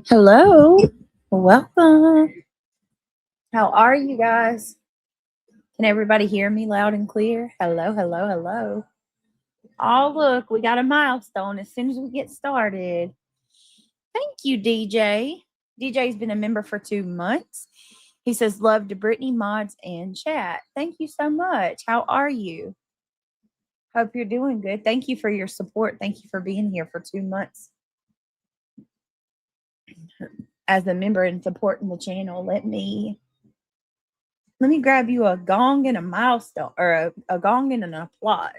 Hello, welcome. How are you guys? Can everybody hear me loud and clear? Hello, hello, hello. Oh, look, we got a milestone as soon as we get started. Thank you, DJ. DJ's been a member for 2 months. He says, love to Brittany, mods, and chat. Thank you so much. How are you? Hope you're doing good. Thank you for your support. Thank you for being here for 2 months as a member and supporting the channel. Let me grab you a gong and a milestone, or a gong and an applause.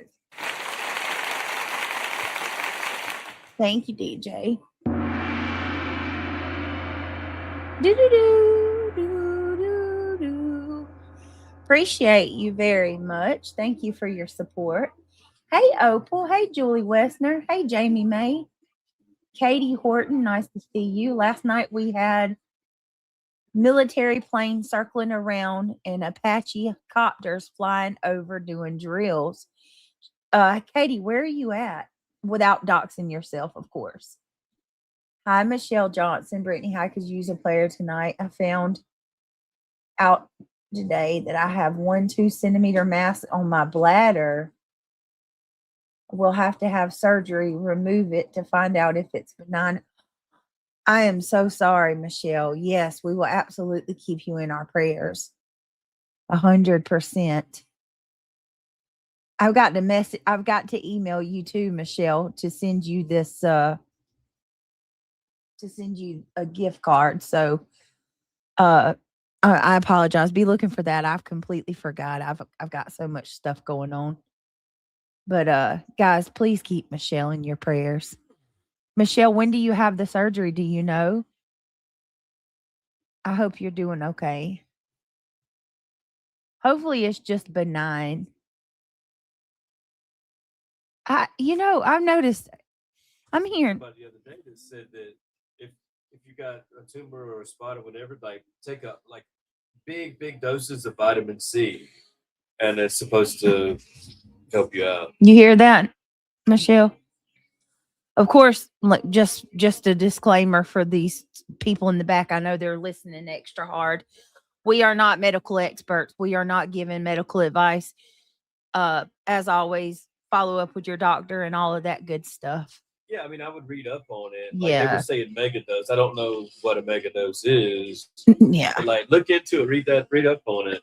Thank you, DJ. Do. Appreciate you very much. Thank you for your support. Hey, Opal. Hey, Julie Westner. Hey, Jamie May. Katie Horton. Nice to see you. Last night we had military planes circling around and Apache copters flying over doing drills. Katie, where are you at? Without doxing yourself, of course. Hi, Michelle Johnson. Brittany, hi, could use a player tonight. I found out today that I have 1-2 centimeter mass on my bladder. We'll have to have surgery, remove it to find out if it's benign. I am so sorry, Michelle. Yes, we will absolutely keep you in our prayers. 100%. I've got to email you too, Michelle, to send you this to send you a gift card. So I apologize. Be looking for that. I've completely forgot. I've got so much stuff going on. But guys, please keep Michelle in your prayers. Michelle, when do you have the surgery? Do you know? I hope you're doing okay. Hopefully it's just benign. I've noticed. I'm hearing. But the other day that said that if you got a tumor or a spot or whatever, like take a big doses of vitamin C, and it's supposed to help you out. You hear that, Michelle? Of course, like just a disclaimer for these people in the back. I know they're listening extra hard. We are not medical experts. We are not giving medical advice. As always, follow up with your doctor and all of that good stuff. Yeah, I mean, I would read up on it. Like they were saying megadose. I don't know what a megadose is. Yeah. But like look into it, read up on it.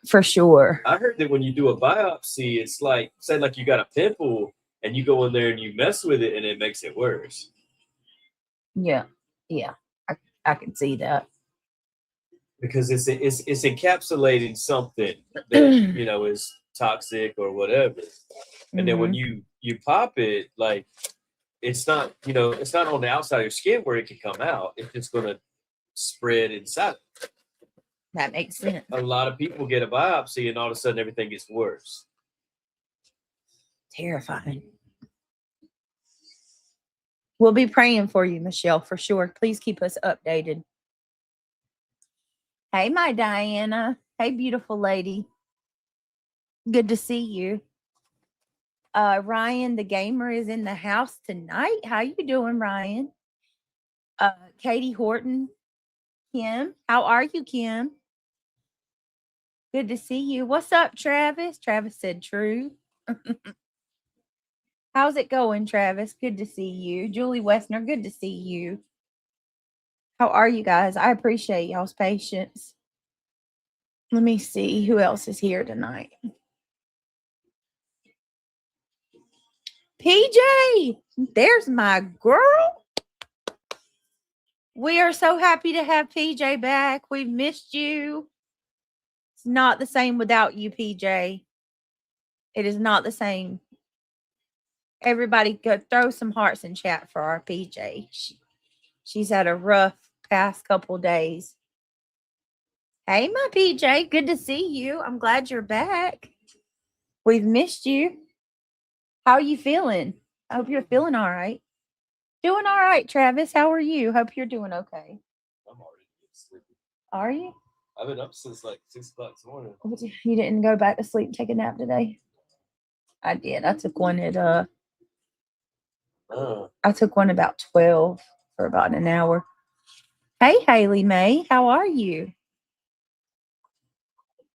For sure. I heard that when you do a biopsy, it's like, say like you got a pimple and you go in there and you mess with it and it makes it worse. Yeah. I can see that. Because it's encapsulating something that is toxic or whatever. And then when you pop it, like it's not on the outside of your skin where it can come out. It's just gonna spread inside. That makes sense. A lot of people get a biopsy and all of a sudden everything gets worse. Terrifying. We'll be praying for you, Michelle, for sure. Please keep us updated. Hey, my Diana. Hey, beautiful lady. Good to see you. Ryan, the gamer, is in the house tonight. How you doing, Ryan? Katie Horton. Kim. How are you, Kim? Good to see you. What's up, Travis? Travis said true. How's it going, Travis? Good to see you. Julie Westner, good to see you. How are you guys? I appreciate y'all's patience. Let me see who else is here tonight. PJ, there's my girl. We are so happy to have PJ back. We've missed you. It's not the same without you, PJ. It is not the same. Everybody go throw some hearts in chat for our PJ. She's had a rough past couple days. Hey, my PJ, good to see you. I'm glad you're back. We've missed you. How are you feeling? I hope you're feeling all right. Doing all right, Travis. How are you? Hope you're doing okay. I'm already sleeping. Are you? I've been up since like 6 o'clock this morning. You didn't go back to sleep and take a nap today? I did. I took one at I took one about 12 for about an hour. Hey, Haley Mae, how are you?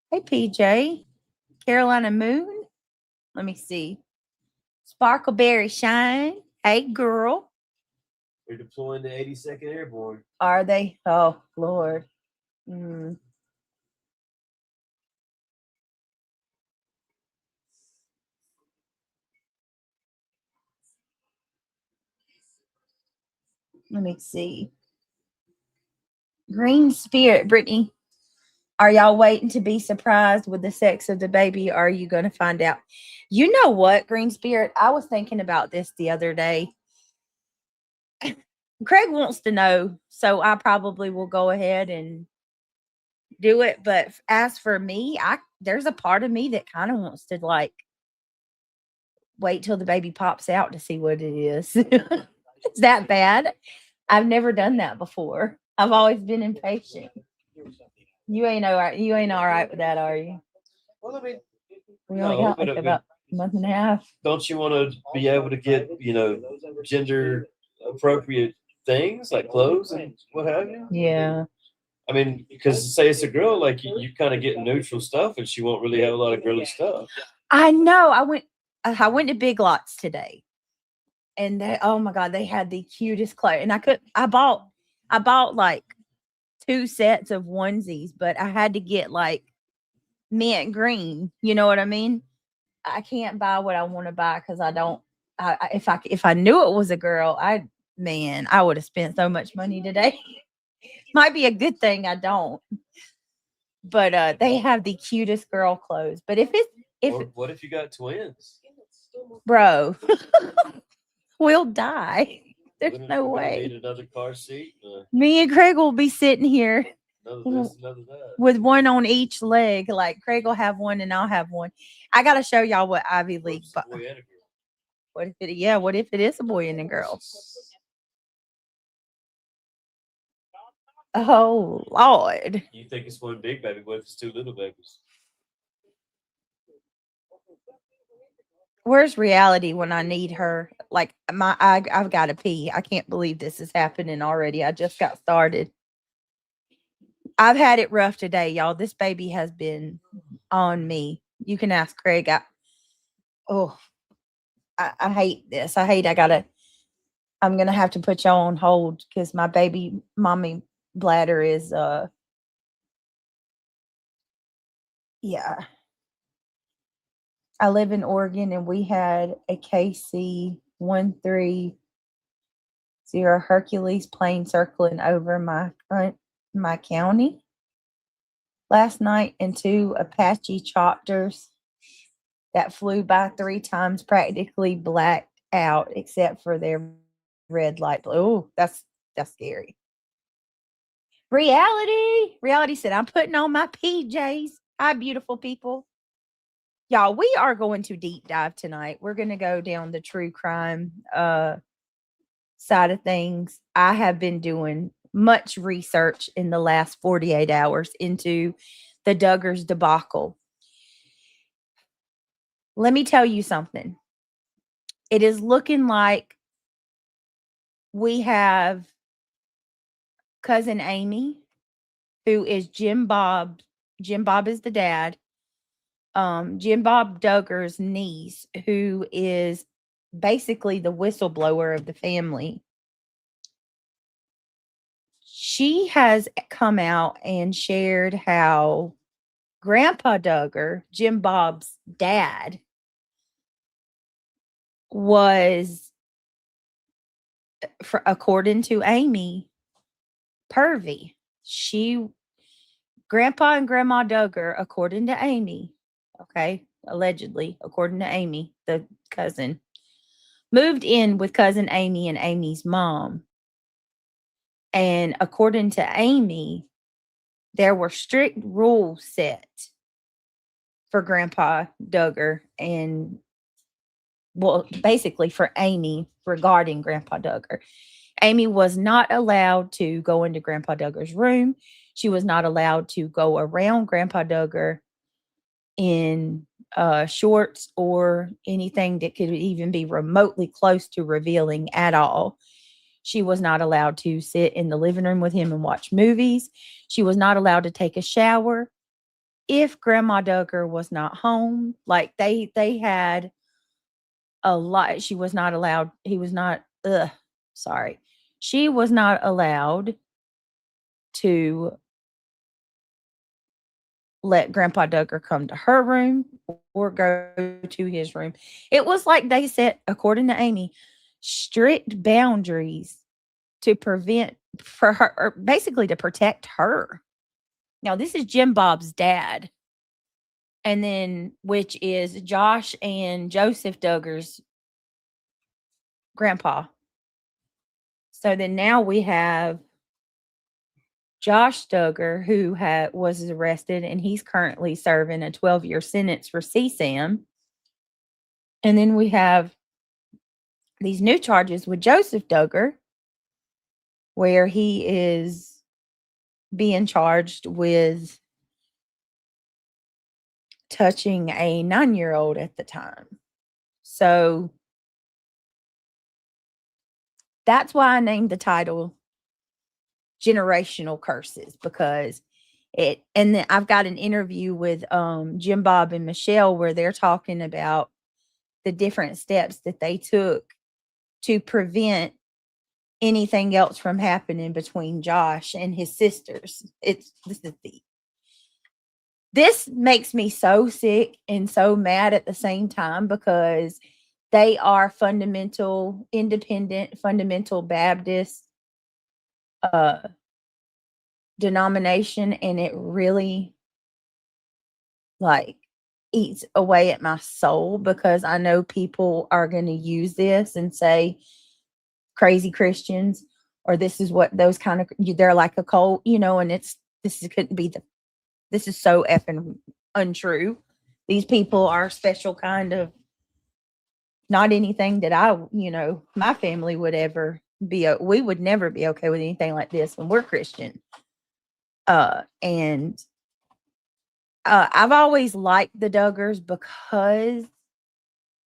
Hey, PJ, Carolina Moon. Let me see. Sparkleberry Shine. Hey, girl. We're deploying the 82nd Airborne. Are they? Oh, Lord. Mm. Let me see. Green Spirit, Brittany. Are y'all waiting to be surprised with the sex of the baby? Or are you going to find out? You know what, Green Spirit? I was thinking about this the other day. Craig wants to know, so I probably will go ahead and do it. But as for me, there's a part of me that kind of wants to like wait till the baby pops out to see what it is. It's that bad. I've never done that before. I've always been impatient. You ain't all right. You ain't all right with that, are you? Well, I mean, We only got like about a month and a half. Don't you want to be able to get, gender appropriate things like clothes and what have you? Yeah. I mean, because say it's a girl, like you kind of get neutral stuff, and she won't really have a lot of girly stuff. I know. I went to Big Lots today, and oh my god, they had the cutest clothes. And I bought like 2 sets of onesies, but I had to get like mint green. You know what I mean? I can't buy what I want to buy because I don't. If I knew it was a girl, I would have spent so much money today. Might be a good thing I don't. But they have the cutest girl clothes. But what if you got twins? Bro, we'll die. There's no we're way. Need another car seat. Me and Craig will be sitting here another that. With one on each leg. Like Craig will have one and I'll have one. I gotta show y'all what Ivy League. What if it is a boy and a girl? Oh Lord. You think it's one big baby, what if it's 2 little babies? Where's reality when I need her? Like I've got to pee. I can't believe this is happening already. I just got started. I've had it rough today, y'all. This baby has been on me. You can ask Craig. I hate this. I'm gonna have to put y'all on hold because my baby mommy bladder is yeah. I live in Oregon and we had a KC 130 Hercules plane circling over my county last night, and 2 Apache chopters that flew by 3 times, practically blacked out except for their red light. Oh, that's scary. Reality said, I'm putting on my PJs. Hi, beautiful people. Y'all, we are going to deep dive tonight. We're going to go down the true crime side of things. I have been doing much research in the last 48 hours into the Duggars debacle. Let me tell you something. It is looking like we have cousin Amy, who is Jim Bob. Jim Bob is the dad. Jim Bob Duggar's niece, who is basically the whistleblower of the family. She has come out and shared how Grandpa Duggar, Jim Bob's dad, was, according to Amy, pervy. Grandpa and Grandma Duggar, according to Amy, okay, allegedly, according to Amy, the cousin, moved in with cousin Amy and Amy's mom. And according to Amy, there were strict rules set for Grandpa Duggar and, well, basically for Amy regarding Grandpa Duggar. Amy was not allowed to go into Grandpa Duggar's room. She was not allowed to go around Grandpa Duggar in shorts or anything that could even be remotely close to revealing at all. She was not allowed to sit in the living room with him and watch movies. She was not allowed to take a shower if Grandma Duggar was not home. Like they had a lot. She was not allowed. He was not. Sorry. She was not allowed to let Grandpa Duggar come to her room or go to his room. It was like they set, according to Amy, strict boundaries to prevent for her, or basically to protect her. Now, this is Jim Bob's dad, and then which is Josh and Joseph Duggar's grandpa. So then now we have Josh Duggar, who was arrested, and he's currently serving a 12-year sentence for CSAM. And then we have these new charges with Joseph Duggar, where he is being charged with touching a 9-year-old at the time. So that's why I named the title Generational Curses, because and then I've got an interview with Jim Bob and Michelle where they're talking about the different steps that they took to prevent anything else from happening between Josh and his sisters. This makes me so sick and so mad at the same time, because they are fundamental, independent, fundamental Baptist denomination, and it really like eats away at my soul, because I know people are going to use this and say crazy Christians, or this is what those kind of, they're like a cult, and this is so effing untrue. These people are special kind of, not anything that my family would ever be, we would never be okay with anything like this when we're Christian. And I've always liked the Duggars because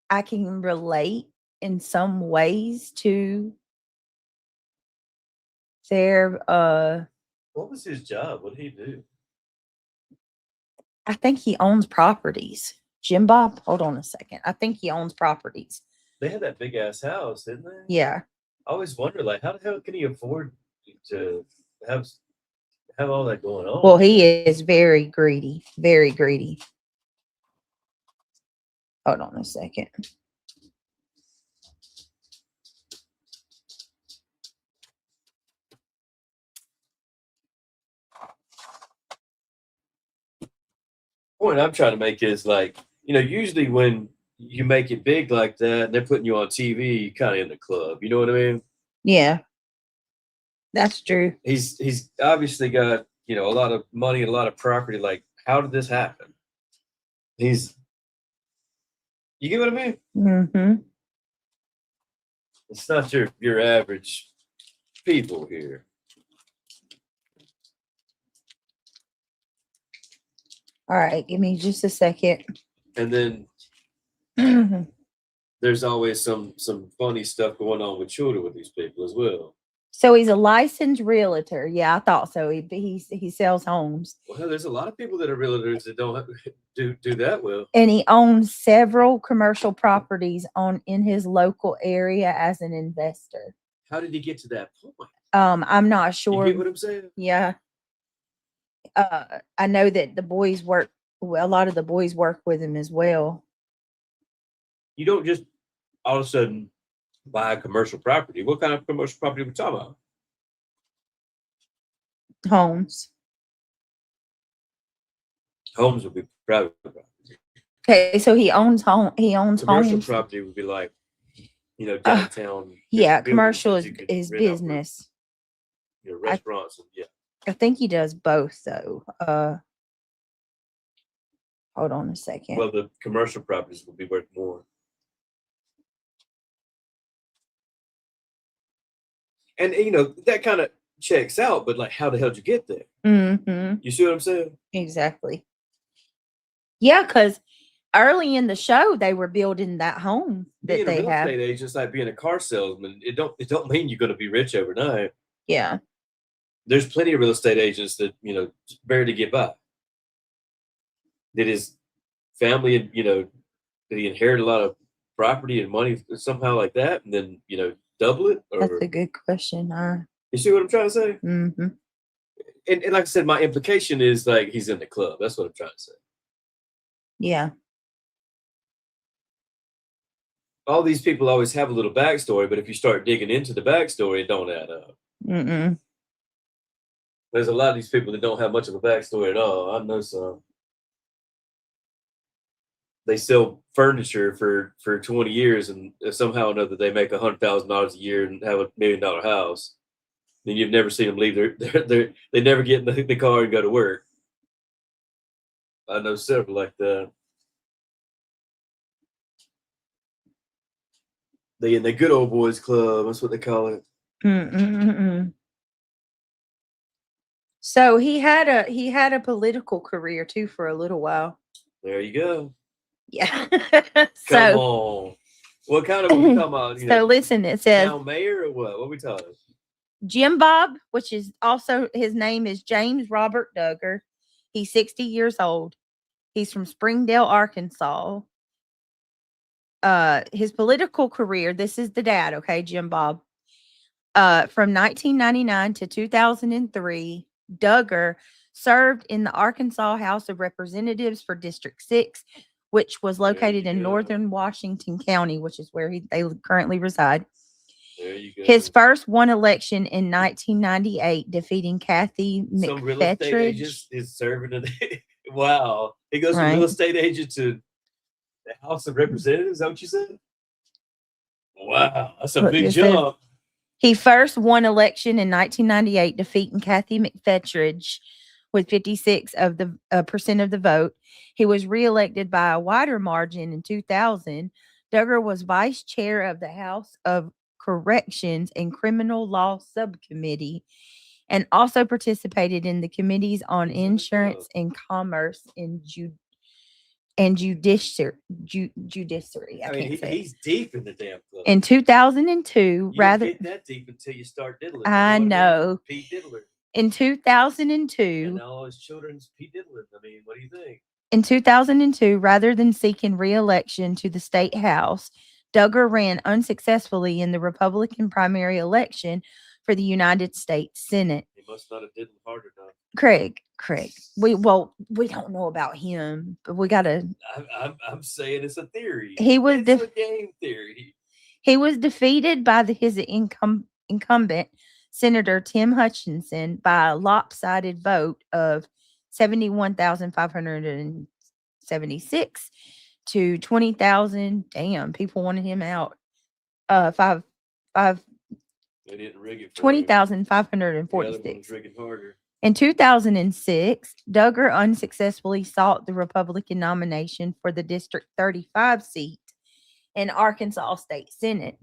I can relate in some ways to their what was his job? What did he do? I think he owns properties. Jim Bob, hold on a second. I think he owns properties. They had that big ass house, didn't they? Yeah. I always wonder, like, how the hell can he afford to have all that going on? Well, he is very greedy. Very greedy. Hold on a second. Point I'm trying to make is, like, usually when you make it big like that and they're putting you on TV, you kind of in the club. You know what I mean? Yeah. That's true. He's obviously got, a lot of money and a lot of property. Like, how did this happen? You get what I mean? Mm-hmm. It's not your average people here. All right, give me just a second. And then there's always some funny stuff going on with children with these people as well. So he's a licensed realtor. Yeah, I thought so. He sells homes. Well, there's a lot of people that are realtors that don't do that well. And he owns several commercial properties in his local area as an investor. How did he get to that point? I'm not sure. You get what I'm saying? Yeah. I know that the boys work. Well, a lot of the boys work with him as well. You don't just all of a sudden buy a commercial property. What kind of commercial property are we talking about? Homes. Homes would be private property. Okay, so he owns home. He owns commercial homes. Property would be like, downtown. Yeah, commercial is business. Restaurants. I think he does both, though. Hold on a second. Well, the commercial properties will be worth more. And, that kind of checks out, but, like, how the hell did you get there? Mm-hmm. You see what I'm saying? Exactly. Yeah, because early in the show, they were building that home that Being a they real have. estate agent is like being a car salesman. It don't mean you're going to be rich overnight. Yeah. There's plenty of real estate agents that barely to get by. That his family, that he inherited a lot of property and money somehow like that, and then double it. That's Or a good question. you see what I'm trying to say? Mm-hmm. And like I said, my implication is like he's in the club. That's what I'm trying to say. Yeah. All these people always have a little backstory, but if you start digging into the backstory, it don't add up. Mm-mm. There's a lot of these people that don't have much of a backstory at all. I know some. They sell furniture for 20 years, and somehow or another they make $100,000 a year and have $1 million house. Then you've never seen them leave they never get in the car and go to work. I know several like that. They in the good old boys club. That's what they call it. Mm-mm-mm. So he had a political career too for a little while. There you go. Yeah. Come on. What kind of what we talking about? So listen, it says town mayor or what? What we talking? Jim Bob, which is also his name is James Robert Duggar. He's 60 years old. He's from Springdale, Arkansas. His political career, this is the dad, okay, Jim Bob. From 1999 to 2003, Duggar served in the Arkansas House of Representatives for District 6, which was located in northern Washington County, which is where they currently reside. There you go. His first won election in 1998, defeating Kathy McFetridge. Some real estate agent is serving in wow. He goes from real estate agent to the House of Representatives. Is that what you said? Wow, that's a big jump. He first won election in 1998, defeating Kathy McFetridge with 56% of the vote. He was reelected by a wider margin in 2000. Duggar was vice chair of the House of Corrections and Criminal Law Subcommittee, and also participated in the committees on insurance and commerce and judiciary. I mean, he's deep in the damn club. In 2002, you rather don't get that deep until you start diddling. I know. Pete Diddler. In 2002, and all his children's Pete Diddler. I mean, what do you think? In 2002, rather than seeking re-election to the state house, Duggar ran unsuccessfully in the Republican primary election for the United States Senate. He must not have did hard enough. Craig, we don't know about him, but we gotta. I'm saying it's a theory. It's a game theory. He was defeated by his incumbent Senator Tim Hutchinson by a lopsided vote of 71,576 to 20,000. Damn, people wanted him out. They didn't rig it. 20,546. Rigging harder. In 2006, Duggar unsuccessfully sought the Republican nomination for the District 35 seat in Arkansas State Senate.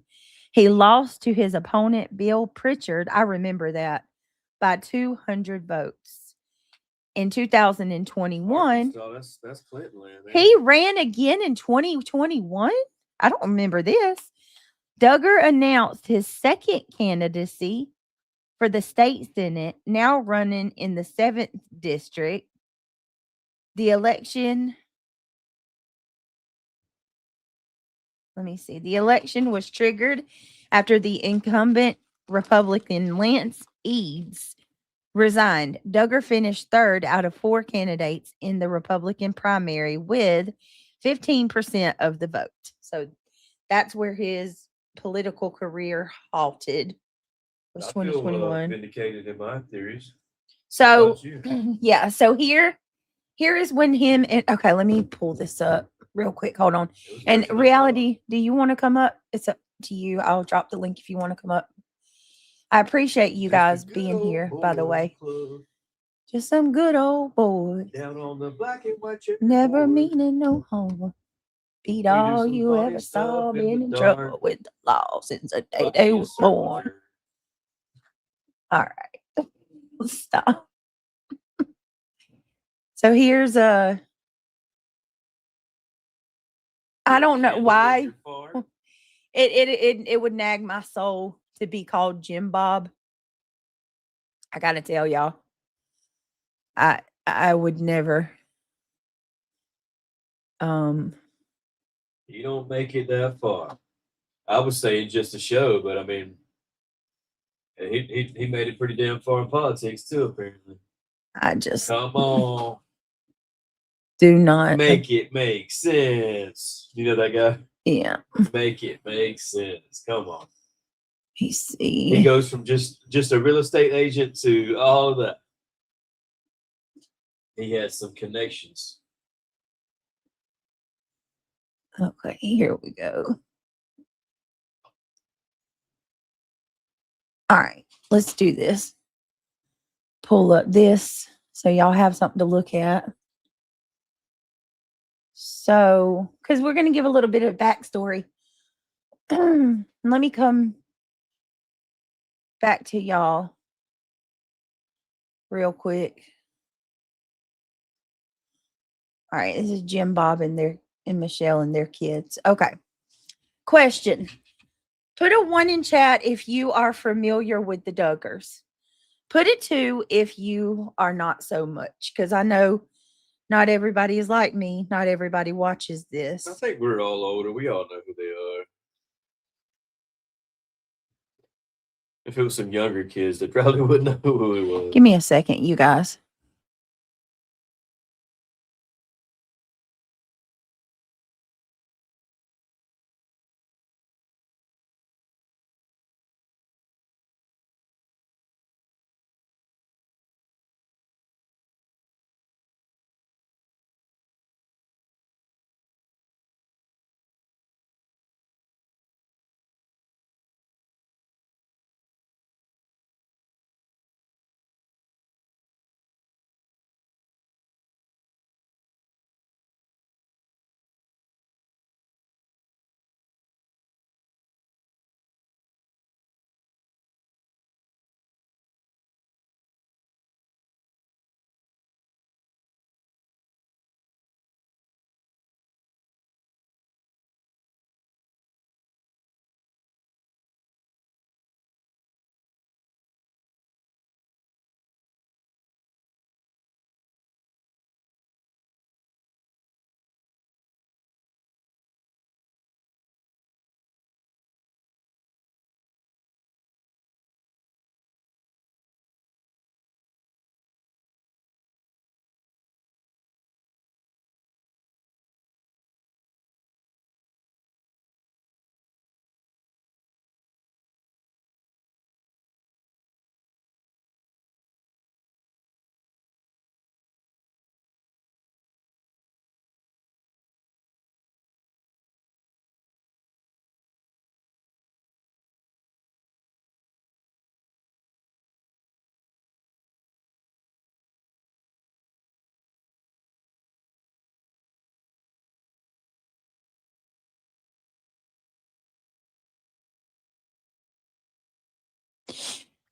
He lost to his opponent, Bill Pritchard, I remember that, by 200 votes. In 2021, that's Clinton land, he ran again in 2021. I don't remember this. Duggar announced his second candidacy for the state senate, now running in the 7th district. The election, the election was triggered after the incumbent Republican Lance Eads resigned. Duggar finished third out of 4 candidates in the Republican primary with 15% of the vote. So that's where his political career halted. Was 2021. Vindicated in my theories. So yeah, so here is when him and okay, let me pull this up real quick. Hold on. And reality, do you want to come up? It's up to you. I'll drop the link if you want to come up. I appreciate you guys being here, by the way. Just some good old boys. Down on the black and white chip. Never meaning no harm. Beat all you ever saw. Been in trouble with the law since the day they were born. All right. Stop. So here's I don't know Candle why. in your fart? It would nag my soul to be called Jim Bob. I gotta tell y'all, I would never. You don't make it that far. I was saying just a show, but I mean, he made it pretty damn far in politics too, apparently. I just Come on, do not. make it make sense. You know that guy? Yeah. Make it make sense. Come on. You see. He goes from just a real estate agent to all of that. He has some connections. Okay, here we go. All right, let's do this. Pull up this so y'all have something to look at. So, because we're going to give a little bit of backstory. Let me come back to y'all real quick. All right, this is Jim Bob and Michelle and their kids. Okay. Question. Put a 1 in chat if you are familiar with the Duggars. Put a 2 if you are not so much, because I know not everybody is like me. Not everybody watches this. I think we're all older. We all know who they are. If it was some younger kids, they probably wouldn't know who it was. Give me a second, you guys.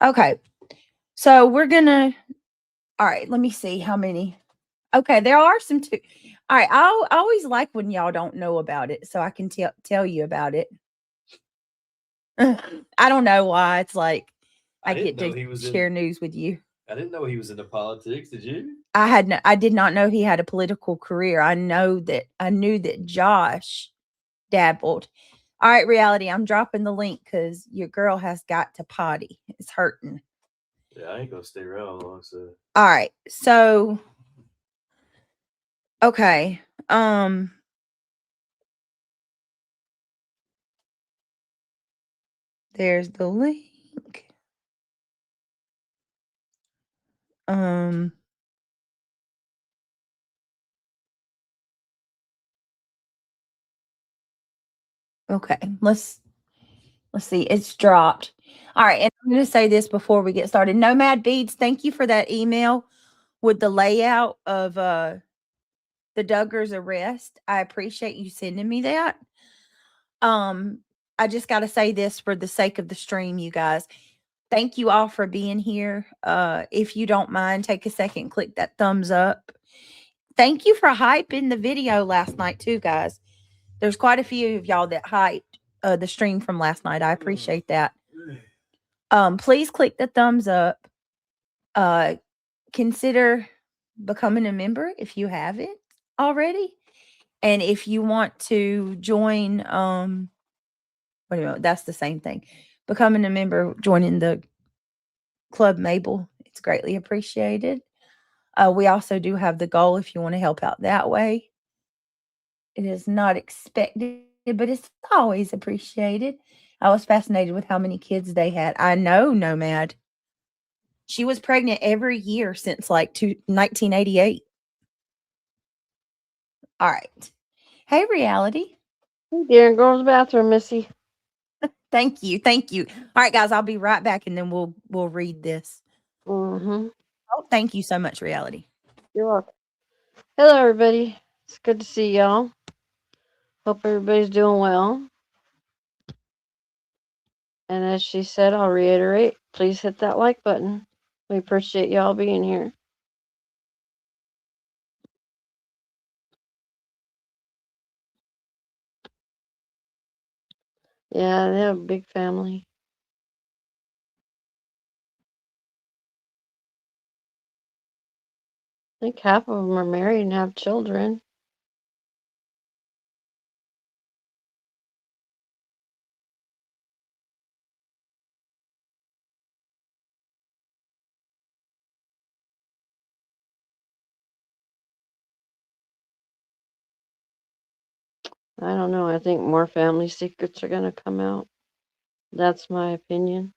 Okay. So we're going to, all right, let me see how many. Okay, there are some two. All right, I always like when y'all don't know about it, so I can tell you about it. I don't know why. It's like I get to share news with you. I didn't know he was into politics. Did you? I did not know he had a political career. I knew that Josh dabbled. All right, reality. I'm dropping the link because your girl has got to potty. It's hurting. Yeah, I ain't gonna stay around long. So. All right, so okay, there's the link. Okay, let's see. It's dropped. All right, and I'm going to say this before we get started. Nomad Beads, thank you for that email with the layout of the Duggars arrest. I appreciate you sending me that. I just got to say this for the sake of the stream, you guys. Thank you all for being here. If you don't mind, take a second, click that thumbs up. Thank you for hyping the video last night too, guys. There's quite a few of y'all that hyped the stream from last night. I appreciate that. Please click the thumbs up. Consider becoming a member if you haven't already. And if you want to join, wait a minute, that's the same thing. Becoming a member, joining the Club Mabel, it's greatly appreciated. We also do have the goal if you want to help out that way. It is not expected, but it's always appreciated. I was fascinated with how many kids they had. I know, Nomad. She was pregnant every year since like 1988. All right. Hey, Reality. Hey, dear, go to the bathroom, Missy. Thank you. Thank you. All right, guys, I'll be right back and then we'll read this. Mm-hmm. Oh, thank you so much, Reality. You're welcome. Hello, everybody. It's good to see y'all. Hope everybody's doing well. And as she said, I'll reiterate, please hit that like button. We appreciate y'all being here. Yeah, they have a big family. I think half of them are married and have children. I don't know. I think more family secrets are going to come out. That's my opinion.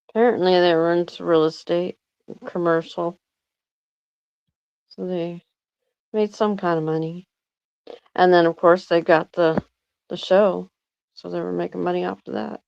Apparently, they were into real estate, commercial. So they made some kind of money. And then, of course, they got the show. So they were making money off of that.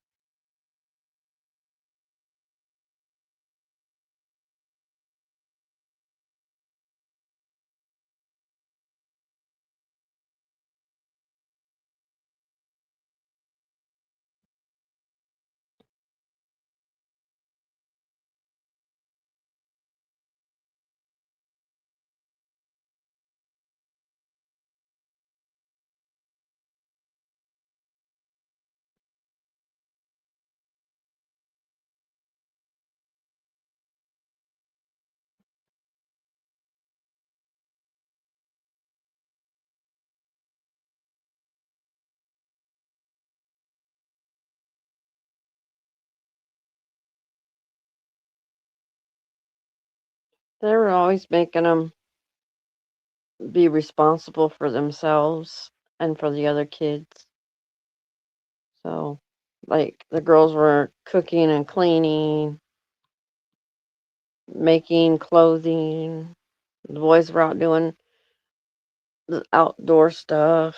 They were always making them be responsible for themselves and for the other kids. So, like, the girls were cooking and cleaning, making clothing. The boys were out doing the outdoor stuff,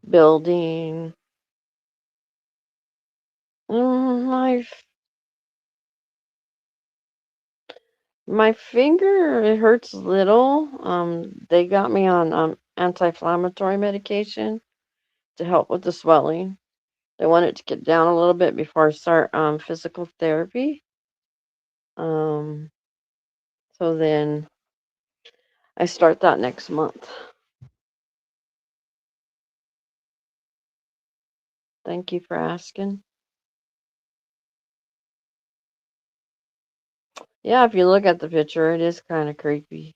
building. My my finger, it hurts a little. They got me on anti-inflammatory medication to help with the swelling. They want it to get down a little bit before I start physical therapy. Um, so then I start that next month. Thank you for asking. Yeah, if you look at the picture, it is kind of creepy.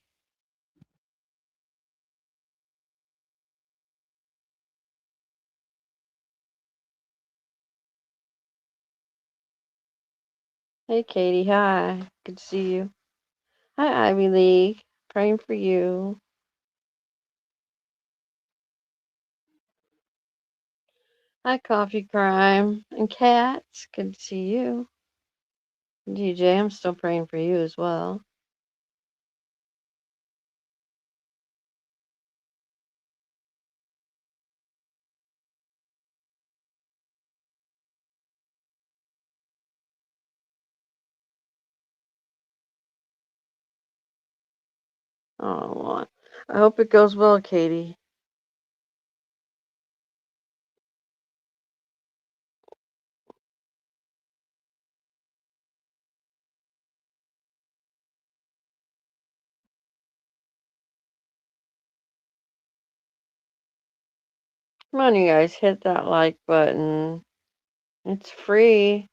Hey, Katie. Hi. Good to see you. Hi, Ivy League. Praying for you. Hi, Coffee Crime. And Cats. Good to see you. DJ, I'm still praying for you as well. Oh, I hope it goes well, Katie. Come on, you guys, hit that like button. It's free.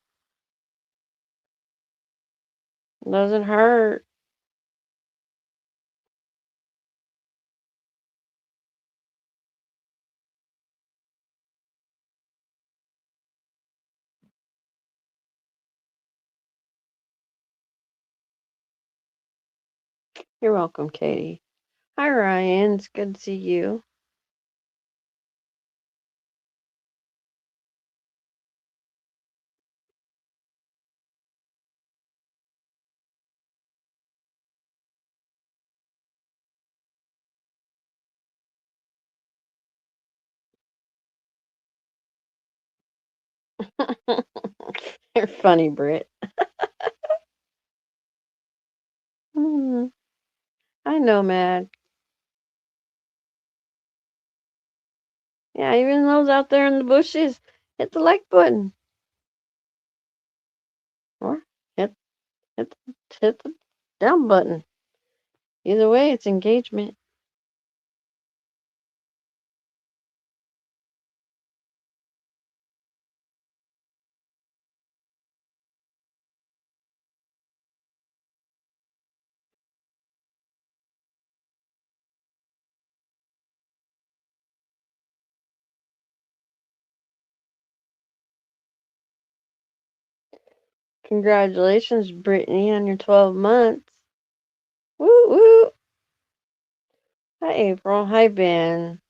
It doesn't hurt. You're welcome, Katie. Hi, Ryan. It's good to see you. You're funny, Britt. Hmm. I know, Mad. Yeah, even those out there in the bushes, hit the like button. Or hit hit hit the down button. Either way, it's engagement. Congratulations, Brittany, on your 12 months. Woo woo. Hi, April. Hi, Ben.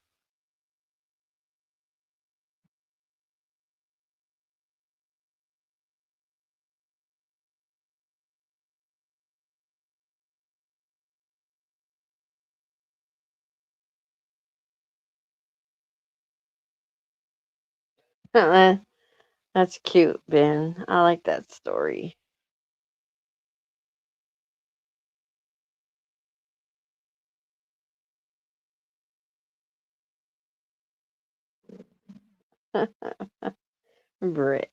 That's cute, Ben. I like that story. Britt.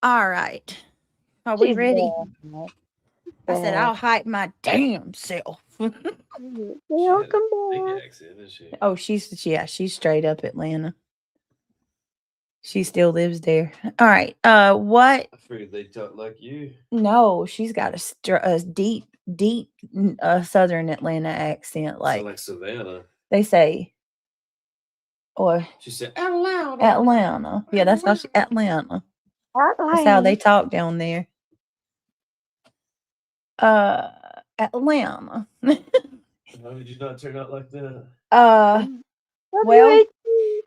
All right. Are we She's ready? bad. I said, I'll hype my damn self. Welcome Big back. accent, isn't she? Oh, she's straight up Atlanta. She still lives there. All right. What? I figured they talk like you. No, she's got a deep, deep Southern Atlanta accent. Sound Like like Savannah. they say, or She said Atlanta. Atlanta. Yeah, that's how Atlanta. That's how they talk down there. Atlanta. How did you not turn out like that? Well,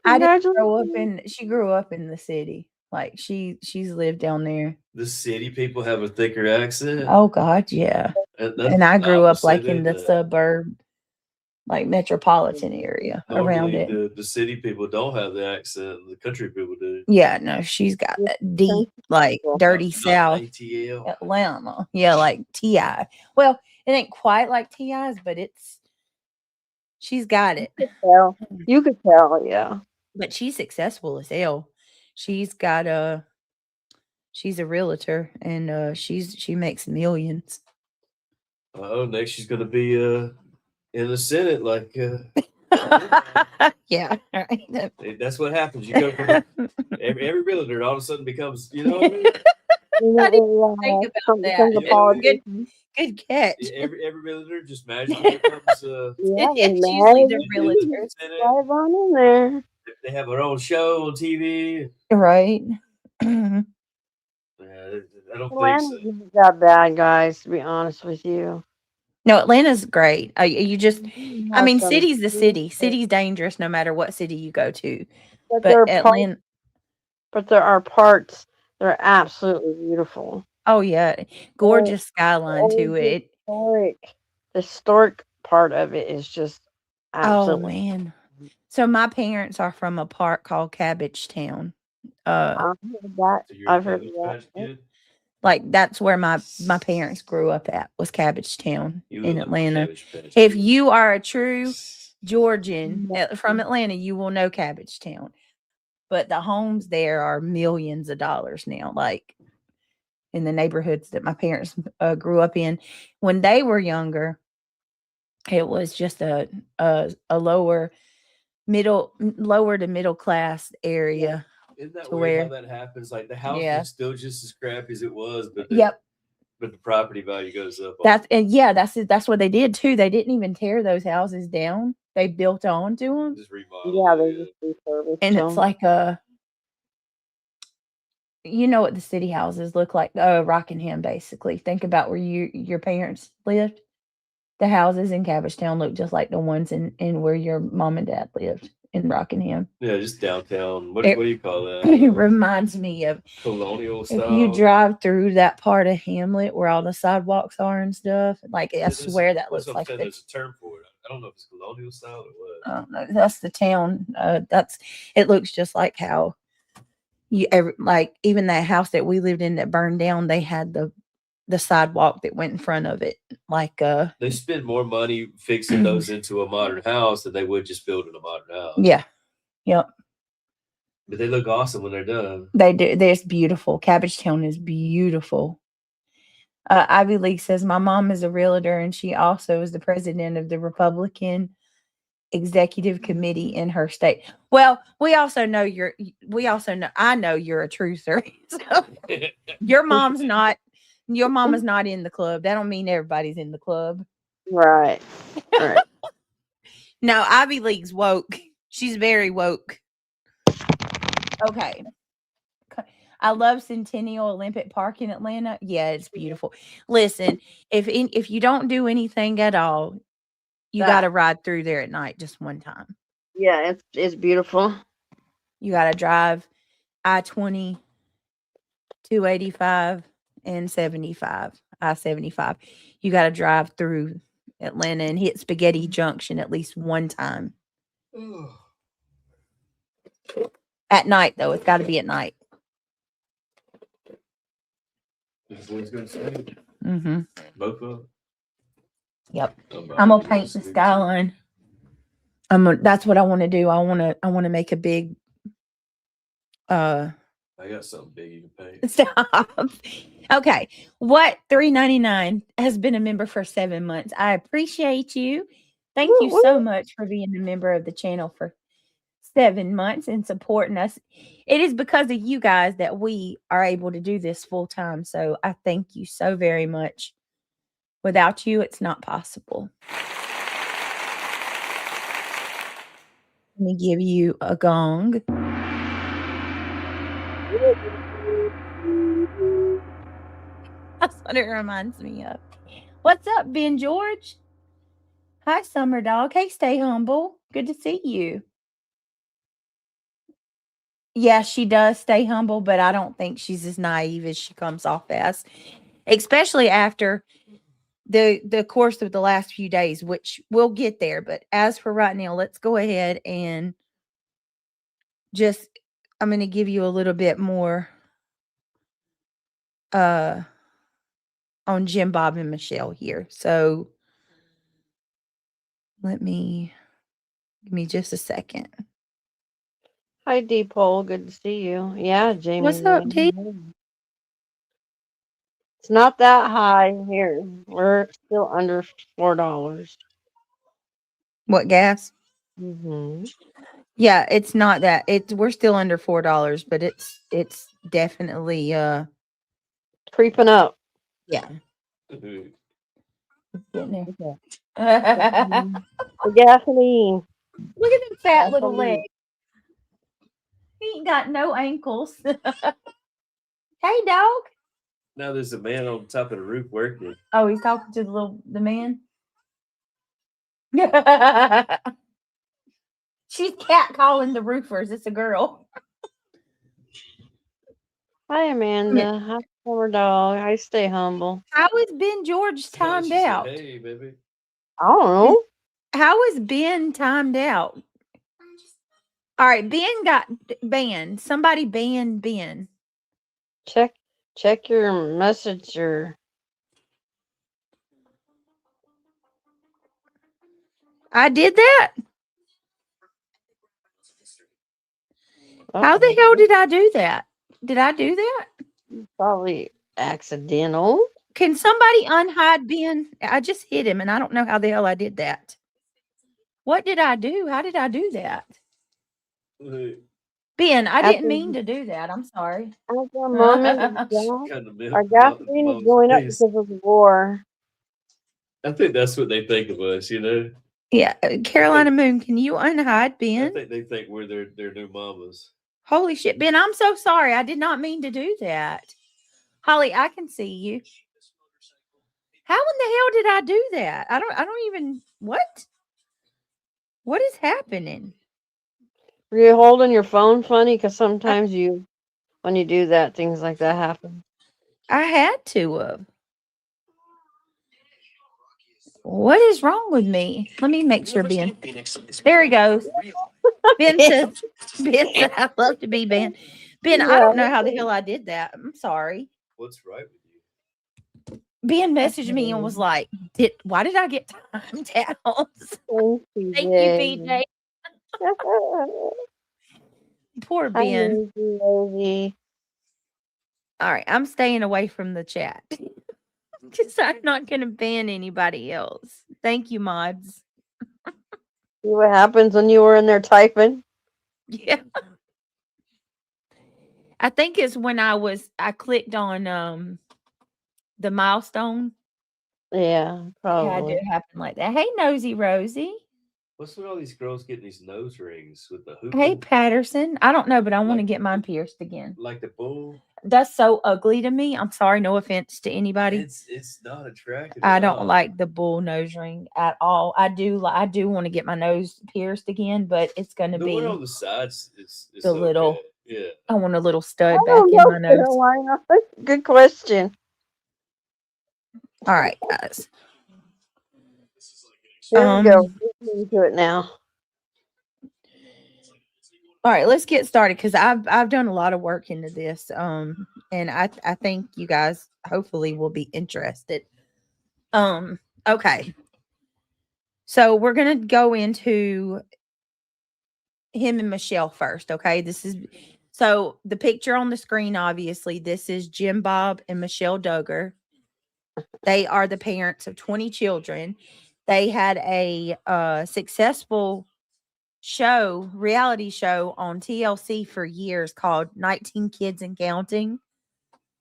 I didn't Congratulations. grow up in. She grew up in the city. Like she's lived down there. The city people have a thicker accent. Oh God, yeah. And I grew up like in the suburb, like metropolitan area around Normally, it. the city people don't have the accent. The country people do. Yeah, no, she's got that deep, like dirty Not South ATL. Atlanta. Yeah, like T.I. Well, it ain't quite like T.I.'s, but she's got it. You could tell, yeah. But she's successful as hell. She's a realtor and she makes millions. Oh, next she's gonna be in the Senate, like Yeah, right. that's what happens. You go from every realtor all of a sudden becomes, you know what I mean? I didn't think about that. Good catch. Every realtor just magically becomes It's usually the realtors. Dive on in there. They have their own show on TV. Right. Yeah, I don't Atlanta's think so. not that bad, guys, to be honest with you. No, Atlanta's great. You just, I mean, city's the city. But City's dangerous no matter what city you go to. there But are Atlanta, there are parts that are absolutely beautiful. oh yeah, gorgeous skyline to it. The historic part of it is just Oh absolutely. man. So my parents are from a park called Cabbage Town. I've heard that. So you're a I've heard Cabbage that. Patch Kid? Like that's where my parents grew up at, was Cabbage Town You in look like a Atlanta. Cabbage Patch If Kid. you are a true Georgian from Atlanta, you will know Cabbage Town. But the homes there are millions of dollars now, like in the neighborhoods that my parents grew up in. When they were younger, it was just a lower to middle class area. Isn't that to weird how where- that happens? Like the house Yeah. is still just as crappy as it was, but Yep. but the property value goes up. That's what they did too. They didn't even tear those houses down. They built onto them. Just Yeah, remodel. they Yeah. just refurbished And them. it's like you know what the city houses look like, Rockingham, basically. Think about where your parents lived. The houses in Cabbage Town look just like the ones in where your mom and dad lived in Rockingham. Yeah, just downtown. What It- do you call that? It reminds me of Colonial if style. you drive through that part of Hamlet where all the sidewalks are and stuff. Like I swear that looks like there's a term for it. I don't know if it's colonial style or what. I don't know. That's the town. It looks just like how like even that house that we lived in that burned down. They had the sidewalk that went in front of it. Like They spend more money fixing those into a modern house than they would just building a modern house. Yeah. Yep. But they look awesome when they're done. They do. It's beautiful. Cabbage Town is beautiful. Ivy League says my mom is a realtor and she also is the president of the Republican executive committee in her state. Well, I know you're a truther. So your mama's not in the club. That don't mean everybody's in the club. Right. Right. No, Ivy League's woke. She's very woke. Okay. I love Centennial Olympic Park in Atlanta. Yeah, it's beautiful. Listen, if you don't do anything at all, you got to ride through there at night just one time. Yeah, it's beautiful. You got to drive I-20, 285, and 75. I-75. You got to drive through Atlanta and hit Spaghetti Junction at least one time. At night, though. It's got to be at night. Mm-hmm. Both of them? Yep. I'm gonna paint the skyline. That's what I want to do. I want to make a big I got something big you can paint. stop. Okay. What $3.99 has been a member for 7 months. I appreciate you. Thank you so much for being a member of the channel for 7 months and supporting us. It is because of you guys that we are able to do this full time. So I thank you so very much. Without you, it's not possible. Let me give you a gong. That's what it reminds me of. What's up, Ben George? Hi, Summer Dog. Hey, Stay Humble. Good to see you. Yeah, she does stay humble, but I don't think she's as naive as she comes off as, especially after the course of the last few days, which we'll get there. But as for right now, let's go ahead and I'm going to give you a little bit more on Jim, Bob, and Michelle here. So give me just a second. Hi, D-Pole. Good to see you. Yeah, Jamie. What's up, D? It's not that high here. We're still under $4. What, gas? Mm-hmm. Yeah, it's not that. We're still under $4, but it's definitely Creeping up. yeah. Mhm. Getting there. The gasoline. Look at them fat little legs. He ain't got no ankles. Hey, dog. Now there's a man on top of the roof working. Oh, he's talking to the man. She's cat calling the roofers. It's a girl. Hi, Amanda. Hi, Summer Dog. I stay humble. How is Ben George timed She said, out? hey, baby. I don't know. How is Ben timed out? All right, Ben got banned. Somebody banned Ben. Check your messenger. I did that. How the Uh-oh. hell did I do that? Did I do that? Probably accidental. Can somebody unhide Ben? I just hit him and I don't know how the hell I did that. What did I do? How did I do that? Ben, I didn't mean to do that. I'm sorry. After a moment, Kind of our gasoline is going up because of the war. I think that's what they think of us, you know. Yeah, Carolina Moon, can you unhide I Ben? think they think we're their new mamas. Holy shit, Ben, I'm so sorry. I did not mean to do that. Holly, I can see you. How in the hell did I do that? I don't even what? What is happening? Were you holding your phone funny? Because sometimes when you do that, things like that happen. I had to have. What is wrong with me? Let me make sure, Ben. There he goes. Ben says, I'd love to be Ben. Ben, I don't know how the hell I did that. I'm sorry. What's right with you? Ben messaged me and was like, why did I get time tabs? Thank you, PJ. Poor Ben. All right, I'm staying away from the chat. Because I'm not going to ban anybody else. Thank you, mods. See what happens when you were in there typing? Yeah. I think it's when I clicked on the milestone. Yeah, probably. Yeah, it did happen like that. Hey, Nosy Rosie. What's with all these girls getting these nose rings with the hoop? Hey, Patterson. I don't know, but I want to get mine pierced again. Like the bull? That's so ugly to me. I'm sorry, no offense to anybody. It's not attractive. I don't like the bull nose ring at all. I do want to get my nose pierced again, but it's going to be one on the sides is the little. Okay. Yeah. I want a little stud back in my nose. Carolina. Good question. All right, guys. Here we go. Get into it now. All right, let's get started because I've done a lot of work into this. And I think you guys hopefully will be interested. Okay. So we're gonna go into him and Michelle first. Okay. So the picture on the screen, obviously, this is Jim Bob and Michelle Duggar. They are the parents of 20 children. They had a successful reality show on TLC for years called 19 Kids and Counting.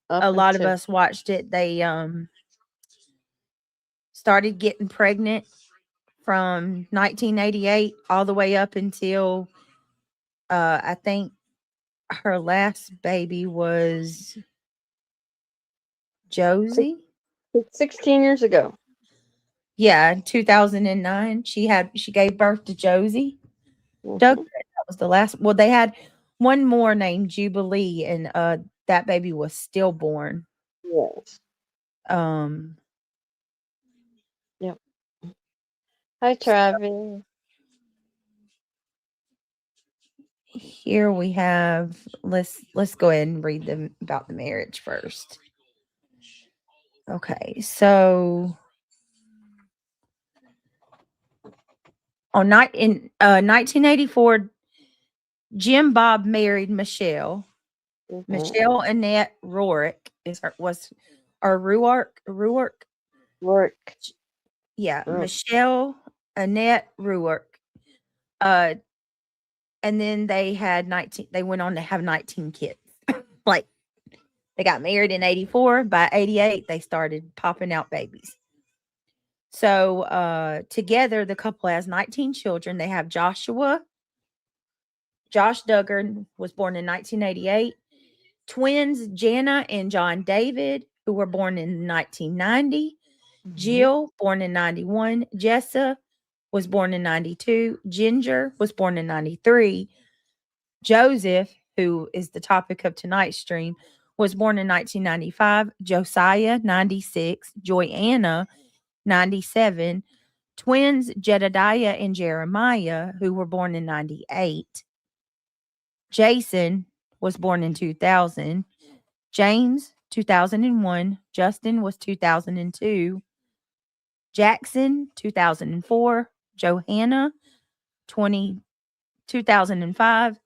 A lot of us watched it. They started getting pregnant from 1988 all the way up until I think her last baby was Josie. 16 years ago. Yeah, in 2009 she gave birth to Josie. Doug, that was the last. Well, they had one more named Jubilee, and that baby was stillborn. Yes. Yep. Hi, Travis. Here we have. Let's go ahead and read them about the marriage first. Okay, so in 1984. Jim Bob married Michelle. Mm-hmm. Michelle Annette Rourke Rourke. Yeah, Michelle Annette Rourke. And then they had 19. They went on to have 19 kids. Like they got married in 84. By 88, they started popping out babies. So together, the couple has 19 children. They have Josh Duggar was born in 1988. Twins Jana and John David, who were born in 1990. Mm-hmm. Jill, born in 91. Jessa was born in 92. Ginger was born in 93. Joseph, who is the topic of tonight's stream, was born in 1995. Josiah, 96. Joyanna, 97. Twins Jedediah and Jeremiah, who were born in 98. Jason was born in 2000. James, 2001. Justin was 2002. Jackson, 2004. Johanna, 2005.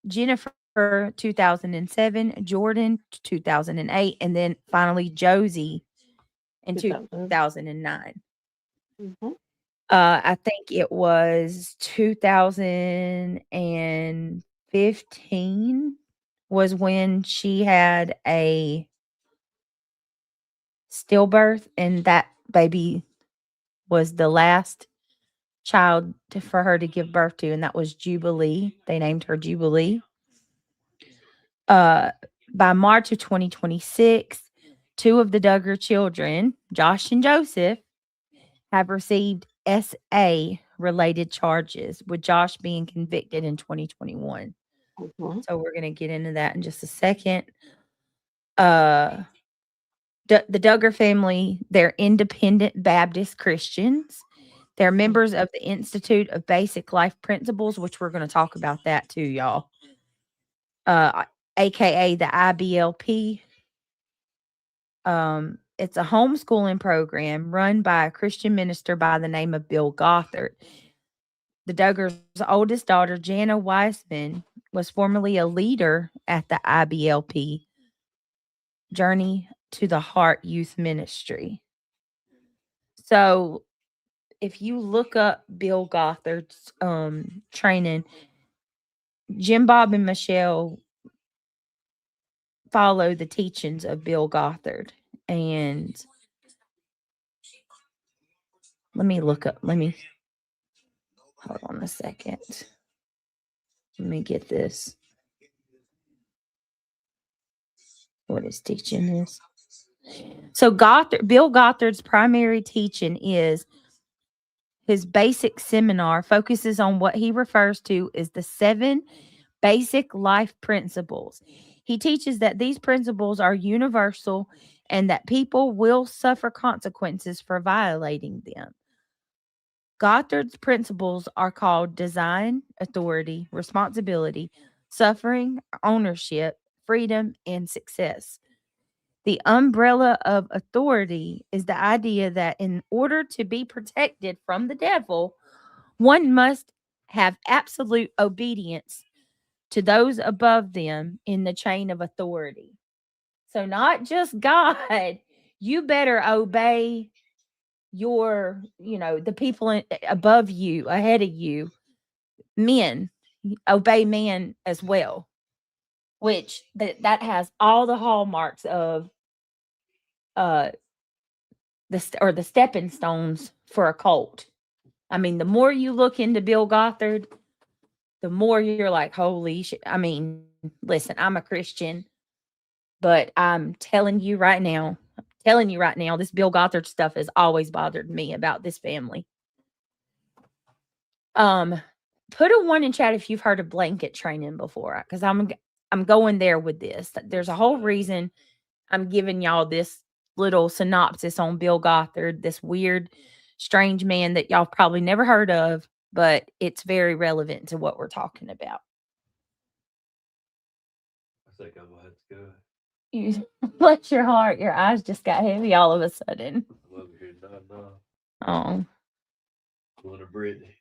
Jennifer, 2007. Jordan, 2008. And then finally Josie in 2009. Mm-hmm. I think it was 2015 was when she had a stillbirth, and that baby was the last child for her to give birth to, and that was Jubilee. They named her Jubilee. By March of 2026, two of the Duggar children, Josh and Joseph, have received SA related charges, with Josh being convicted in 2021. Mm-hmm. So we're going to get into that in just a second. The Duggar family, they're independent Baptist Christians. They're members of the Institute of Basic Life Principles, which we're going to talk about that too, y'all. AKA the IBLP. It's a homeschooling program run by a Christian minister by the name of Bill Gothard. The Duggars' oldest daughter, Jana Weissman, was formerly a leader at the IBLP Journey to the Heart Youth Ministry. So if you look up Bill Gothard's training, Jim, Bob, and Michelle follow the teachings of Bill Gothard. And let me hold on a second. Let me get this. What his teaching is. So Bill Gothard's primary teaching is his basic seminar focuses on what he refers to as the 7 basic life principles. He teaches that these principles are universal and that people will suffer consequences for violating them. Gothard's principles are called design, authority, responsibility, suffering, ownership, freedom, and success. The umbrella of authority is the idea that in order to be protected from the devil, one must have absolute obedience to those above them in the chain of authority. So, not just God, you better obey the people above you, ahead of you, men, obey men as well, which that has all the hallmarks of the stepping stones for a cult. I mean, the more you look into Bill Gothard, the more you're like, holy shit. I mean, listen, I'm a Christian, but I'm telling you right now, this Bill Gothard stuff has always bothered me about this family. Put a 1 in chat if you've heard of blanket training before, because I'm going there with this. There's a whole reason I'm giving y'all this little synopsis on Bill Gothard, this weird, strange man that y'all probably never heard of, but it's very relevant to what we're talking about. I think I'm gonna have to go. You bless your heart. Your eyes just got heavy all of a sudden. I'm over here, no. Oh. Going to Brittany.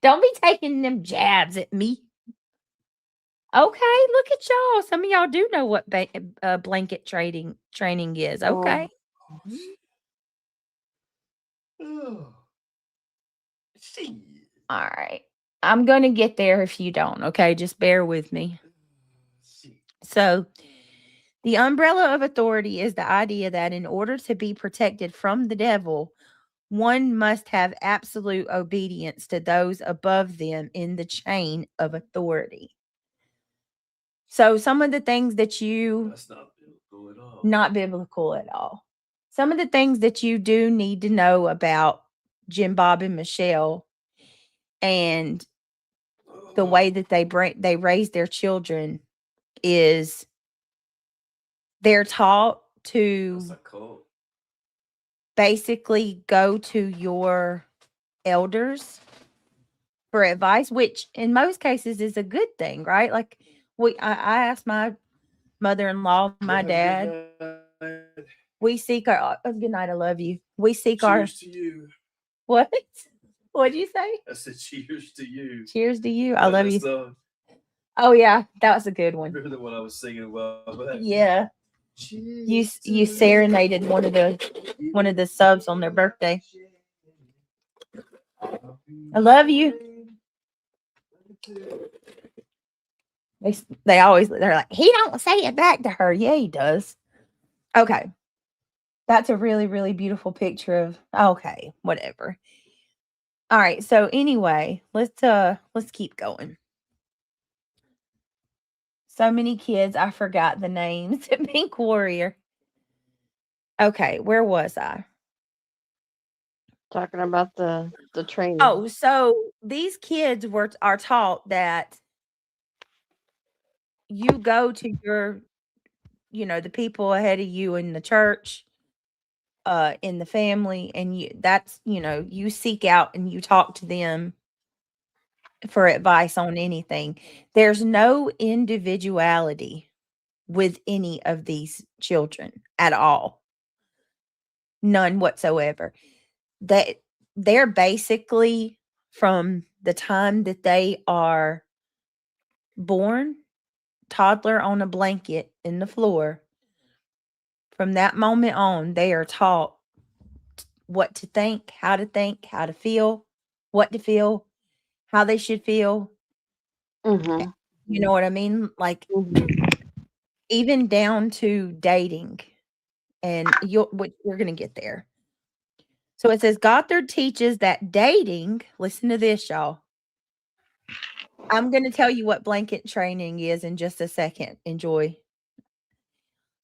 Don't be taking them jabs at me. Okay, look at y'all. Some of y'all do know what blanket training is. Okay. Oh. All right. I'm going to get there if you don't. Okay, just bear with me. So, the umbrella of authority is the idea that in order to be protected from the devil, one must have absolute obedience to those above them in the chain of authority. So some of the things that that's not biblical at all. Not biblical at all. Some of the things that you do need to know about Jim, Bob, and Michelle and the way that they raise their children is they're taught to basically go to your elders for advice, which in most cases is a good thing, right? Like I asked my mother-in-law, my dad. We seek our good night. I love you. We seek our. Cheers to you. What? What'd you say? I said cheers to you. Cheers to you. I love you. The, Oh yeah, that was a good one. remember the one I was singing about? Yeah. You serenaded one of the subs on their birthday. I love you. They're like, he don't say it back to her. Yeah, he does. Okay. That's a really, really beautiful picture of okay, whatever. All right. So anyway, let's keep going. So many kids, I forgot the names. Pink Warrior. Okay, where was I? Talking about the training. Oh, so these kids are taught that you go to your, the people ahead of you in the church, in the family, and you seek out and you talk to them for advice on anything. There's no individuality with any of these children at all. None whatsoever. They're basically from the time that they are born, toddler on a blanket in the floor. From that moment on, they are taught what to think, how to feel, what to feel, how they should feel. Mm-hmm. You know what I mean? Like even down to dating. And we're going to get there. So it says Gothard teaches that dating, listen to this, y'all. I'm going to tell you what blanket training is in just a second. Enjoy.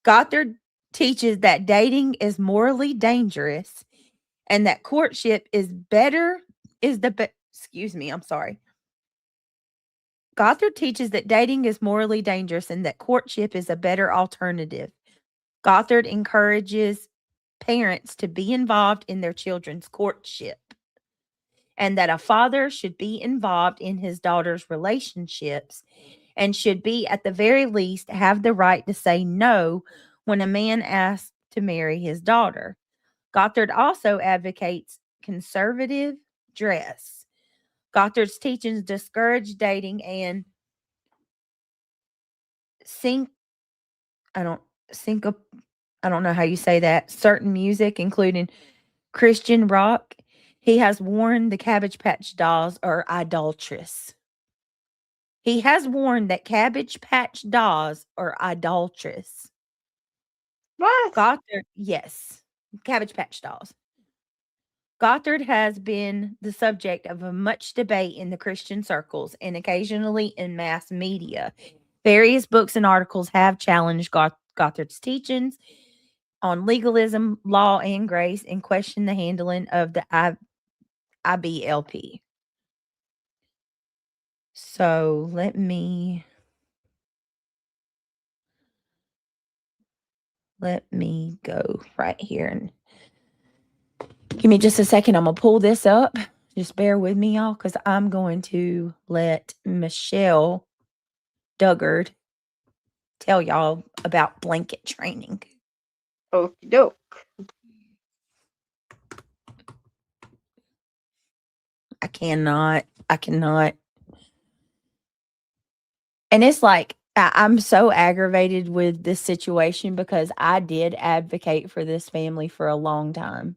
Gothard teaches that dating is morally dangerous and that courtship is excuse me, I'm sorry. Gothard teaches that dating is morally dangerous and that courtship is a better alternative. Gothard encourages parents to be involved in their children's courtship and that a father should be involved in his daughter's relationships and should be, at the very least, have the right to say no when a man asks to marry his daughter. Gothard also advocates conservative dress. Gothard's teachings discourage dating and I don't know how you say that, certain music, including Christian rock. He has warned the Cabbage Patch Dolls are idolatrous. He has warned that Cabbage Patch Dolls are idolatrous. What? Gothard, yes, Cabbage Patch Dolls. Gothard has been the subject of a much debate in the Christian circles and occasionally in mass media. Various books and articles have challenged Gothard's teachings on legalism, law, and grace and questioned the handling of the IBLP. So let me go right here and give me just a second. I'm going to pull this up. Just bear with me, y'all, because I'm going to let Michelle Duggard tell y'all about blanket training. Okie doke. I cannot. And it's like, I'm so aggravated with this situation because I did advocate for this family for a long time.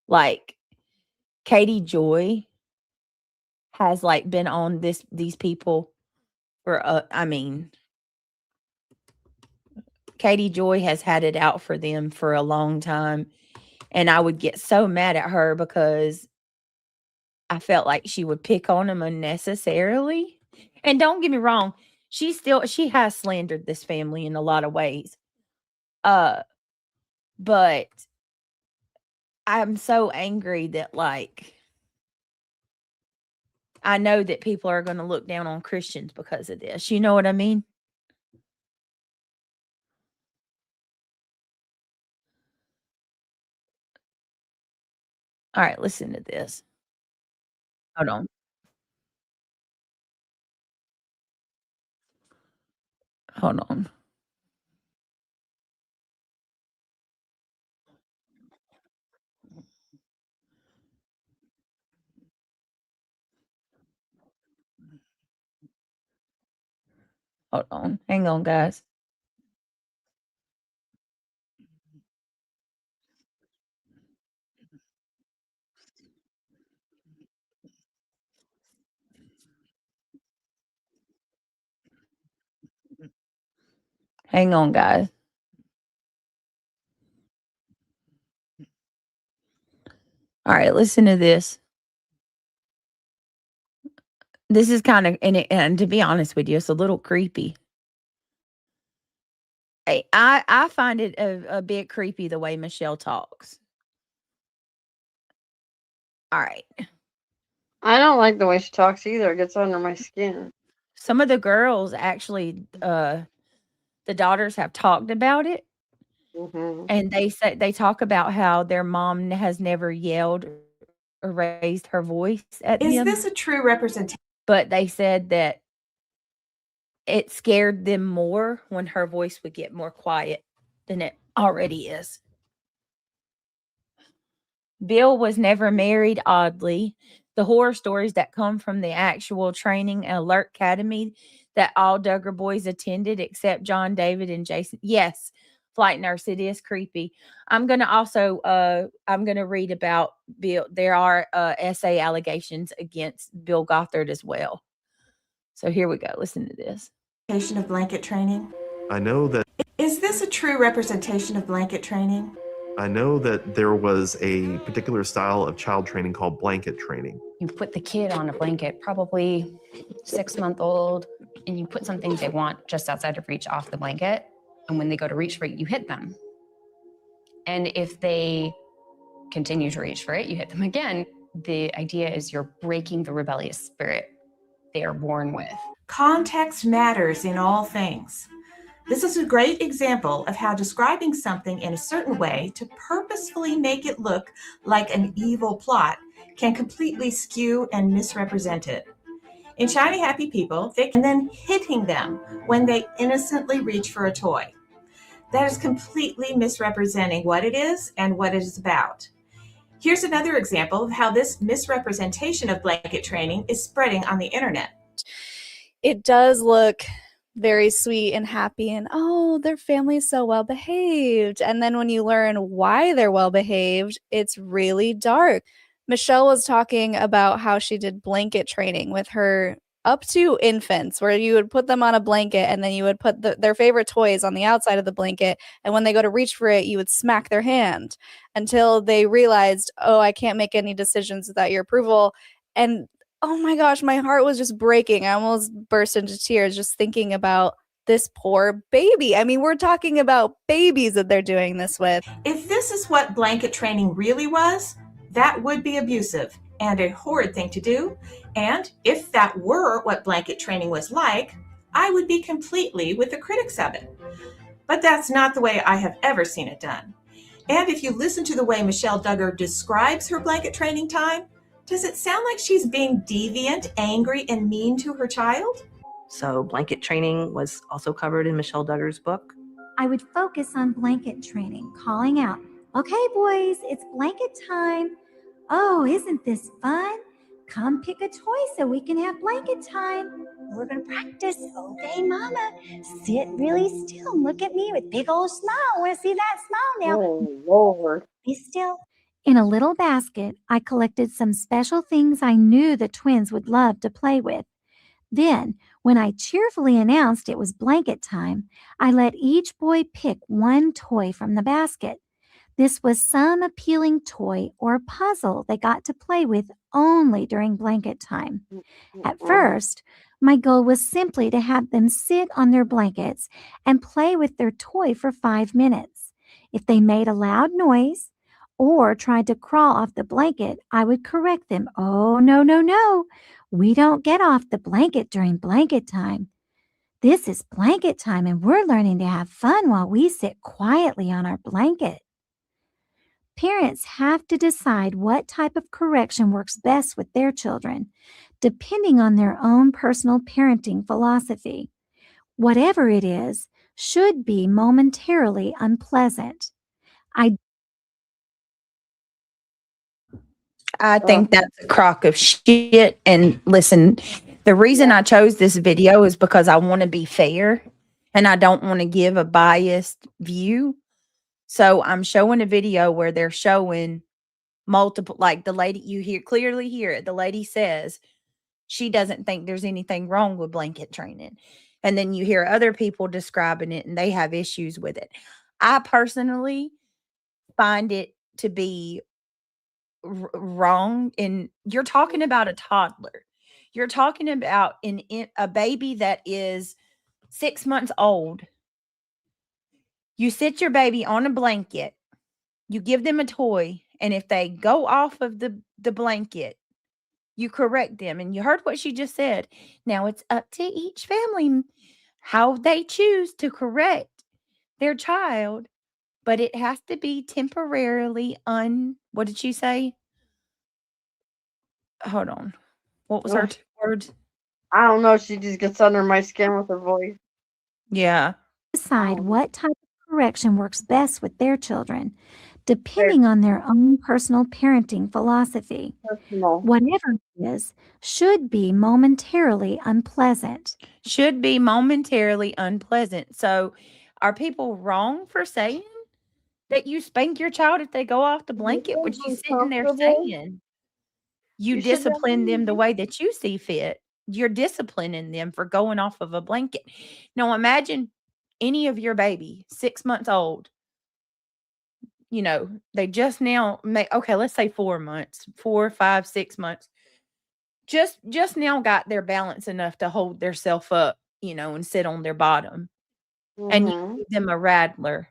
Like, Katie Joy has like been on these people for Katie Joy has had it out for them for a long time. And I would get so mad at her because I felt like she would pick on them unnecessarily. And don't get me wrong, she has slandered this family in a lot of ways. But I'm so angry that like I know that people are going to look down on Christians because of this. You know what I mean? All right, listen to this. Hold on. Hold on. Hold on. Hang on, guys. Hang on, guys. All right, listen to this. This is kind of, and to be honest with you, it's a little creepy. I find it a bit creepy the way Michelle talks. All right. I don't like the way she talks either. It gets under my skin. Some of the girls actually, the daughters have talked about it. Mm-hmm. And they talk about how their mom has never yelled or raised her voice at Is him. this a true representation? But they said that it scared them more when her voice would get more quiet than it already is. Bill was never married, oddly. The horror stories that come from the actual training and alert academy that all Duggar boys attended, except John, David, and Jason. Yes, flight nurse, it is creepy. I'm going to also, I'm going to read about Bill. There are essay allegations against Bill Gothard as well. So here we go. Listen to this. Of blanket training? I know that. Is this a true representation of blanket training? I know that there was a particular style of child training called blanket training. You put the kid on a blanket, probably 6-month-old, and you put something they want just outside of reach off the blanket. And when they go to reach for it, you hit them. And if they continue to reach for it, you hit them again. The idea is you're breaking the rebellious spirit they are born with. Context matters in all things. This is a great example of how describing something in a certain way to purposefully make it look like an evil plot can completely skew and misrepresent it. In Shiny Happy People, they can then hitting them when they innocently reach for a toy. That is completely misrepresenting what it is and what it is about. Here's another example of how this misrepresentation of blanket training is spreading on the internet. It does look very sweet and happy and, oh, their family is so well behaved. And then when you learn why they're well behaved, it's really dark. Michelle was talking about how she did blanket training with her up to infants, where you would put them on a blanket and then you would put their favorite toys on the outside of the blanket. And when they go to reach for it, you would smack their hand until they realized, oh, I can't make any decisions without your approval. And oh my gosh, my heart was just breaking. I almost burst into tears just thinking about this poor baby. I mean, we're talking about babies that they're doing this with. If this is what blanket training really was, that would be abusive and a horrid thing to do. And if that were what blanket training was like, I would be completely with the critics of it. But that's not the way I have ever seen it done. And if you listen to the way Michelle Duggar describes her blanket training time, does it sound like she's being deviant, angry, and mean to her child? So blanket training was also covered in Michelle Duggar's book. I would focus on blanket training, calling out, okay, boys, it's blanket time. Oh, isn't this fun? Come pick a toy so we can have blanket time. We're going to practice. Okay, Mama, sit really still and look at me with big old smile. I want to see that smile now. Oh, Lord. Be still. In a little basket, I collected some special things I knew the twins would love to play with. Then, when I cheerfully announced it was blanket time, I let each boy pick one toy from the basket. This was some appealing toy or puzzle they got to play with only during blanket time. At first, my goal was simply to have them sit on their blankets and play with their toy for 5 minutes. If they made a loud noise or tried to crawl off the blanket, I would correct them. Oh, no, no, no. We don't get off the blanket during blanket time. This is blanket time, and we're learning to have fun while we sit quietly on our blanket. Parents have to decide what type of correction works best with their children, depending on their own personal parenting philosophy. Whatever it is should be momentarily unpleasant. I think that's a crock of shit. And listen, the reason I chose this video is because I want to be fair and I don't want to give a biased view. So I'm showing a video where they're showing multiple, like the lady, you clearly hear it. The lady says she doesn't think there's anything wrong with blanket training. And then you hear other people describing it and they have issues with it. I personally find it to be wrong. And you're talking about a toddler. You're talking about a baby that is 6 months old. You sit your baby on a blanket, you give them a toy, and if they go off of the blanket, you correct them. And you heard what she just said. Now it's up to each family how they choose to correct their child, but it has to be temporarily what did she say? Hold on. What was her 2 words? I don't know. She just gets under my skin with her voice. Yeah. Decide what type of correction works best with their children, depending on their own personal parenting philosophy. Whatever it is, should be momentarily unpleasant. Should be momentarily unpleasant. So are people wrong for saying that you spank your child if they go off the blanket? What you sitting there saying? You discipline them the way that you see fit. You're disciplining them for going off of a blanket. Now imagine any of your baby, 6 months old, they just now let's say 4 months, 4, 5, 6 months, just now got their balance enough to hold theirself up, and sit on their bottom. And you give them a rattler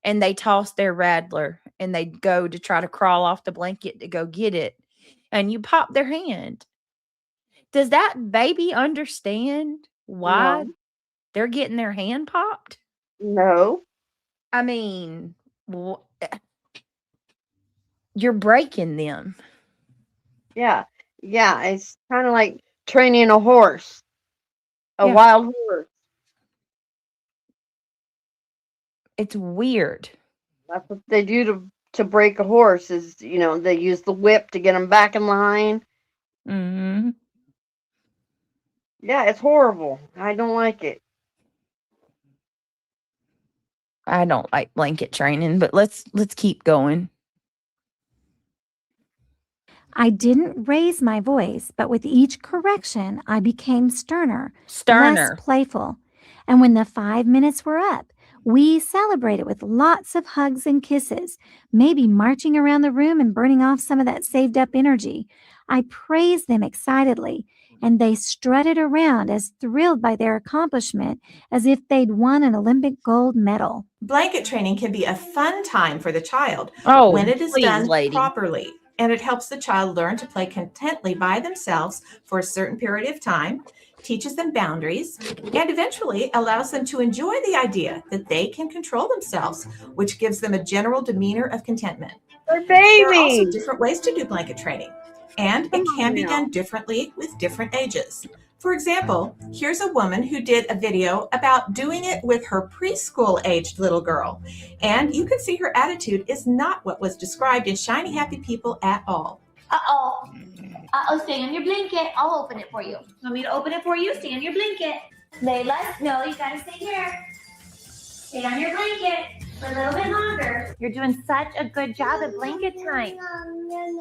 and they toss their rattler and they go to try to crawl off the blanket to go get it. And you pop their hand. Does that baby understand why they're getting their hand popped? No. I mean, you're breaking them. Yeah. Yeah. It's kind of like training a horse, a wild horse. It's weird. That's what they do to break a horse is, they use the whip to get them back in line. Mm-hmm. Yeah, it's horrible. I don't like it. I don't like blanket training, but let's keep going. I didn't raise my voice, but with each correction, I became sterner, less playful. And when the 5 minutes were up, we celebrated with lots of hugs and kisses, maybe marching around the room and burning off some of that saved up energy. I praised them excitedly, and they strutted around as thrilled by their accomplishment as if they'd won an Olympic gold medal. Blanket training can be a fun time for the child when it is done properly, and it helps the child learn to play contently by themselves for a certain period of time, teaches them boundaries, and eventually allows them to enjoy the idea that they can control themselves, which gives them a general demeanor of contentment. They're There are also babies. different ways to do blanket training, and it can be done differently with different ages. For example, here's a woman who did a video about doing it with her preschool-aged little girl, and you can see her attitude is not what was described in Shiny Happy People at all. Uh-oh, stay on your blanket. I'll open it for you. Want me to open it for you? Stay on your blanket. Layla, no, you gotta stay here. Stay on your blanket for a little bit longer. You're doing such a good job at blanket time.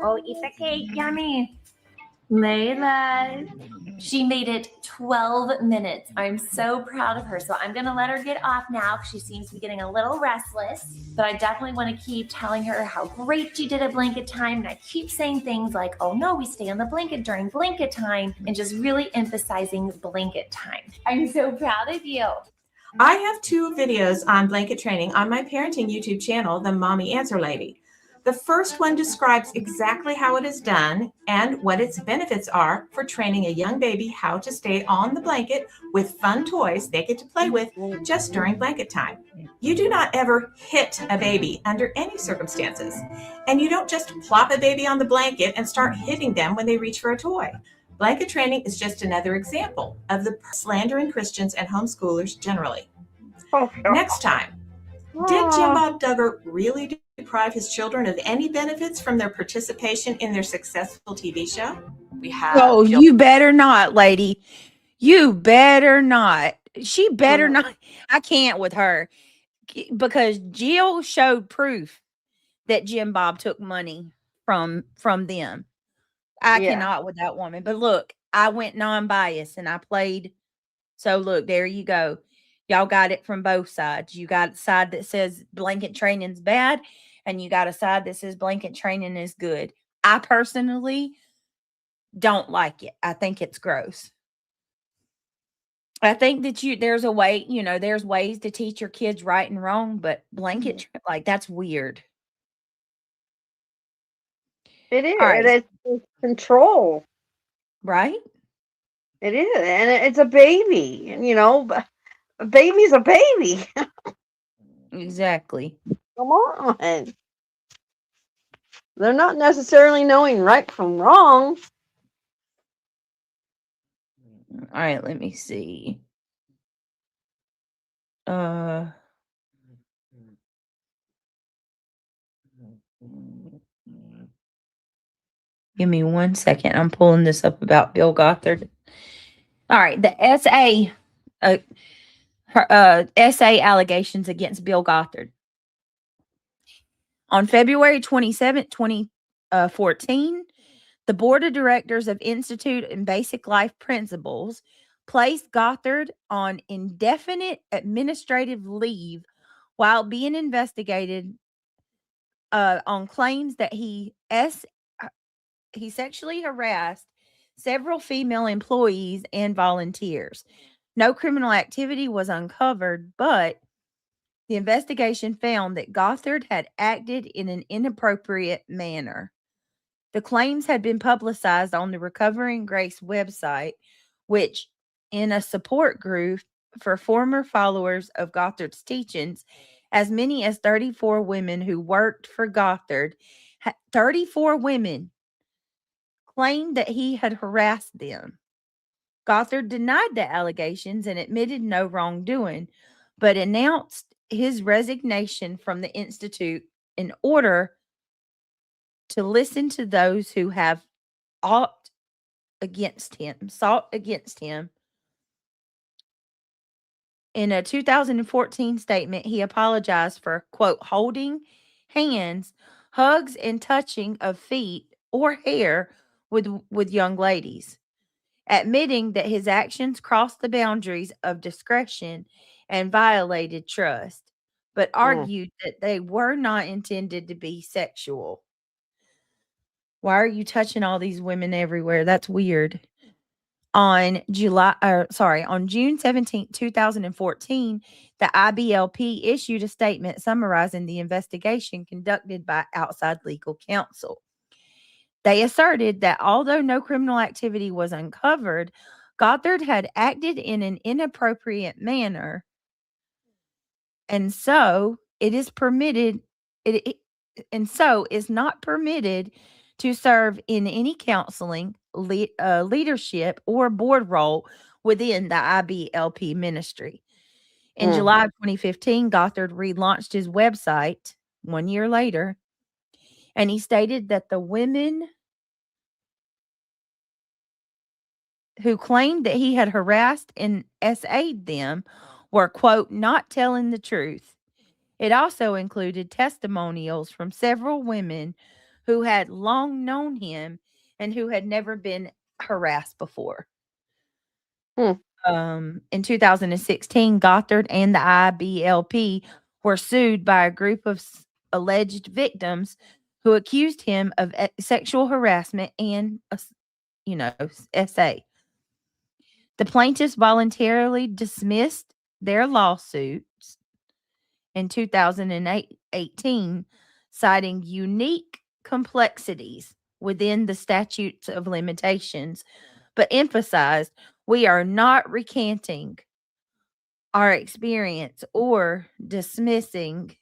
Oh, eat the cake, yummy. Layla, she made it 12 minutes. I'm so proud of her. So I'm going to let her get off now because she seems to be getting a little restless. But I definitely want to keep telling her how great she did at blanket time. And I keep saying things like, oh no, we stay on the blanket during blanket time, and just really emphasizing blanket time. I'm so proud of you. I have 2 videos on blanket training on my parenting YouTube channel, The Mommy Answer Lady. The first one describes exactly how it is done and what its benefits are for training a young baby how to stay on the blanket with fun toys they get to play with just during blanket time. You do not ever hit a baby under any circumstances, and you don't just plop a baby on the blanket and start hitting them when they reach for a toy. Blanket training is just another example of the slandering Christians and homeschoolers generally. Next time, did Jim Bob Duggar really deprive his children of any benefits from their participation in their successful TV show? We have. Oh, you better not, lady. You better not. She better not. I can't with her because Jill showed proof that Jim Bob took money from them. I cannot with that woman. But look, I went non-biased and I played. So look, there you go. Y'all got it from both sides. You got a side that says blanket training's bad, and you got a side that says blanket training is good. I personally don't like it. I think it's gross. I think that there's a way, there's ways to teach your kids right and wrong, but blanket like that's weird. It is. All right. It's control. Right? It is. And it's a baby. And, a baby's a baby. Exactly. Come on. They're not necessarily knowing right from wrong. All right, let me see. Give me 1 second. I'm pulling this up about Bill Gothard. All right, the SA allegations against Bill Gothard. On February 27th, 2014, the Board of Directors of Institute and Basic Life Principles placed Gothard on indefinite administrative leave while being investigated on claims that he sexually harassed several female employees and volunteers. No criminal activity was uncovered, but the investigation found that Gothard had acted in an inappropriate manner. The claims had been publicized on the Recovering Grace website, which, in a support group for former followers of Gothard's teachings, as many as 34 women who worked for Gothard, 34 women claimed that he had harassed them. Gothard denied the allegations and admitted no wrongdoing, but announced his resignation from the Institute in order to listen to those who have sought against him. In a 2014 statement, he apologized for, quote, holding hands, hugs, and touching of feet or hair with young ladies, admitting that his actions crossed the boundaries of discretion and violated trust, but argued that they were not intended to be sexual. Why are you touching all these women everywhere? That's weird. On June 17th, 2014, the IBLP issued a statement summarizing the investigation conducted by outside legal counsel. They asserted that although no criminal activity was uncovered, Gothard had acted in an inappropriate manner, and so it is not permitted to serve in any counseling, leadership, or board role within the IBLP ministry. In July of 2015, Gothard relaunched his website 1 year later, and he stated that the women who claimed that he had harassed and SA'd them were, quote, not telling the truth. It also included testimonials from several women who had long known him and who had never been harassed before. In 2016, Gothard and the IBLP were sued by a group of alleged victims who accused him of sexual harassment and, SA. The plaintiffs voluntarily dismissed their lawsuits in 2018, citing unique complexities within the statutes of limitations, but emphasized, we are not recanting our experience or dismissing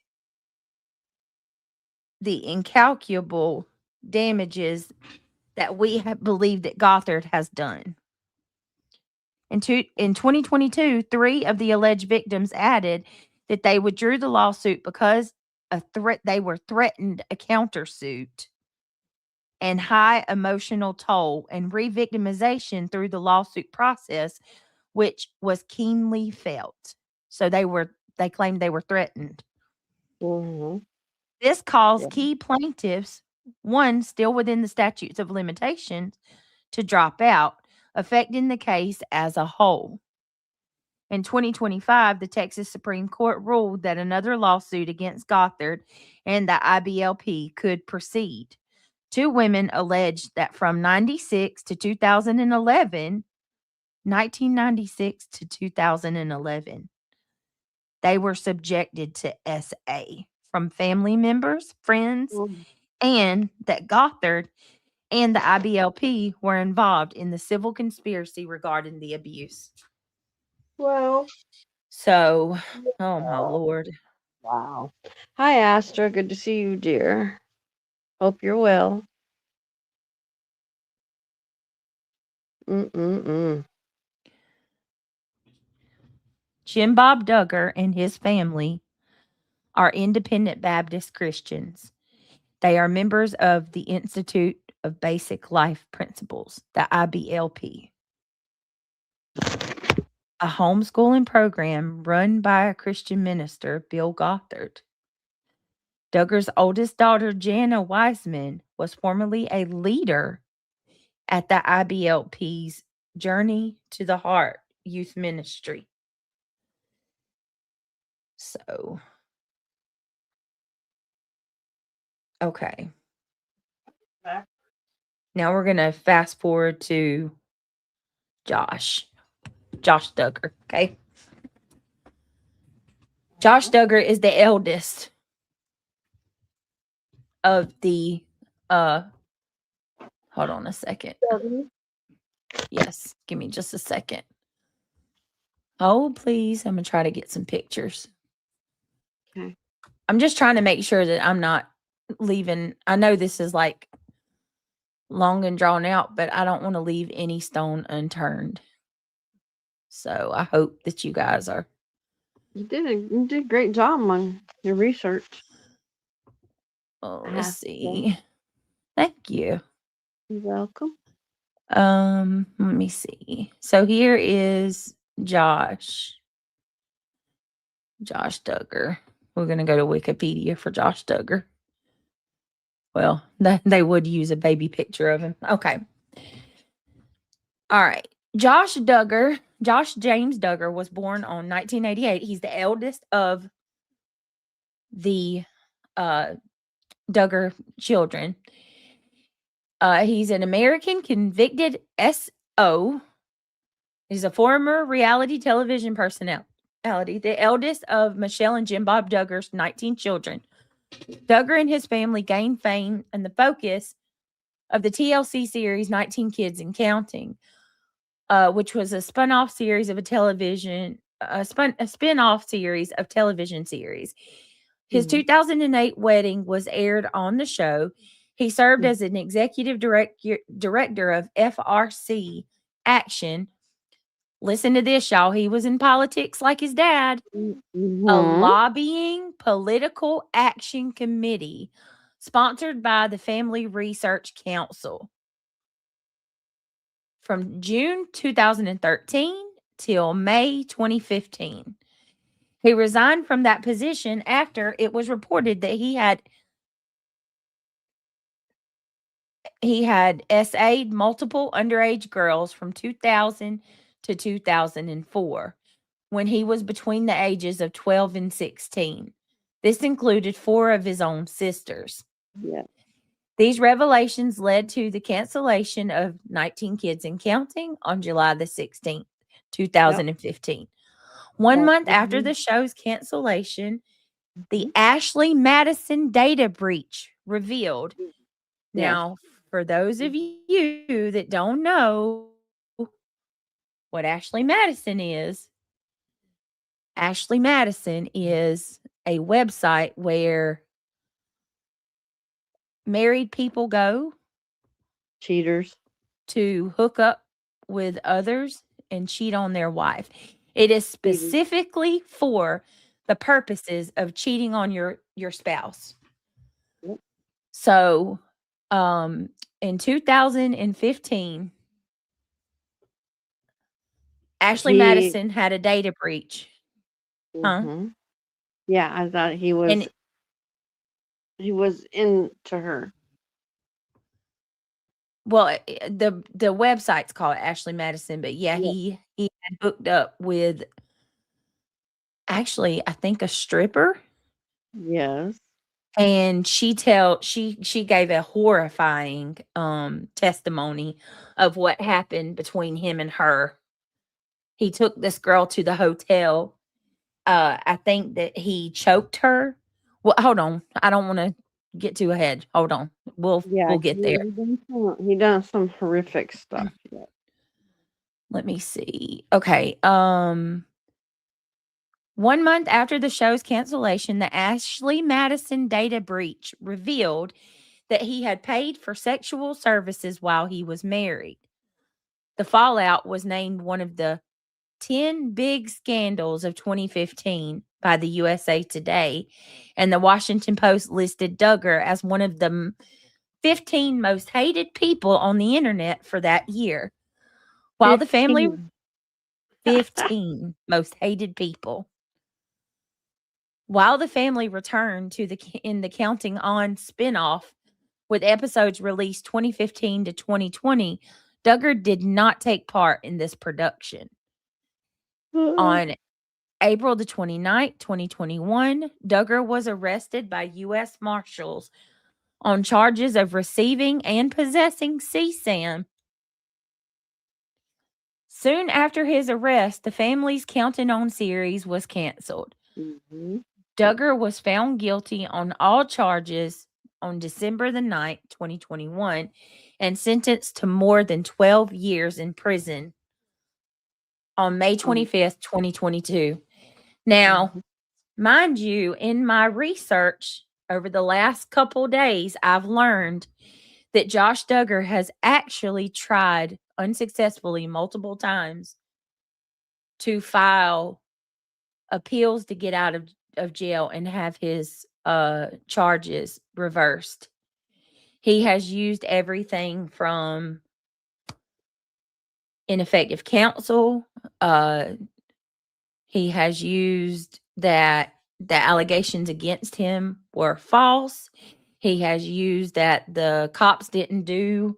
the incalculable damages that we have believed that Gothard has done. In 2022, 3 of the alleged victims added that they withdrew the lawsuit because they were threatened a countersuit and high emotional toll and re-victimization through the lawsuit process, which was keenly felt. So they claimed they were threatened. Mm-hmm. This caused key plaintiffs, one still within the statutes of limitations, to drop out, affecting the case as a whole. In 2025, the Texas Supreme Court ruled that another lawsuit against Gothard and the IBLP could proceed. 2 women alleged that from 1996 to 2011, they were subjected to SA from family members, friends, and that Gothard and the IBLP were involved in the civil conspiracy regarding the abuse. Well, so, oh my Lord. Wow. Hi, Astra. Good to see you, dear. Hope you're well. Jim Bob Duggar and his family are independent Baptist Christians. They are members of the Institute of Basic Life Principles, the IBLP, a homeschooling program run by a Christian minister, Bill Gothard. Duggar's oldest daughter, Jana Wiseman, was formerly a leader at the IBLP's Journey to the Heart youth ministry. So, okay. Now we're going to fast forward to Josh Duggar, okay? Josh Duggar is the eldest of the, hold on a second. Yes, give me just a second. Oh, please. I'm going to try to get some pictures. Okay. I'm just trying to make sure that I'm not leaving. I know this is like long and drawn out, but I don't want to leave any stone unturned. So I hope that you guys are. You did a great job on your research. Oh, let's see. Thank you. You're welcome. Let me see. So here is Josh Duggar. We're going to go to Wikipedia for Josh Duggar. Well, they would use a baby picture of him. Okay. All right. Josh James Duggar was born on 1988. He's the eldest of the Duggar children. He's an American convicted SO. He's a former reality television personality, the eldest of Michelle and Jim Bob Duggar's 19 children. Duggar and his family gained fame and the focus of the TLC series 19 Kids and Counting, which was a spin-off series of television series. His 2008 wedding was aired on the show. He served as an executive director of FRC Action. Listen to this, y'all. He was in politics like his dad. Mm-hmm. A lobbying political action committee sponsored by the Family Research Council. From June 2013 till May 2015. He resigned from that position after it was reported that he had SA'd multiple underage girls from 2000 to 2004 when he was between the ages of 12 and 16. This included 4 of his own sisters. Yeah. These revelations led to the cancellation of 19 Kids and Counting on July the 16th, 2015. Yep. 1 month after the show's cancellation, the Ashley Madison data breach revealed. Now, for those of you that don't know what Ashley Madison is a website where married people go Cheaters. to hook up with others and cheat on their wife. It is specifically for the purposes of cheating on your spouse. Yep. So, in 2015, Ashley Madison had a data breach. Mhm. Yeah, I thought he was And into her. well, the website's called Ashley Madison, but yeah, Yep. he had hooked up with actually, I think a stripper. Yes. And she gave a horrifying testimony of what happened between him and her. He took this girl to the hotel. I think that he choked her. Well, hold on. I don't want to get too ahead. Hold on. We'll get there. He done some horrific stuff. Yeah. Let me see. Okay. 1 month after the show's cancellation, the Ashley Madison data breach revealed that he had paid for sexual services while he was married. The fallout was named one of the 10 big scandals of 2015 by the USA Today, and the Washington Post listed Duggar as one of the 15 most hated people on the internet for that year. While the family 15 most hated people. While the family returned to the Counting On spinoff with episodes released 2015 to 2020, Duggar did not take part in this production. On April the 29th, 2021, Duggar was arrested by U.S. Marshals on charges of receiving and possessing CSAM. Soon after his arrest, the family's Counting On series was canceled. Mm-hmm. Duggar was found guilty on all charges on December the 9th, 2021, and sentenced to more than 12 years in prison on May 25th, 2022. Now, mind you, in my research over the last couple days, I've learned that Josh Duggar has actually tried unsuccessfully multiple times to file appeals to get out of jail and have his charges reversed. He has used everything from ineffective counsel. He has used that the allegations against him were false. He has used that the cops didn't do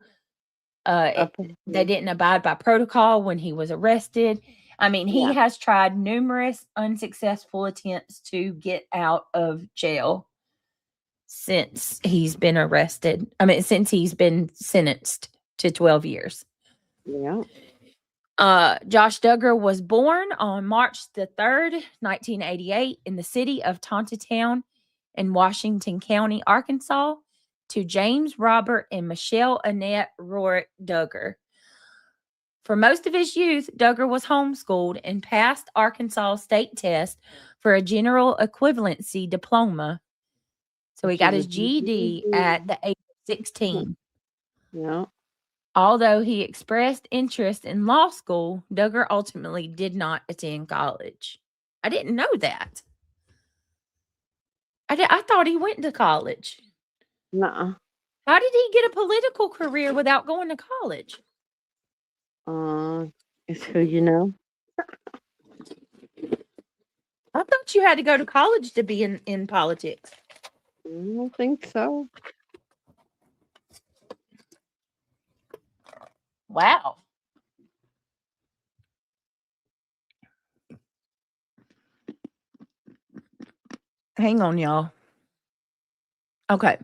they didn't abide by protocol when he was arrested. I mean, he has tried numerous unsuccessful attempts to get out of jail since he's been arrested. I mean, since he's been sentenced to 12 years. Yeah. Josh Duggar was born on March the 3rd, 1988 in the city of Tontitown in Washington County, Arkansas, to James Robert and Michelle Annette Rorick Duggar. For most of his youth, Duggar was homeschooled and passed Arkansas state test for a general equivalency diploma. So he got his GED at the age of 16. Yeah. Although he expressed interest in law school, Duggar ultimately did not attend college. I didn't know that. I thought he went to college. Nuh-uh. How did he get a political career without going to college? It's who you know. I thought you had to go to college to be in politics. I don't think so. Wow. Hang on, y'all. Okay.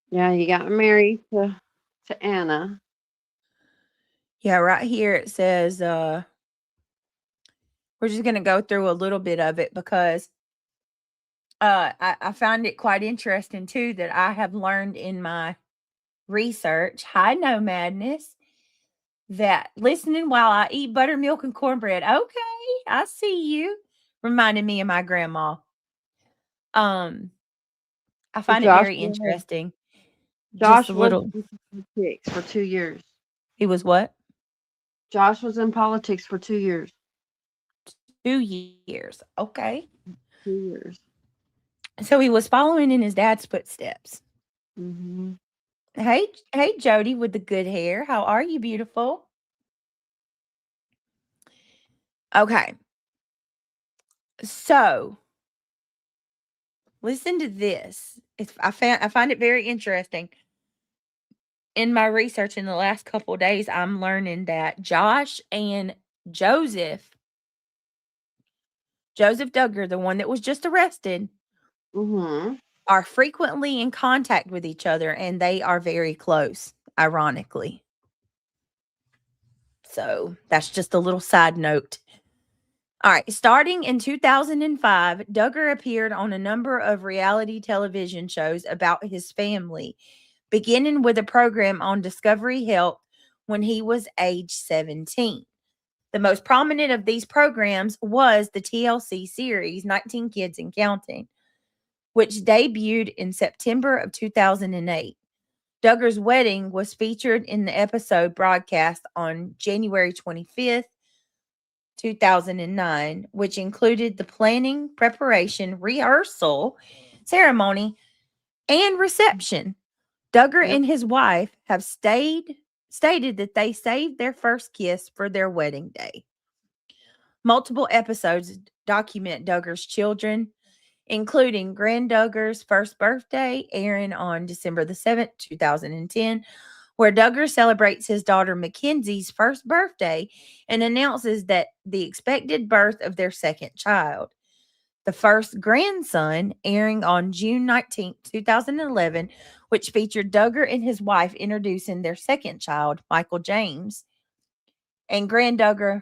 Yeah, he got married to Anna. Yeah, right here it says we're just going to go through a little bit of it because I find it quite interesting too that I have learned in my research, hi no madness, that listening while I eat buttermilk and cornbread. Okay, I see you. Reminded me of my grandma. I find it Josh very interesting. Josh Just a was little. in politics for 2 years. He was what? Josh was in politics for 2 years. 2 years. Okay. 2 years. So he was following in his dad's footsteps. Mm-hmm. Hey, Jody with the good hair. How are you, beautiful? Okay. So listen to this. I find it very interesting. In my research in the last couple of days, I'm learning that Josh and Joseph Duggar, the one that was just arrested, Mm-hmm. are frequently in contact with each other, and they are very close, ironically. So that's just a little side note. All right. Starting in 2005, Duggar appeared on a number of reality television shows about his family, beginning with a program on Discovery Health when he was age 17. The most prominent of these programs was the TLC series 19 Kids and Counting, which debuted in September of 2008. Duggar's wedding was featured in the episode broadcast on January 25th, 2009, which included the planning, preparation, rehearsal, ceremony, and reception. Duggar and his wife have stated that they saved their first kiss for their wedding day. Multiple episodes document Duggar's children, including Grand Duggar's first birthday, airing on December the 7th, 2010, where Duggar celebrates his daughter Mackenzie's first birthday and announces that the expected birth of their second child. The first grandson, airing on June 19th, 2011, which featured Duggar and his wife introducing their second child, Michael James. And Grand Duggar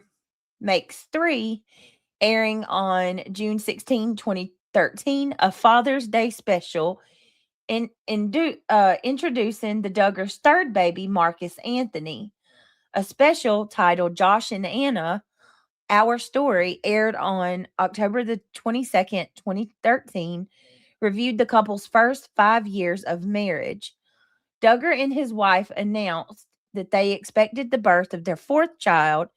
Makes 3, airing on June 16, 2013, a Father's Day special introducing the Duggars' third baby, Marcus Anthony. A special titled Josh and Anna, Our Story, aired on October the 22nd, 2013, reviewed the couple's first 5 years of marriage. Duggar and his wife announced that they expected the birth of their fourth child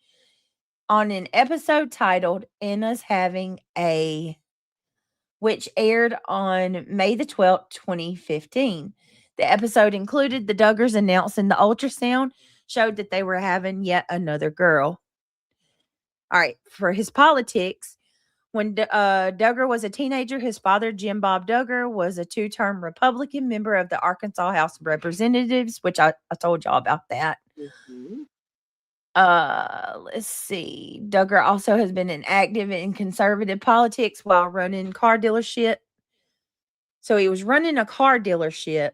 on an episode titled Anna's Having a, which aired on May the 12th, 2015. The episode included the Duggars announcing the ultrasound showed that they were having yet another girl. All right, for his politics, when Duggar was a teenager, his father, Jim Bob Duggar, was a 2-term Republican member of the Arkansas House of Representatives, which I told y'all about that. Mm-hmm. Let's see. Duggar also has been an active in conservative politics while running car dealership. So he was running a car dealership.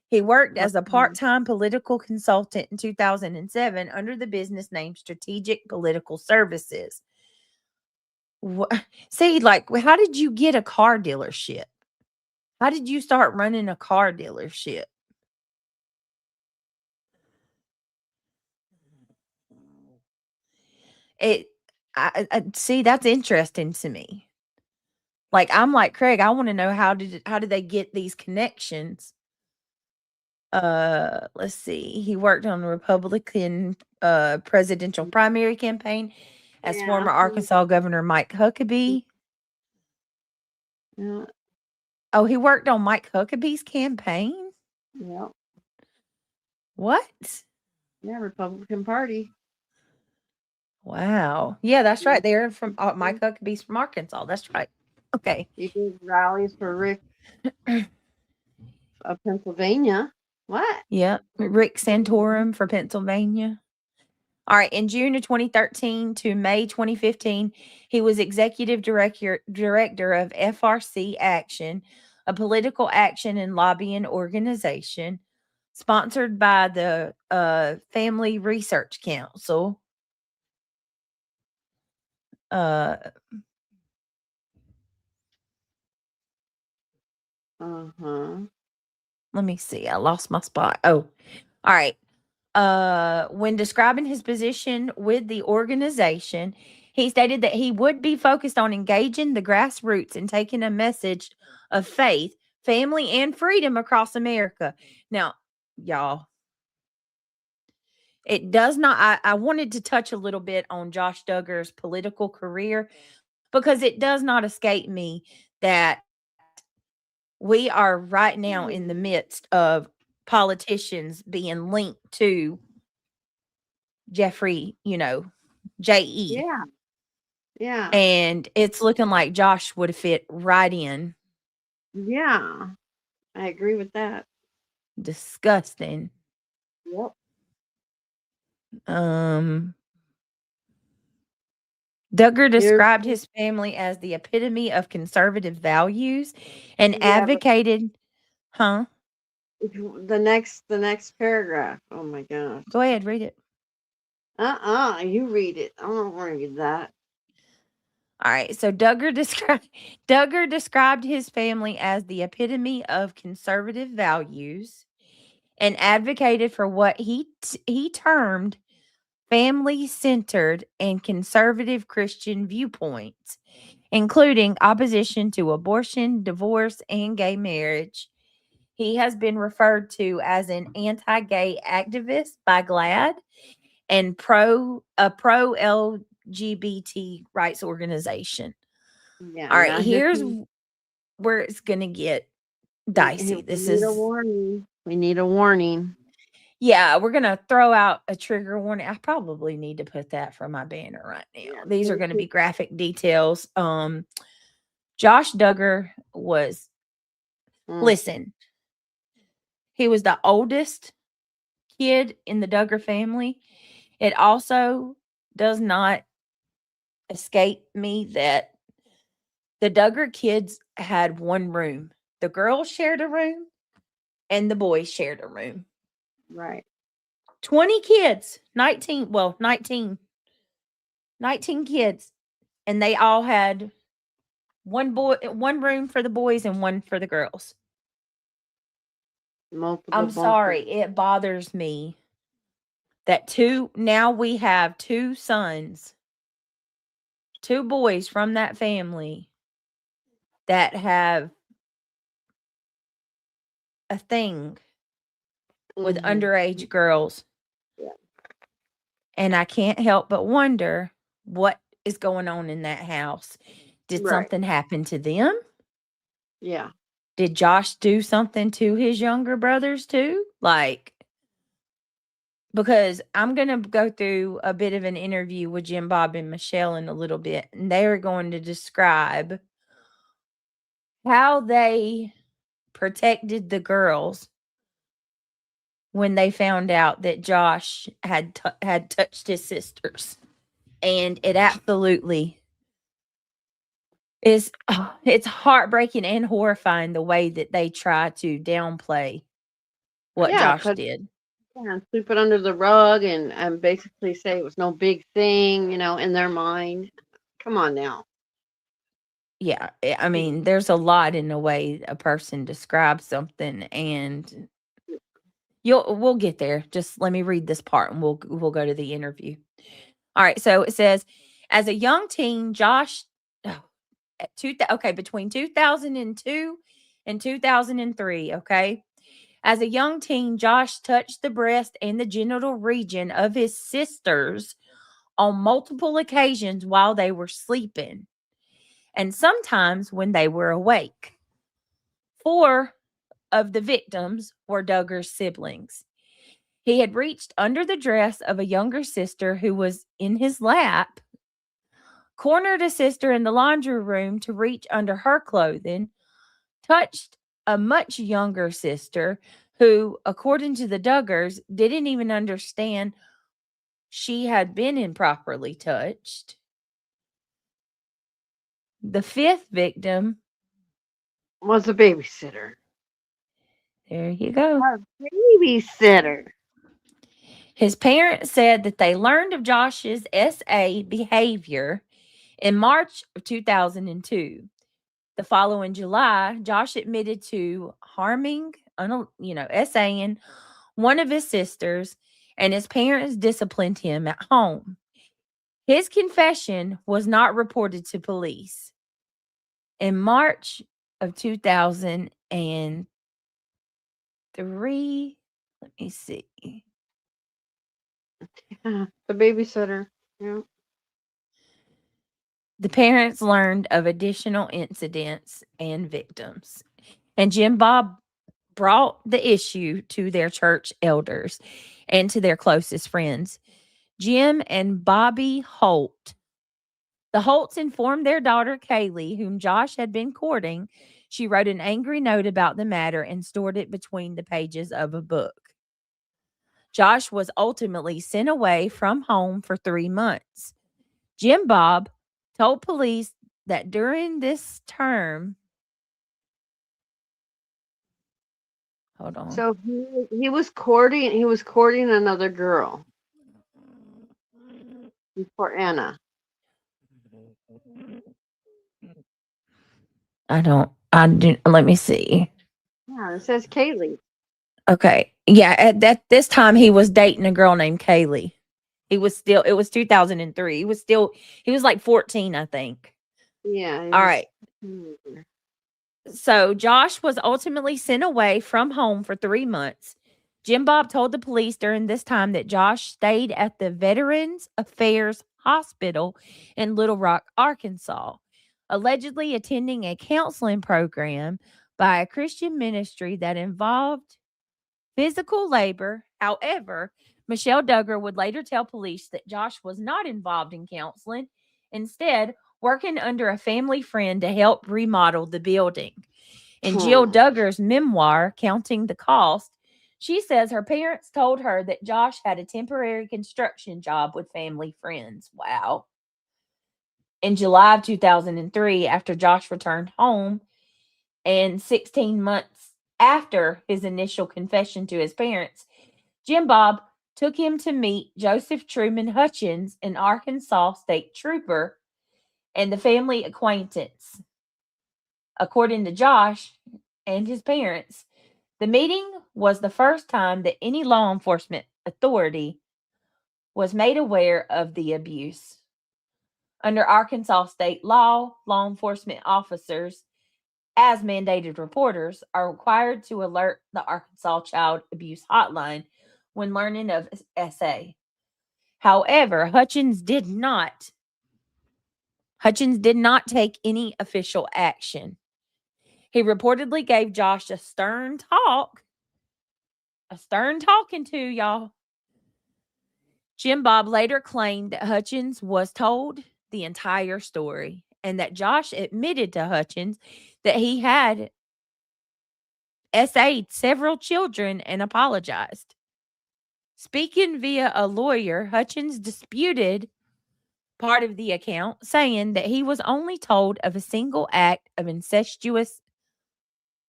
He worked as a part-time political consultant in 2007 under the business name Strategic Political Services. See, like, how did you get a car dealership? How did you start running a car dealership? I see, that's interesting to me. Like, I'm like, Craig, I want to know how did they get these connections? Let's see. He worked on the Republican presidential primary campaign as former Arkansas Governor Mike Huckabee. Yeah. Oh, he worked on Mike Huckabee's campaign? Yeah. What? Yeah, Republican Party. Wow. Yeah, that's right. They're from Mike Huckabee's from Arkansas. That's right. Okay. He did rallies for Rick of Pennsylvania. What? Yeah. Rick Santorum for Pennsylvania. All right. In June of 2013 to May 2015, he was executive director of FRC Action, a political action and lobbying organization sponsored by the Family Research Council. Let me see. I lost my spot. Oh, all right. When describing his position with the organization, He stated that he would be focused on engaging the grassroots and taking a message of faith, family, and freedom across America. Now, y'all, it does not, I wanted to touch a little bit on Josh Duggar's political career because it does not escape me that we are right now in the midst of politicians being linked to Jeffrey, J.E. Yeah. Yeah. And it's looking like Josh would fit right in. Yeah. I agree with that. Disgusting. Yep. Duggar described his family as the epitome of conservative values and advocated, The next paragraph. Oh my gosh. Go ahead, read it. You read it. I don't want to read that. All right. So Duggar described his family as the epitome of conservative values and advocated for what he termed family-centered and conservative Christian viewpoints, including opposition to abortion, divorce, and gay marriage. He has been referred to as an anti-gay activist by GLAAD and a pro-LGBT rights organization. Yeah. All right, here's where it's going to get dicey. A warning. We need a warning. Yeah, we're going to throw out a trigger warning. I probably need to put that for my banner right now. Yeah, These are going to be graphic details. Josh Duggar was, listen, he was the oldest kid in the Duggar family. It also does not escape me that the Duggar kids had one room. The girls shared a room and the boys shared a room. Right. 20 kids, 19 kids. And they all had one room for the boys and one for the girls. I'm sorry. It bothers me that now we have two sons, two boys from that family that have a thing with underage girls. Yeah. And I can't help but wonder what is going on in that house. Did something happen to them? Yeah. Did Josh do something to his younger brothers too? Because I'm going to go through a bit of an interview with Jim, Bob, and Michelle in a little bit, and they are going to describe how they protected the girls when they found out that Josh had touched his sisters. And it absolutely is, it's heartbreaking and horrifying the way that they try to downplay what Josh did. Yeah, sweep it under the rug and basically say it was no big thing, in their mind. Come on now. Yeah, I mean, there's a lot in the way a person describes something, and we'll get there. Just let me read this part, and we'll go to the interview. All right, so it says, as a young teen, Josh, between 2002 and 2003, okay. As a young teen, Josh touched the breast and the genital region of his sisters on multiple occasions while they were sleeping, and sometimes when they were awake. 4 of the victims were Duggar's siblings. He had reached under the dress of a younger sister who was in his lap, cornered a sister in the laundry room to reach under her clothing, touched a much younger sister who, according to the Duggars, didn't even understand she had been improperly touched. The 5th victim was a babysitter. There you go. A babysitter. His parents said that they learned of Josh's SA behavior in March of 2002. The following July, Josh admitted to harming, SAing one of his sisters, and his parents disciplined him at home. His confession was not reported to police. In March of 2003, let me see. The babysitter. Yeah. The parents learned of additional incidents and victims, and Jim Bob brought the issue to their church elders and to their closest friends, Jim and Bobby Holt. The Holts informed their daughter Kaylee, whom Josh had been courting. She wrote an angry note about the matter and stored it between the pages of a book. Josh was ultimately sent away from home for 3 months. Jim Bob told police that during this term, hold on. So he was courting another girl before Anna. I do. Let me see. Yeah, it says Kaylee. Okay. Yeah. At this time, he was dating a girl named Kaylee. It was 2003. He was like 14, I think. Yeah. All right. So Josh was ultimately sent away from home for 3 months. Jim Bob told the police during this time that Josh stayed at the Veterans Affairs Hospital in Little Rock, Arkansas, allegedly attending a counseling program by a Christian ministry that involved physical labor. However, Michelle Duggar would later tell police that Josh was not involved in counseling, instead working under a family friend to help remodel the building. In Jill Duggar's memoir, Counting the Cost, she says her parents told her that Josh had a temporary construction job with family friends. Wow. In July of 2003, after Josh returned home, and 16 months after his initial confession to his parents, Jim Bob took him to meet Joseph Truman Hutchins, an Arkansas state trooper, and the family acquaintance. According to Josh and his parents, the meeting was the first time that any law enforcement authority was made aware of the abuse. Under Arkansas state law, law enforcement officers, as mandated reporters, are required to alert the Arkansas Child Abuse Hotline when learning of SA. However, Hutchins did not take any official action. He reportedly gave Josh a stern talking to, y'all. Jim Bob later claimed that Hutchins was told the entire story and that Josh admitted to Hutchins that he had SA'd several children and apologized. Speaking via a lawyer, Hutchins disputed part of the account, saying that he was only told of a single act of incestuous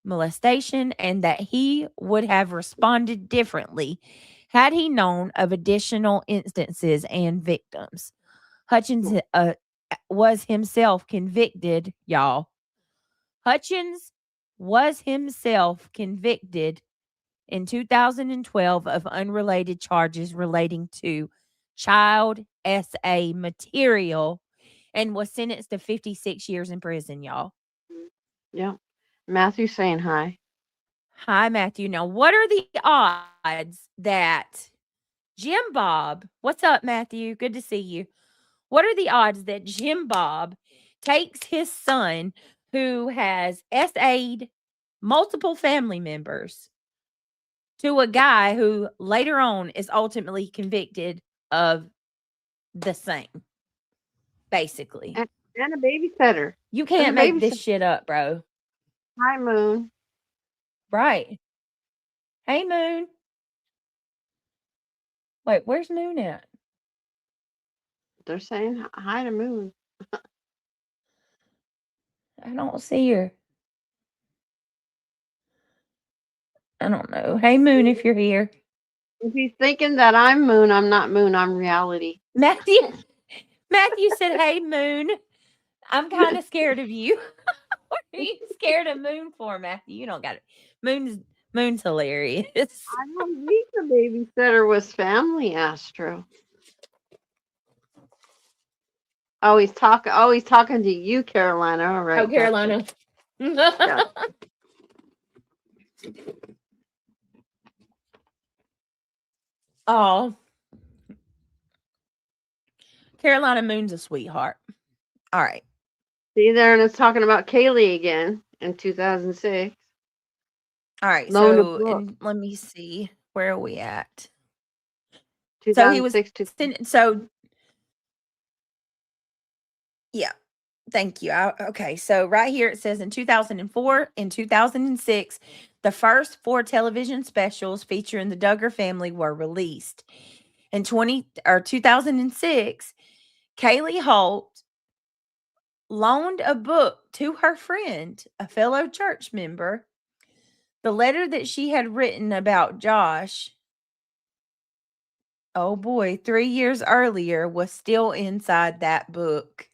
molestation and that he would have responded differently had he known of additional instances and victims. Hutchins was himself convicted, y'all. Hutchins was himself convicted in 2012 of unrelated charges relating to child SA material and was sentenced to 56 years in prison, y'all. Yeah. Matthew saying hi. Hi, Matthew. Now, what are the odds that Jim Bob, what's up, Matthew? Good to see you. What are the odds that Jim Bob takes his son, who has SA'd multiple family members, to a guy who later on is ultimately convicted of the same, basically? And a babysitter. You can't make this shit up, bro. Hi, Moon. Right. Hey, Moon. Wait, where's Moon at? They're saying hi to Moon. I don't see her. I don't know. Hey, Moon, if you're here. If he's thinking that I'm Moon, I'm not Moon. I'm reality. Matthew said, hey, Moon. I'm kind of scared of you. What are you scared of Moon for, Matthew? You don't got it. Moon's hilarious. I don't think the babysitter was family, Astro. Oh, he's talking to you, Carolina. All right. Oh, Carolina. Yeah. Oh, Carolina Moon's a sweetheart. All right. See there, and it's talking about Kaylee again in 2006. All right. Loaned a So, book. and let me see. Where are we at? So he was 2006 so yeah. Thank you. Okay. So right here it says in 2004 and 2006, the first 4 television specials featuring the Duggar family were released. In 2006, Kaylee Holt loaned a book to her friend, a fellow church member. The letter that she had written about Josh, oh boy, 3 years earlier, was still inside that book.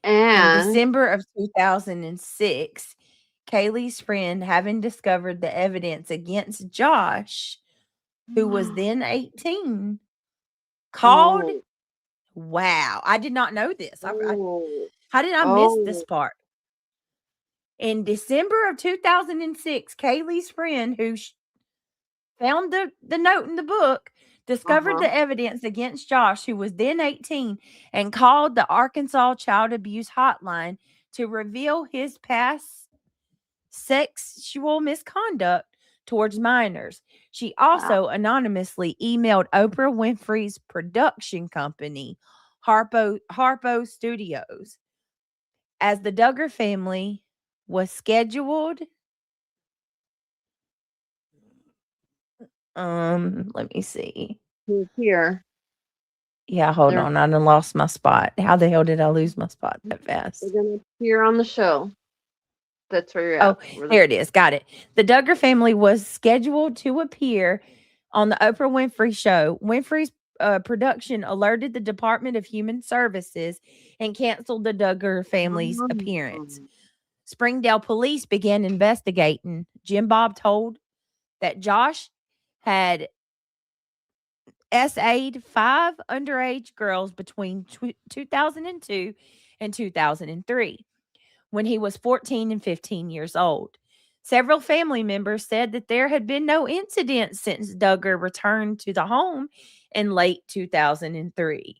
In and December of 2006, Kaylee's friend, having discovered the evidence against Josh, who was then 18, called. Oh. Wow, I did not know this. Oh. How did I miss this Oh. part? In December of 2006, Kaylee's friend, who found the note in the book, discovered the evidence against Josh, who was then 18, and called the Arkansas Child Abuse Hotline to reveal his past sexual misconduct towards minors. She also anonymously emailed Oprah Winfrey's production company, Harpo Studios, as the Duggar family was scheduled. Let me see. Who's here? Yeah, hold on. I done lost my spot. How the hell did I lose my spot that fast? They're gonna appear on the show. That's where you're at. Oh, there it is. Got it. The Duggar family was scheduled to appear on the Oprah Winfrey Show. Winfrey's production alerted the Department of Human Services and canceled the Duggar family's appearance. Springdale police began investigating. Jim Bob told that Josh had SA'd 5 underage girls between 2002 and 2003 when he was 14 and 15 years old. Several family members said that there had been no incidents since Duggar returned to the home in late 2003,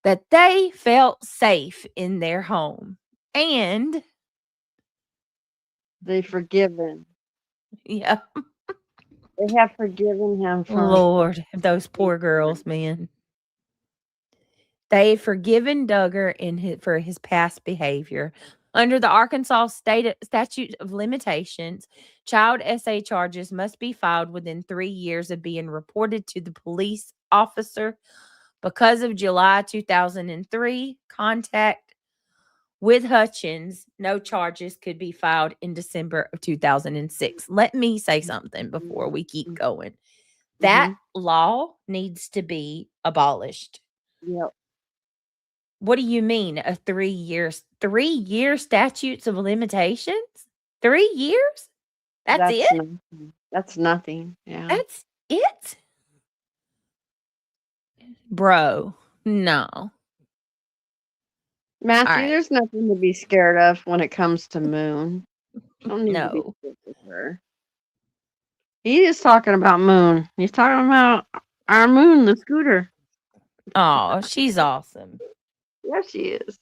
that they felt safe in their home. And they forgiven. Yeah. They have forgiven him for Lord, those poor girls, man. They've forgiven Duggar for his past behavior. Under the Arkansas State Statute of Limitations, child SA charges must be filed within 3 years of being reported to the police officer. Because of July 2003 contact with Hutchins, no charges could be filed in December of 2006. Let me say something before we keep going. That law needs to be abolished. Yep. What do you mean a 3 years? 3 year statutes of limitations? 3 years? That's it? Nothing. That's nothing. Yeah. That's it? Bro, no. Matthew, there's nothing to be scared of when it comes to Moon. Don't need to be No. scared of her. He is talking about Moon. He's talking about our Moon, the scooter. Oh, she's awesome. Yeah, she is.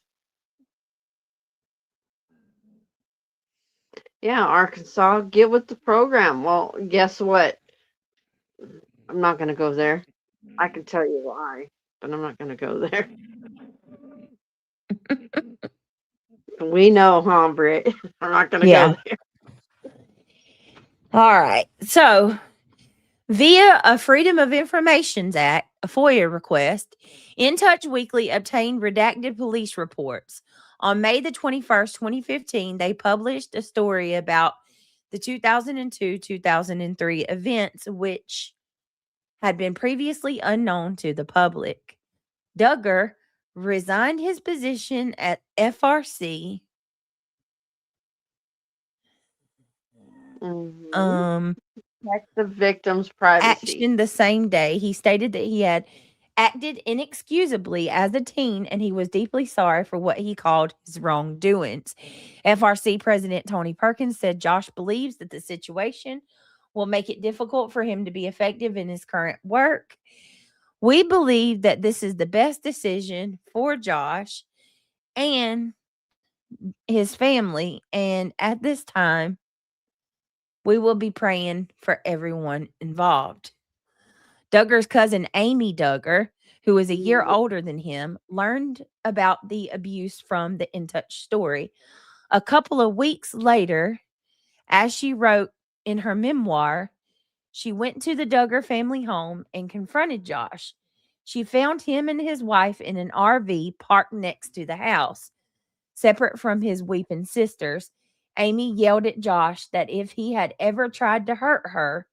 Yeah, Arkansas, get with the program. Well, guess what? I'm not going to go there. I can tell you why, but I'm not going to go there. We know, huh, Britt? I'm not going to go there. All right. So, via a Freedom of Information Act, a FOIA request, In Touch Weekly obtained redacted police reports. On May the 21st, 2015, they published a story about the 2002-2003 events, which had been previously unknown to the public. Duggar resigned his position at FRC. Protect the victim's privacy. Action the same day. He stated that he had acted inexcusably as a teen, and he was deeply sorry for what he called his wrongdoings. FRC President Tony Perkins said Josh believes that the situation will make it difficult for him to be effective in his current work. We believe that this is the best decision for Josh and his family, and at this time, we will be praying for everyone involved. Duggar's cousin Amy Duggar, who is a year older than him, learned about the abuse from the In Touch story. A couple of weeks later, as she wrote in her memoir, she went to the Duggar family home and confronted Josh. She found him and his wife in an RV parked next to the house, separate from his weeping sisters. Amy yelled at Josh that if he had ever tried to hurt her,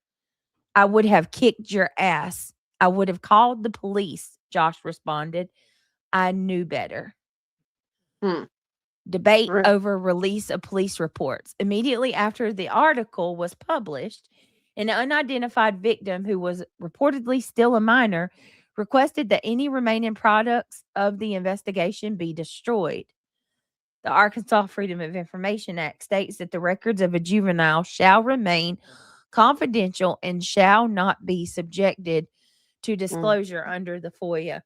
I would have kicked your ass. I would have called the police, Josh responded. I knew better. Debate over release of police reports. Immediately after the article was published, an unidentified victim who was reportedly still a minor requested that any remaining products of the investigation be destroyed. The Arkansas Freedom of Information Act states that the records of a juvenile shall remain confidential and shall not be subjected to disclosure under the FOIA.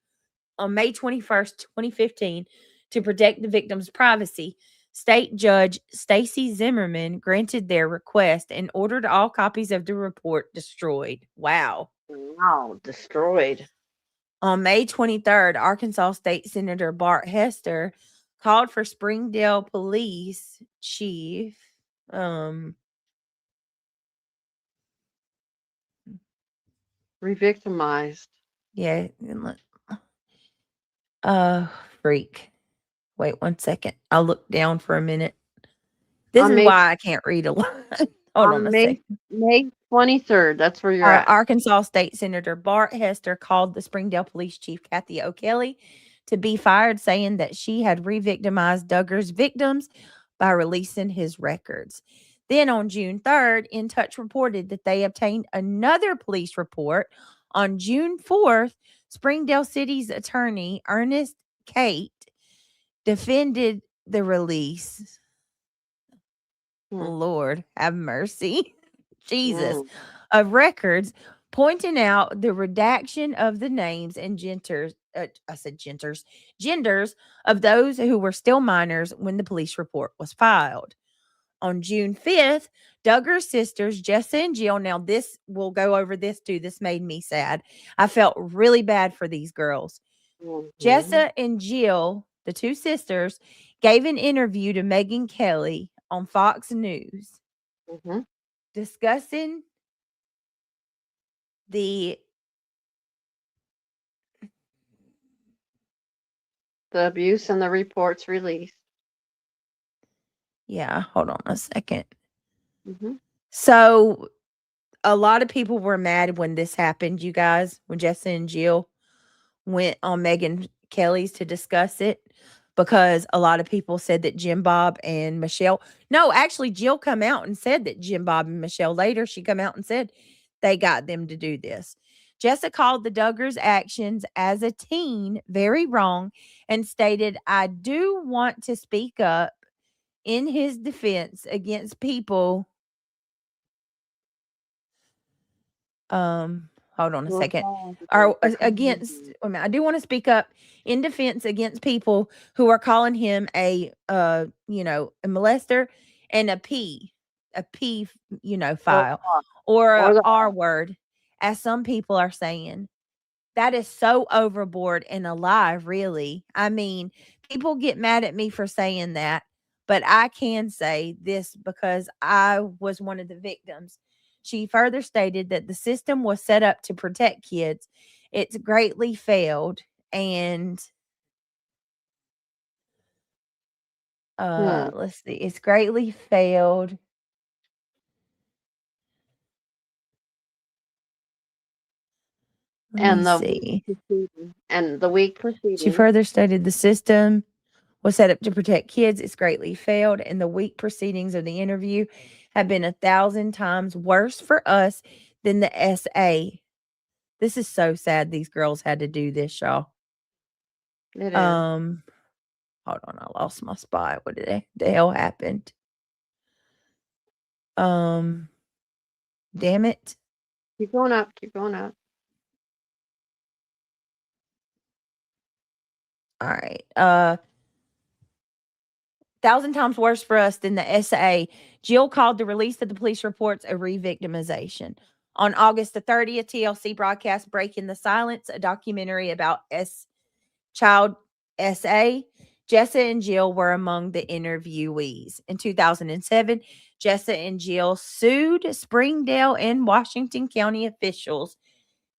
On May 21st, 2015, to protect the victim's privacy, State Judge Stacy Zimmerman granted their request and ordered all copies of the report destroyed. Wow. Wow, destroyed. On May 23rd, Arkansas State Senator Bart Hester called for Springdale Police Chief Re-victimized. Yeah. Freak. Wait 1 second. I'll look down for a minute. This is why I can't read a lot. Hold on a second. May 23rd. That's where you're at. Arkansas State Senator Bart Hester called the Springdale Police Chief Kathy O'Kelly to be fired, saying that she had re-victimized Duggar's victims by releasing his records. Then on June 3rd, In Touch reported that they obtained another police report. On June 4th, Springdale City's attorney, Ernest Kate, defended the release. Lord, have mercy. Jesus. Of records, pointing out the redaction of the names and genders of those who were still minors when the police report was filed. On June 5th, Duggar's sisters, Jessa and Jill, now this, we'll go over this too. This made me sad. I felt really bad for these girls. Jessa and Jill, the two sisters, gave an interview to Megyn Kelly on Fox News discussing the abuse and the reports released. Yeah, hold on a second. So a lot of people were mad when this happened, you guys, when Jessa and Jill went on Megyn Kelly's to discuss it, because a lot of people said that Jim Bob and Michelle, no, actually Jill come out and said that Jim Bob and Michelle, later she come out and said they got them to do this. Jessa called the Duggars' actions as a teen very wrong and stated, I do want to speak up in his defense against people. Hold on a second. Or against, I do want to speak up in defense against people who are calling him a molester and a P, file, or a R word, as some people are saying. That is so overboard and a lie, really. I mean, people get mad at me for saying that, but I can say this because I was one of the victims. She further stated that the system was set up to protect kids. It's greatly failed, and let's see, it's greatly failed. And the week preceding. She further stated the system was set up to protect kids. It's greatly failed, and the week proceedings of the interview have been 1,000 times worse for us than the SA. This is so sad these girls had to do this, y'all. It is. Hold on, I lost my spot. What the hell happened? Damn it. Keep going up. Keep going up. All right. 1,000 times worse for us than the SA. Jill called the release of the police reports a re-victimization. On August the 30th, TLC broadcast Breaking the Silence, a documentary about child SA. Jessa and Jill were among the interviewees. In 2007, Jessa and Jill sued Springdale and Washington County officials.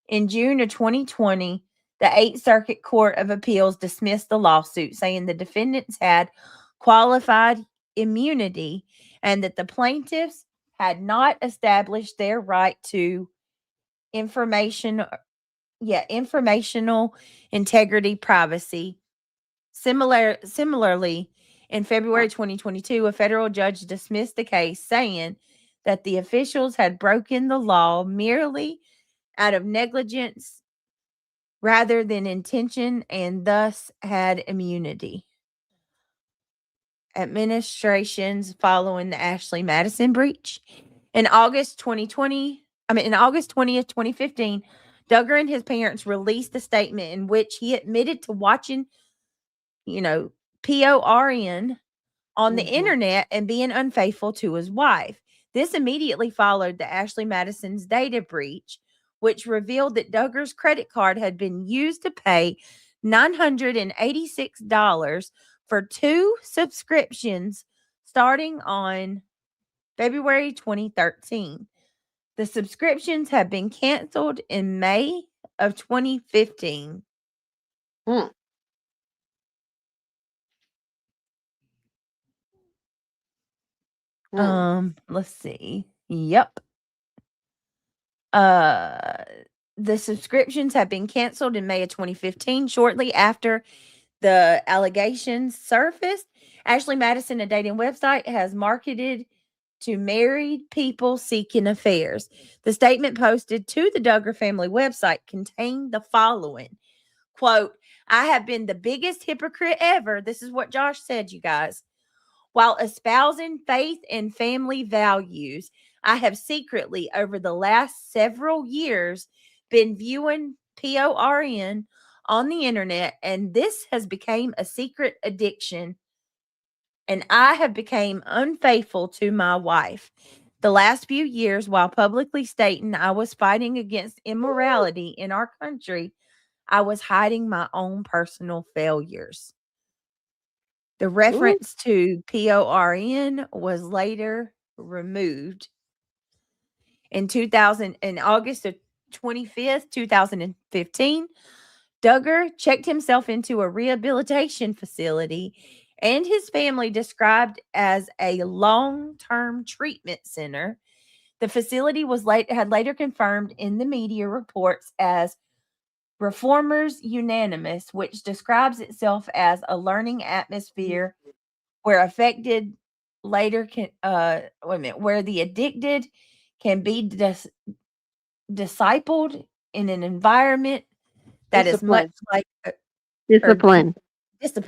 In June of 2020, the 8th Circuit Court of Appeals dismissed the lawsuit, saying the defendants had qualified immunity and that the plaintiffs had not established their right to informational integrity privacy. Similarly, in February 2022, a federal judge dismissed the case, saying that the officials had broken the law merely out of negligence rather than intention and thus had immunity. Administrations following the Ashley Madison breach. In August 20th, 2015, Duggar and his parents released a statement in which he admitted to watching, PORN on the internet and being unfaithful to his wife. This immediately followed the Ashley Madison's data breach, which revealed that Duggar's credit card had been used to pay $986 for 2 subscriptions starting on February 2013. The subscriptions have been canceled in May of 2015. Let's see. Yep. The subscriptions have been canceled in May of 2015, shortly after the allegations surfaced. Ashley Madison, a dating website, has marketed to married people seeking affairs. The statement posted to the Duggar family website contained the following, quote, "I have been the biggest hypocrite ever." This is what Josh said, you guys. "While espousing faith and family values, I have secretly, over the last several years, been viewing PORN on the internet, and this has become a secret addiction, and I have become unfaithful to my wife. The last few years, while publicly stating I was fighting against immorality in our country, I was hiding my own personal failures." The reference to PORN was later removed. In August of 25th, 2015, Duggar checked himself into a rehabilitation facility and his family described as a long-term treatment center. The facility had later confirmed in the media reports as Reformers Unanimous, which describes itself as a learning atmosphere where where the addicted can be discipled in an environment that is much like discipline.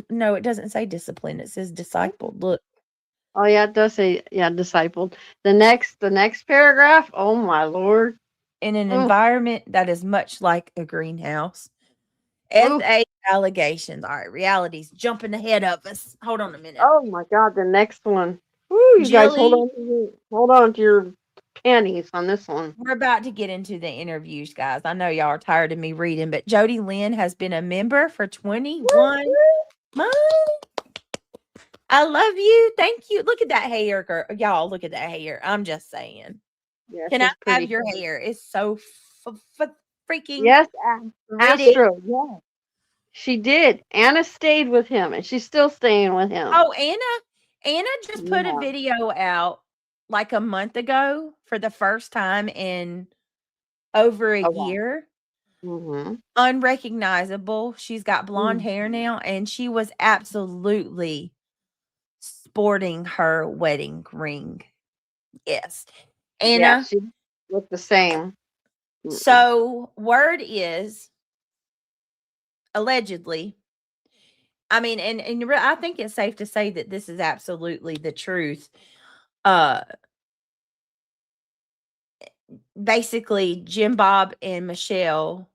No, it doesn't say discipline. It says discipled. Look. Oh yeah, it does say discipled. The next paragraph. Oh my Lord. In an environment that is much like a greenhouse. SA allegations. All right, reality's jumping ahead of us. Hold on a minute. Oh my God, the next one. Woo, you guys hold on to your panties on this one. We're about to get into the interviews, guys. I know y'all are tired of me reading, but Jody Lynn has been a member for 21 months. I love you. Thank you. Look at that hair, girl. Y'all, look at that hair. I'm just saying. Yeah, can I have your hair? It's so freaking Astro. Yeah, she did. Anna stayed with him, and she's still staying with him. Oh, Anna just put a video out like a month ago for the first time in over a year. Unrecognizable. She's got blonde hair now, and she was absolutely sporting her wedding ring. Yes. Anna, she looked the same. So word is allegedly. I mean, and I think it's safe to say that this is absolutely the truth. Basically, Jim Bob and Michelle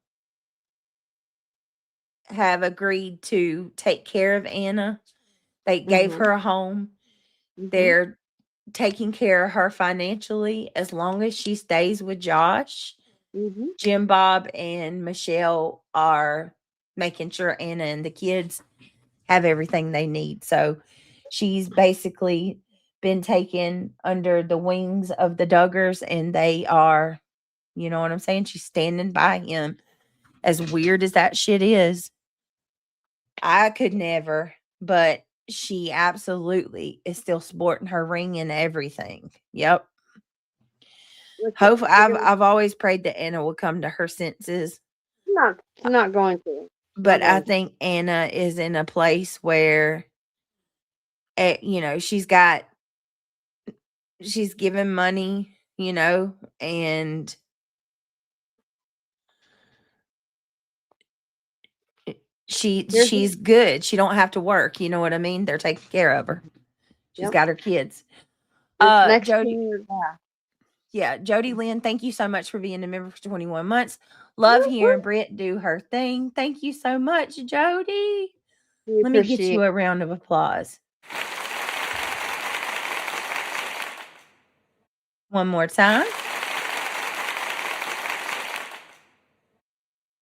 have agreed to take care of Anna. They gave her a home. They're taking care of her financially as long as she stays with Josh. Jim Bob and Michelle are making sure Anna and the kids have everything they need. So she's basically been taken under the wings of the Duggars, and they are, you know what I'm saying? She's standing by him. As weird as that shit is, I could never, but she absolutely is still sporting her ring and everything. Yep. Hopefully, I've always prayed that Anna will come to her senses. Not going to. But I think Anna is in a place where, you know, she's given money, you know, and she's good. She don't have to work. You know what I mean? They're taking care of her. She's got her kids. Jody, Jody Lynn, thank you so much for being a member for 21 months. Love hearing Britt do her thing. Thank you so much, Jody. Let me get you a round of applause. One more time.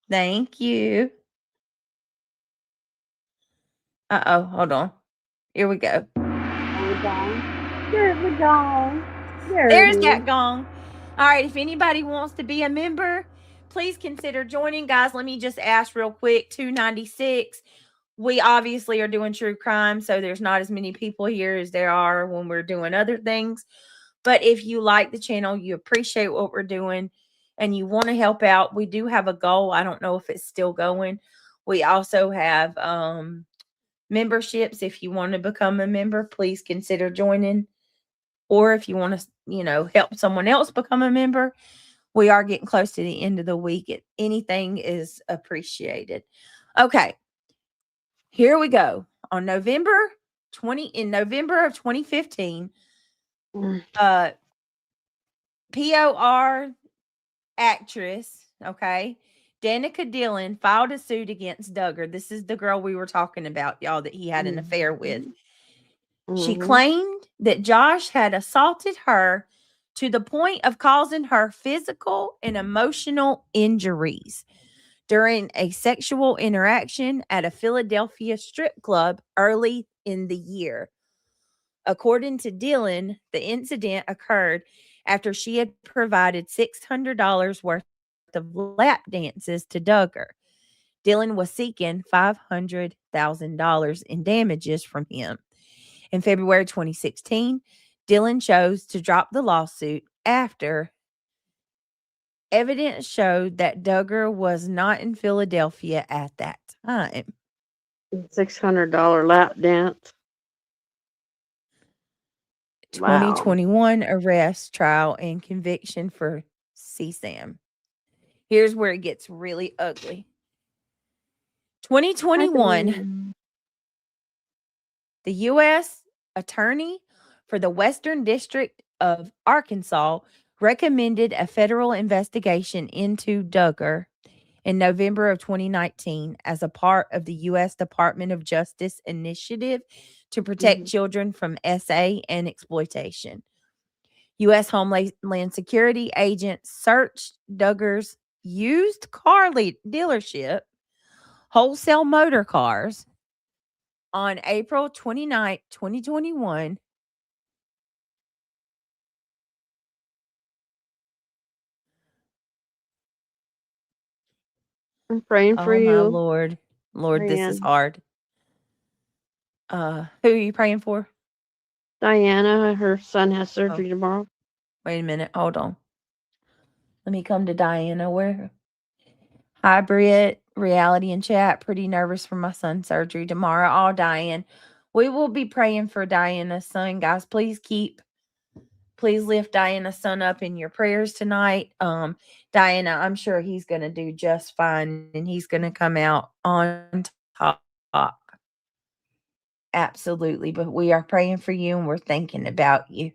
Thank you. Uh-oh, hold on. Here we go. There's the gong. There's that gong. All right, if anybody wants to be a member, please consider joining. Guys, let me just ask real quick, $2.96. We obviously are doing true crime, so there's not as many people here as there are when we're doing other things. But if you like the channel, you appreciate what we're doing, and you want to help out, we do have a goal. I don't know if it's still going. We also have memberships. If you want to become a member, please consider joining. Or if you want to, you know, help someone else become a member, we are getting close to the end of the week. Anything is appreciated. Okay. Here we go. On November of 2015, POR actress, okay, Danica Dillon filed a suit against Duggar. This is the girl we were talking about, y'all, that he had an affair with. She claimed that Josh had assaulted her to the point of causing her physical and emotional injuries during a sexual interaction at a Philadelphia strip club early in the year. According to Dillon, the incident occurred after she had provided $600 worth of lap dances to Duggar. Dillon was seeking $500,000 in damages from him. In February 2016, Dillon chose to drop the lawsuit after evidence showed that Duggar was not in Philadelphia at that time. $600 lap dance. 2021 arrest, trial, and conviction for CSAM. Here's where it gets really ugly. 2021, the U.S. Attorney for the Western District of Arkansas recommended a federal investigation into Duggar in November of 2019 as a part of the U.S. Department of Justice initiative to protect children from SA and exploitation. U.S. Homeland Security agents searched Duggar's used car dealership, Wholesale Motor Cars, on April 29, 2021. I'm praying for you. Oh, my Lord. Lord, this is hard. Who are you praying for? Diana, her son has surgery tomorrow. Wait a minute. Hold on. Let me come to Diana. Where? Hi, Britt. Reality and chat. Pretty nervous for my son's surgery tomorrow. Oh, Diane. We will be praying for Diana's son. Guys, please keep please lift Diana's son up in your prayers tonight. Diana, I'm sure he's going to do just fine and he's going to come out on top. Absolutely. But we are praying for you and we're thinking about you.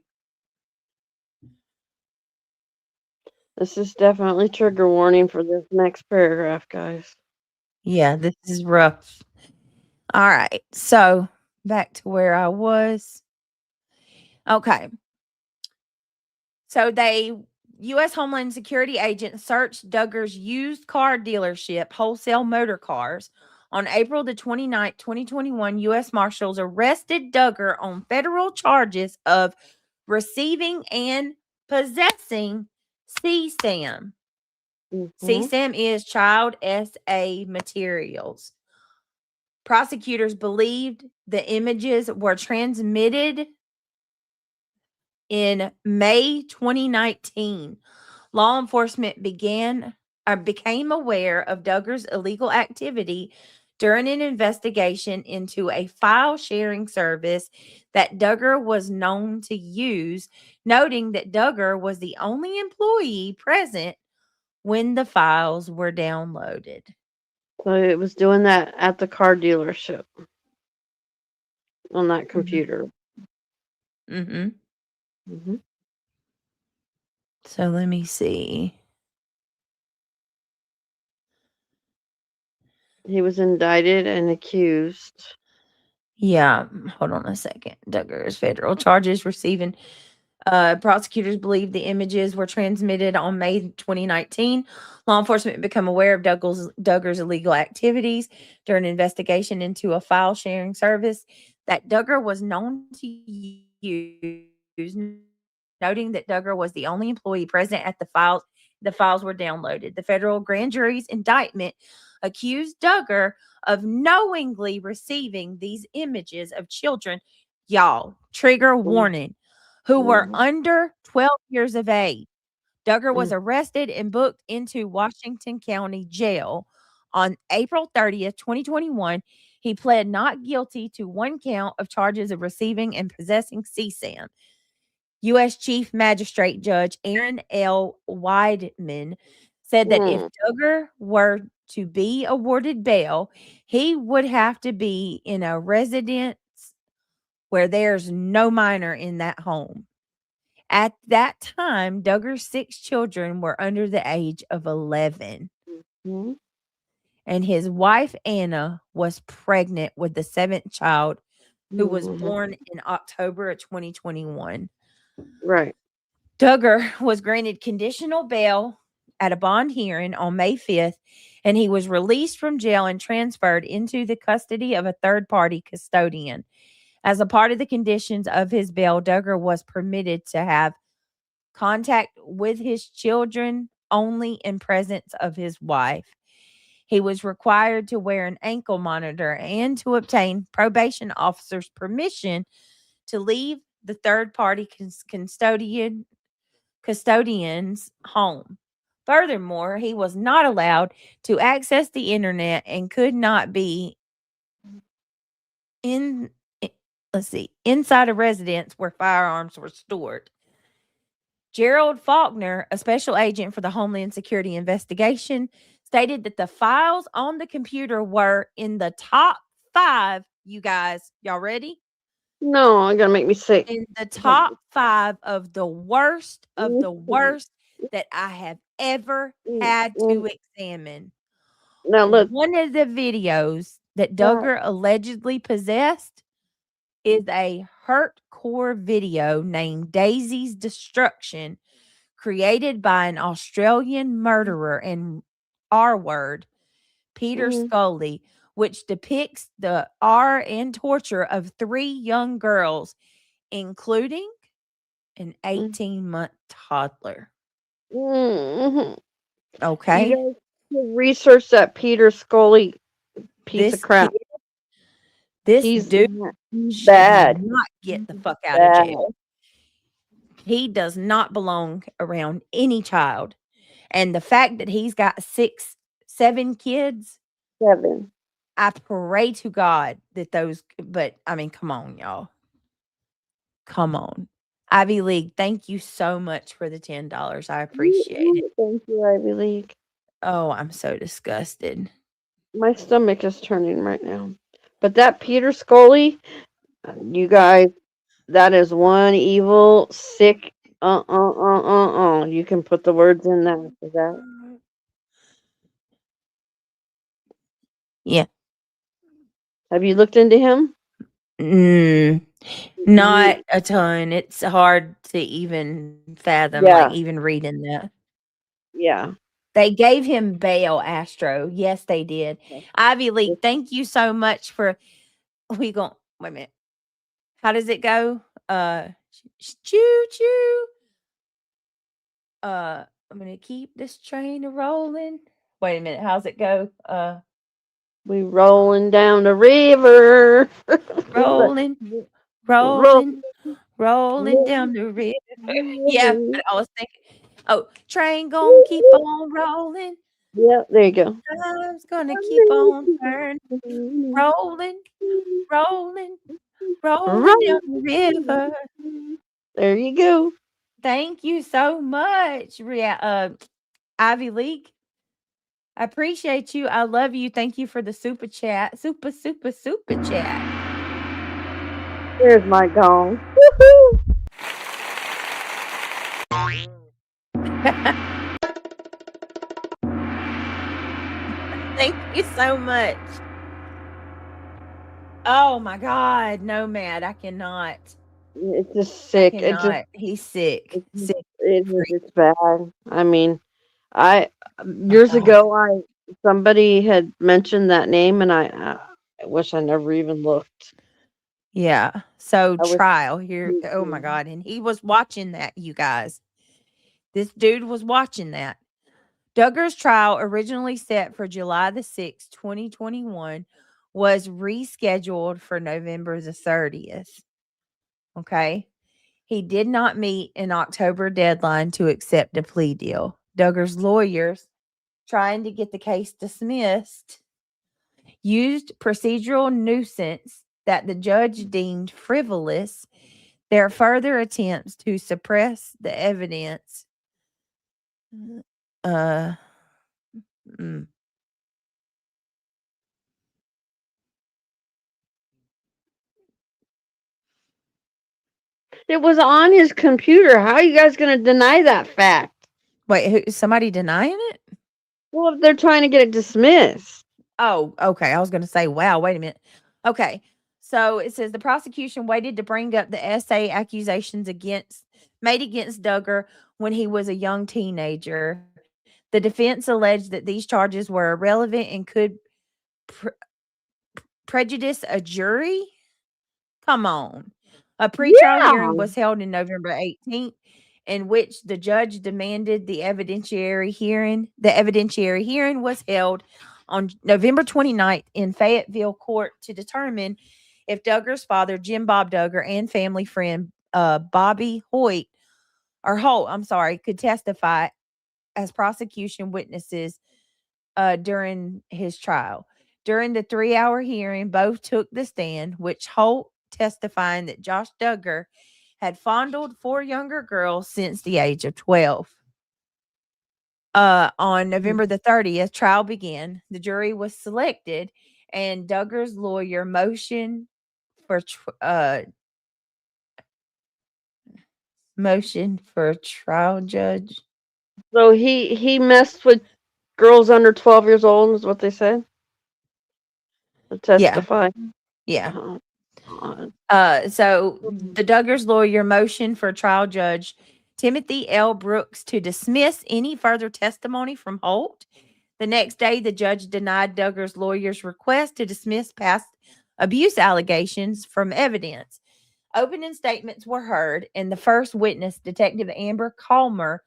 This is definitely trigger warning for this next paragraph, guys. Yeah, this is rough. All right. So back to where I was. Okay. So U.S. Homeland Security agents searched Duggar's used car dealership, Wholesale Motor Cars. On April the 29th, 2021, U.S. Marshals arrested Duggar on federal charges of receiving and possessing CSAM. CSAM is child SA materials. Prosecutors believed the images were transmitted in May 2019. Law enforcement became aware of Duggar's illegal activity during an investigation into a file sharing service that Duggar was known to use, noting that Duggar was the only employee present when the files were downloaded. So it was doing that at the car dealership on that computer. So let me see. He was indicted and accused. Yeah, hold on a second. Duggar's federal charges receiving. Prosecutors believe the images were transmitted on May 2019. Law enforcement became aware of Duggar's illegal activities during an investigation into a file sharing service that Duggar was known to use, noting that Duggar was the only employee present at the files. The files were downloaded. The federal grand jury's indictment accused Duggar of knowingly receiving these images of children, y'all, trigger warning, who were under 12 years of age. Duggar was arrested and booked into Washington County Jail on April 30th, 2021. He pled not guilty to one count of charges of receiving and possessing CSAM. U.S. Chief Magistrate Judge Aaron L. Weidman said that if Duggar were to be awarded bail, he would have to be in a residence where there's no minor in that home. At that time, Duggar's 6 children were under the age of 11. And his wife, Anna, was pregnant with the 7th child, who was born in October of 2021. Right. Duggar was granted conditional bail at a bond hearing on May 5th, and he was released from jail and transferred into the custody of a third-party custodian. As a part of the conditions of his bail, Duggar was permitted to have contact with his children only in presence of his wife. He was required to wear an ankle monitor and to obtain probation officer's permission to leave the third-party custodian's home. Furthermore, he was not allowed to access the internet and could not be inside a residence where firearms were stored. Gerald Faulkner, a special agent for the Homeland Security investigation, stated that the files on the computer were in the top 5. You guys, y'all ready? No, I'm gonna make me sick. In the top 5 of the worst that I have ever had to examine. Now look, one of the videos that Duggar allegedly possessed is a hardcore video named Daisy's Destruction, created by an Australian murderer and R-word, Peter Scully, which depicts the R and torture of 3 young girls, including an 18-month toddler. Okay. You guys research that Peter Scully piece of crap. He's dude bad. should not get the fuck out of jail. He does not belong around any child. And the fact that he's got 7 kids. 7. I pray to God that those, but I mean, come on, y'all. Come on. Ivy League, thank you so much for the $10. I appreciate it. Thank you, Ivy League. Oh, I'm so disgusted. My stomach is turning right now. But that Peter Scully, you guys, that is one evil, sick. You can put the words in there for that. Yeah. Have you looked into him? Not a ton. It's hard to even fathom, Yeah. like even reading that. Yeah. They gave him bail, Astro. Yes, they did. Ivy League, thank you so much for. We going wait a minute. How does it go? Choo choo. I'm gonna keep this train rolling. Wait a minute. How's it go? We rolling down the river. Rolling, rolling, rolling down the river. Yeah, but I was thinking, oh, train gonna keep on rolling. Yeah, there you go. Time's gonna keep on turning. Rolling, rolling, rolling down the river. There you go. Thank you so much, Ivy League. I appreciate you. I love you. Thank you for the super chat. Super chat. There's my gong. Thank you so much. Oh my God, Nomad, I cannot. It's just sick. He's sick. It's bad. I mean, years ago, somebody had mentioned that name, and I wish I never even looked. Yeah. So trial here. Oh my God, and he was watching that, you guys. This dude was watching that. Duggar's trial, originally set for July the 6th, 2021, was rescheduled for November the 30th. Okay. He did not meet an October deadline to accept a plea deal. Duggar's lawyers, trying to get the case dismissed, used procedural nuisance that the judge deemed frivolous. Their further attempts to suppress the evidence. It was on his computer. How are you guys going to deny that fact? Wait, somebody denying it? Well, if they're trying to get it dismissed. Oh, okay. I was going to say, wow, wait a minute. Okay. So it says the prosecution waited to bring up the essay accusations made against Duggar when he was a young teenager. The defense alleged that these charges were irrelevant and could prejudice a jury. Come on. A pretrial hearing was held in November 18th, in which the judge demanded the evidentiary hearing. The evidentiary hearing was held on November 29th in Fayetteville Court to determine if Duggar's father, Jim Bob Duggar, and family friend Bobby Holt, could testify as prosecution witnesses during his trial. During the 3-hour hearing, both took the stand, which Holt testifying that Josh Duggar had fondled 4 younger girls since the age of 12. On November the 30th, trial began. The jury was selected, and Duggar's lawyer motioned for trial judge. So he messed with girls under 12 years old, is what they said. To testify. Yeah. So the Duggars lawyer motioned for trial judge Timothy L. Brooks to dismiss any further testimony from Holt. The next day, the judge denied Duggar's lawyer's request to dismiss past abuse allegations from evidence. Opening statements were heard, and the first witness, Detective Amber Calmer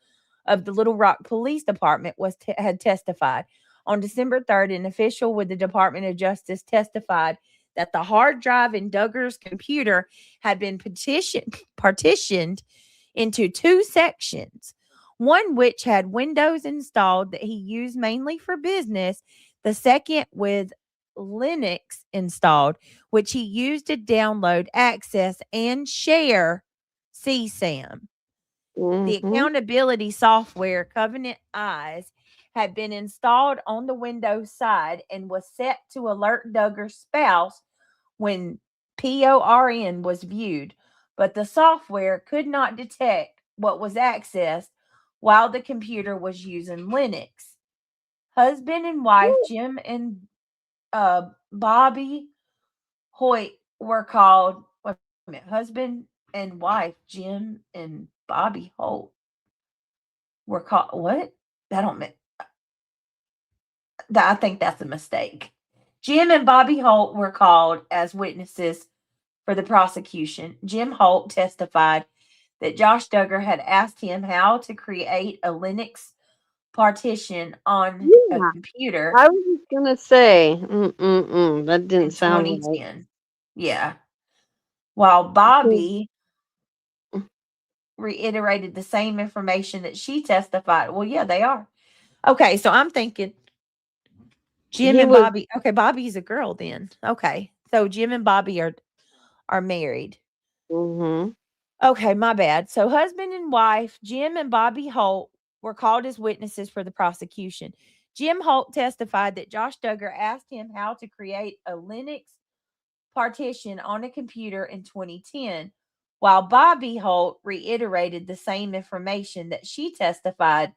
of the Little Rock Police Department, had testified. On December 3rd, an official with the Department of Justice testified that the hard drive in Duggar's computer had been partitioned into 2 sections, one which had Windows installed that he used mainly for business, the second with Linux installed, which he used to download, access, and share CSAM. The Mm-hmm. accountability software Covenant Eyes had been installed on the Windows side and was set to alert Duggar's spouse when PORN was viewed, but the software could not detect what was accessed while the computer was using Linux. Husband and wife Jim and Bobby Hoyt were called. Wait a minute, husband and wife Jim and Bobby Holt were called. What? That don't make. I think that's a mistake. Jim and Bobby Holt were called as witnesses for the prosecution. Jim Holt testified that Josh Duggar had asked him how to create a Linux partition on a Yeah, computer I was just gonna say, that in didn't sound right. 2010. Yeah. While Bobby reiterated the same information that she testified. Well, yeah, they are. Okay, so I'm thinking Jim He and was. Bobby. Okay, Bobby's a girl then. Okay. So Jim and Bobby are married. Mm-hmm. Okay, my bad. So husband and wife, Jim and Bobby Holt, were called as witnesses for the prosecution. Jim Holt testified that Josh Duggar asked him how to create a Linux partition on a computer in 2010, while Bobby Holt reiterated the same information that she testified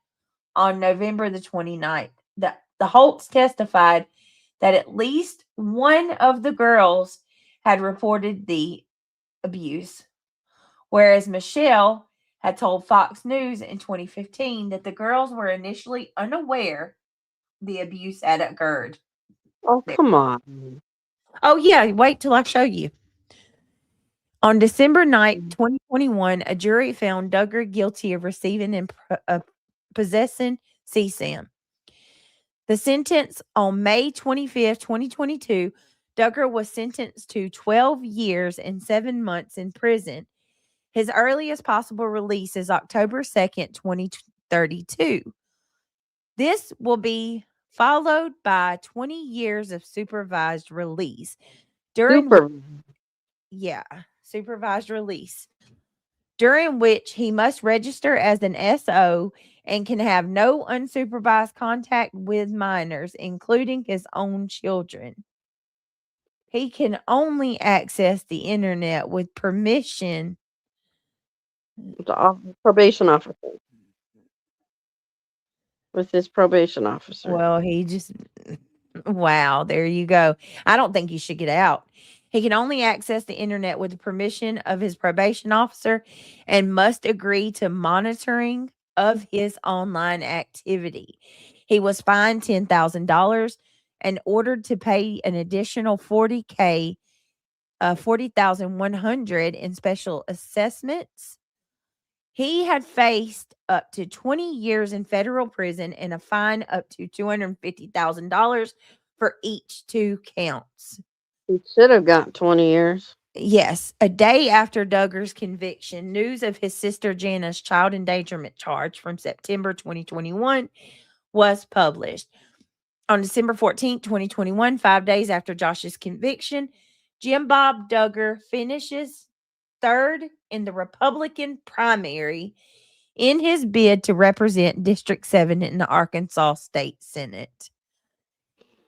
on November the 29th. The Holts testified that at least one of the girls had reported the abuse, whereas Michelle had told Fox News in 2015 that the girls were initially unaware the abuse had occurred. Oh, There. come on. Oh, yeah, wait till I show you. On December 9th, 2021, a jury found Duggar guilty of receiving and possessing CSAM. The sentence on May 25th, 2022, Duggar was sentenced to 12 years and 7 months in prison. His earliest possible release is October 2nd, 2032. This will be followed by 20 years of supervised release. Supervised release, during which he must register as an SO and can have no unsupervised contact with minors, including his own children. He can only access the internet with permission. The probation officer. With his probation officer. Well, he just, wow, there you go. I don't think he should get out. He can only access the internet with the permission of his probation officer and must agree to monitoring of his online activity. He was fined $10,000 and ordered to pay an additional $40,100 in special assessments. He had faced up to 20 years in federal prison and a fine up to $250,000 for each 2 counts. He should have got 20 years. Yes. A day after Duggar's conviction, news of his sister Jana's child endangerment charge from September 2021 was published. On December 14th, 2021, 5 days after Josh's conviction, Jim Bob Duggar finishes third in the Republican primary in his bid to represent District 7 in the Arkansas State Senate.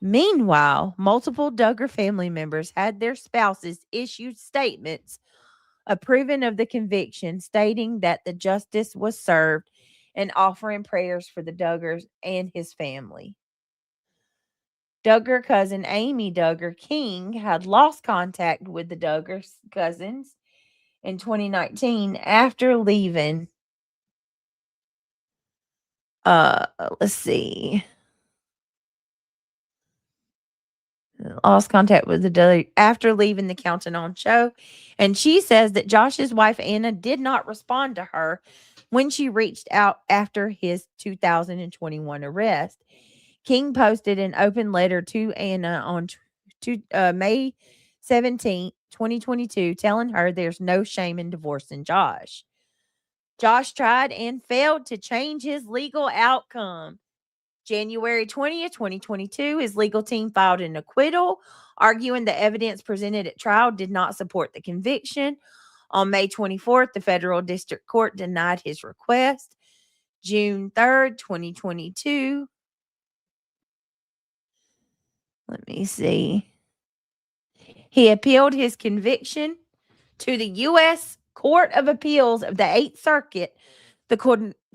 Meanwhile, multiple Duggar family members had their spouses issue statements approving of the conviction, stating that the justice was served and offering prayers for the Duggars and his family. Duggar cousin Amy Duggar King had lost contact with the Duggar cousins in 2019 after leaving. Let's see. Lost contact with the after leaving the Counting On show. And she says that Josh's wife, Anna, did not respond to her when she reached out after his 2021 arrest. King posted an open letter to Anna on May 17, 2022, telling her there's no shame in divorcing Josh. Josh tried and failed to change his legal outcome. January 20th, 2022, his legal team filed an acquittal, arguing the evidence presented at trial did not support the conviction. On May 24th, the federal district court denied his request. June 3rd, 2022. Let me see. He appealed his conviction to the U.S. Court of Appeals of the 8th Circuit. The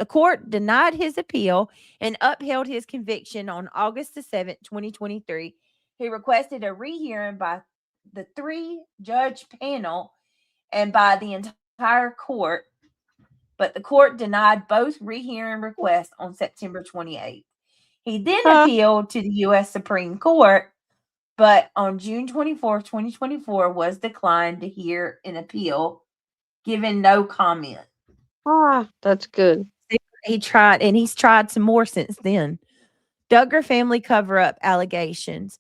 court denied his appeal and upheld his conviction on August the 7th, 2023. He requested a rehearing by the 3-judge panel and by the entire court, but the court denied both rehearing requests on September 28th. He then appealed to the U.S. Supreme Court, but on June 24th, 2024, was declined to hear an appeal, given no comment. That's good. He tried, and he's tried some more since then. Duggar family cover-up allegations.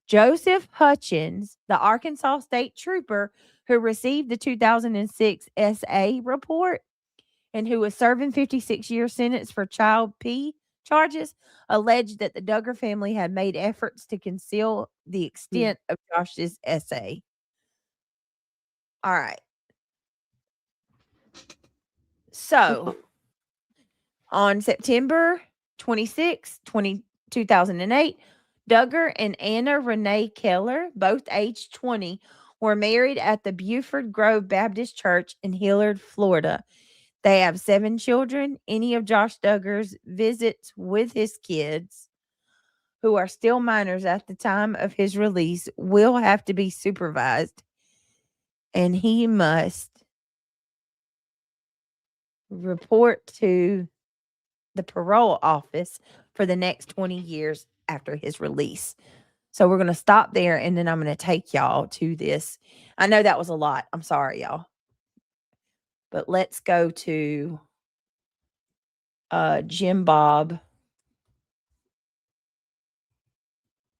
Joseph Hutchins, the Arkansas State Trooper who received the 2006 SA report and who was serving 56-year sentence for child P charges, alleged that the Duggar family had made efforts to conceal the extent of Josh's SA. All right. So, on September 26, 2008, Duggar and Anna Renee Keller, both aged 20, were married at the Buford Grove Baptist Church in Hillard, Florida. They have 7 children. Any of Josh Duggar's visits with his kids, who are still minors at the time of his release, will have to be supervised, and he must report to the parole office for the next 20 years after his release. So we're going to stop there, and then I'm going to take y'all to this. I know that was a lot. I'm sorry, y'all. But let's go to Jim Bob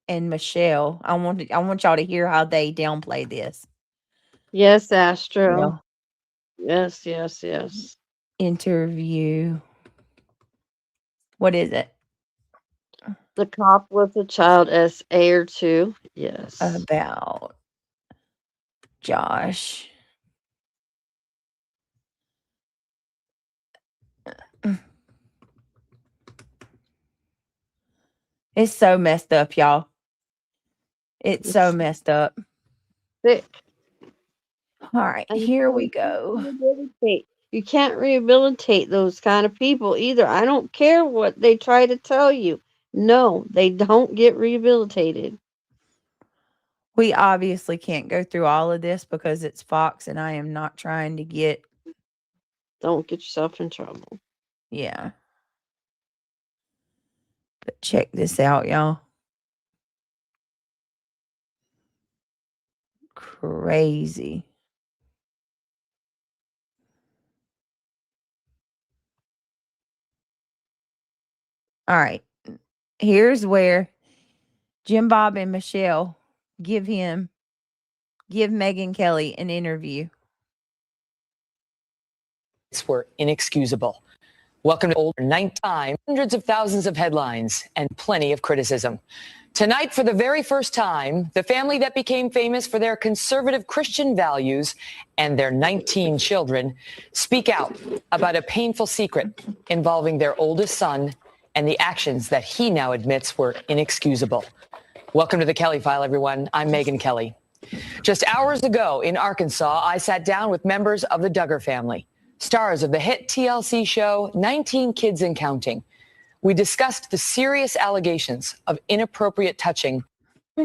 and Michelle. I want y'all to hear how they downplay this. Yes, Astro. Yeah. Yes. Interview. What is it? The cop with the child SA or 2. Yes. About Josh. It's so messed up, y'all. It's so messed up. Sick. All right, here we go. You can't rehabilitate those kind of people either. I don't care what they try to tell you. No, they don't get rehabilitated. We obviously can't go through all of this because it's Fox, and I am not trying to get... Don't get yourself in trouble. Yeah. But check this out, y'all. Crazy. All right. Here's where Jim Bob and Michelle give Megyn Kelly an interview. Were inexcusable. Welcome to Older Night Time. Hundreds of thousands of headlines and plenty of criticism. Tonight, for the very first time, the family that became famous for their conservative Christian values and their 19 children speak out about a painful secret involving their oldest son and the actions that he now admits were inexcusable. Welcome to the Kelly File, everyone. I'm Megyn Kelly. Just hours ago in Arkansas, I sat down with members of the Duggar family, stars of the hit TLC show 19 Kids and Counting. We discussed the serious allegations of inappropriate touching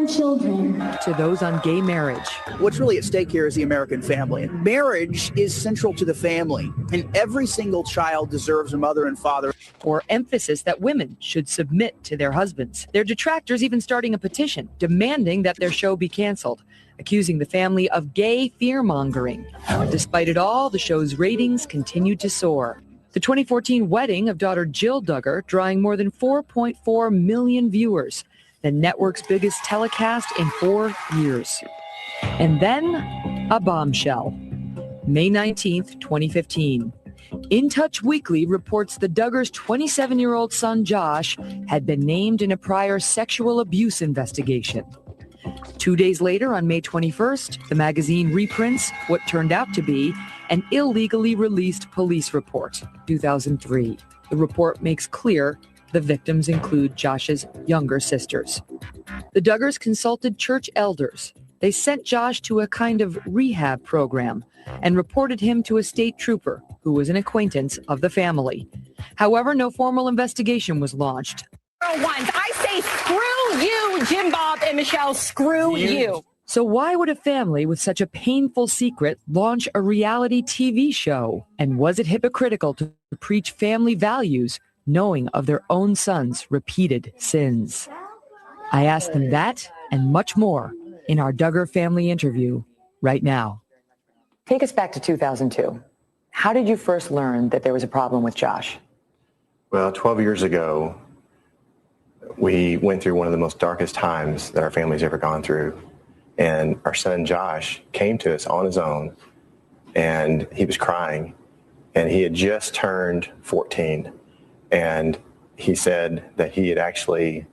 children to those on gay marriage. What's really at stake here is the American family. Marriage is central to the family, and every single child deserves a mother and father. Or emphasis that women should submit to their husbands. Their detractors even starting a petition demanding that their show be canceled, accusing the family of gay fear-mongering. Despite it all, the show's ratings continued to soar. The 2014 wedding of daughter Jill Duggar drawing more than 4.4 million viewers, the network's biggest telecast in 4 years. And then a bombshell. May 19th, 2015. In Touch Weekly reports the Duggars' 27-year-old son Josh had been named in a prior sexual abuse investigation. 2 days later, on May 21st, the magazine reprints what turned out to be an illegally released police report, 2003. The report makes clear the victims include Josh's younger sisters. The Duggars consulted church elders. They sent Josh to a kind of rehab program and reported him to a state trooper who was an acquaintance of the family. However, no formal investigation was launched. I say screw you, Jim Bob and Michelle, screw you. So why would a family with such a painful secret launch a reality TV show? And was it hypocritical to preach family values knowing of their own sons' repeated sins? I asked them that and much more in our Duggar family interview right now. Take us back to 2002. How did you first learn that there was a problem with Josh? Well, 12 years ago, we went through one of the most darkest times that our family's ever gone through. And our son Josh came to us on his own, and he was crying, and he had just turned 14. And he said that he had actually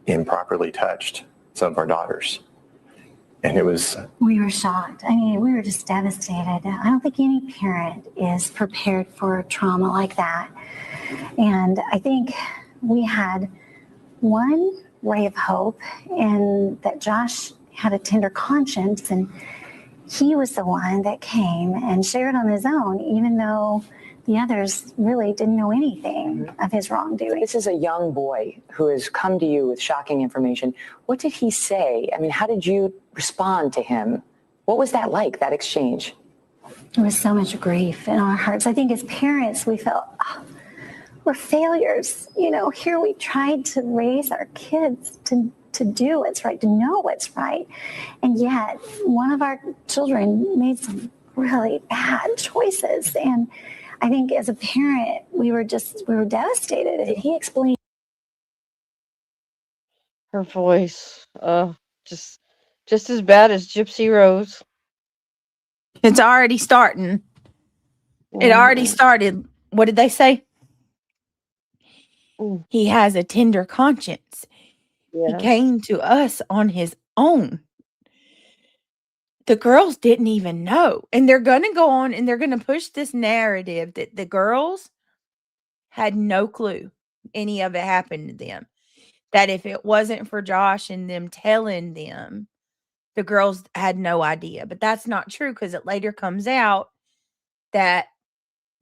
improperly touched some of our daughters. And it was... We were shocked. I mean, we were just devastated. I don't think any parent is prepared for trauma like that. And I think we had one ray of hope in that Josh had a tender conscience, and he was the one that came and shared on his own, even though the others really didn't know anything of his wrongdoing. This is a young boy who has come to you with shocking information. What did he say? I mean, how did you respond to him? What was that like, that exchange? There was so much grief in our hearts. I think as parents, we felt, oh, we're failures. You know, here we tried to raise our kids to do what's right, to know what's right. And yet one of our children made some really bad choices. And I think as a parent, we were devastated. He explained. Her voice, just as bad as Gypsy Rose. It's already starting. It already started. What did they say? He has a tender conscience. Yes. He came to us on his own. The girls didn't even know. And they're going to go on and they're going to push this narrative that the girls had no clue any of it happened to them. That if it wasn't for Josh and them telling them, the girls had no idea. But that's not true, because it later comes out that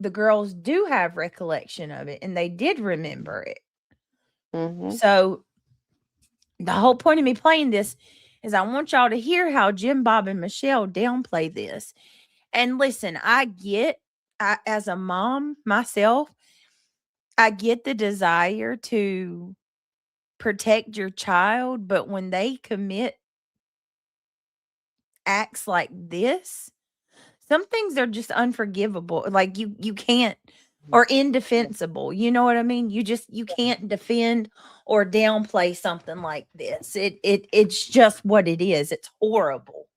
the girls do have recollection of it and they did remember it. Mm-hmm. So the whole point of me playing this is I want y'all to hear how Jim, Bob, and Michelle downplay this. And listen, as a mom myself, I get the desire to protect your child, but when they commit acts like this, some things are just unforgivable. Like you can't, or indefensible. You know what I mean? You can't defend or downplay something like this. It's just what it is. It's horrible.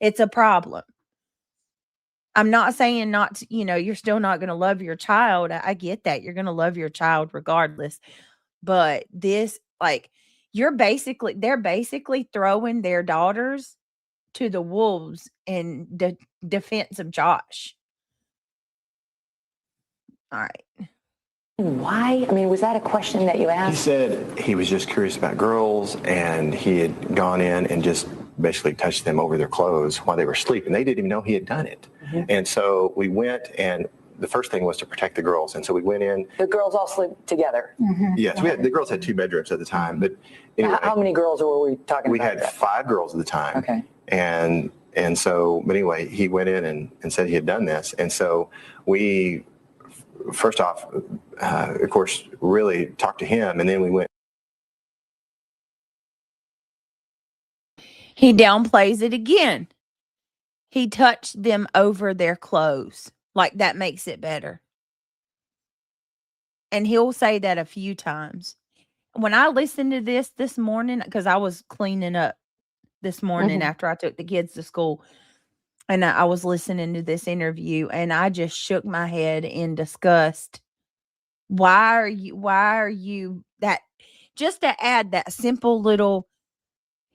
It's a problem. I'm not saying not to, you're still not going to love your child. I get that. You're going to love your child regardless. But this, they're basically throwing their daughters to the wolves in defense of Josh. All right. Why? I mean, was that a question that you asked? He said he was just curious about girls, and he had gone in and just basically touched them over their clothes while they were asleep, and they didn't even know he had done it. Mm-hmm. And so we went, and the first thing was to protect the girls. And so we went in. The girls all sleep together? Mm-hmm. Yes, the girls had 2 bedrooms at the time. But anyway, how many girls were we talking about? We had 5 girls at the time. Okay. And so, but anyway, he went in and said he had done this. And so we, first off, of course, really talked to him, and then we went. He downplays it again. He touched them over their clothes. Like that makes it better. And he'll say that a few times. When I listened to this morning, because I was cleaning up this morning after I took the kids to school, and I was listening to this interview, and I just shook my head in disgust. Why are you that, just to add that simple little,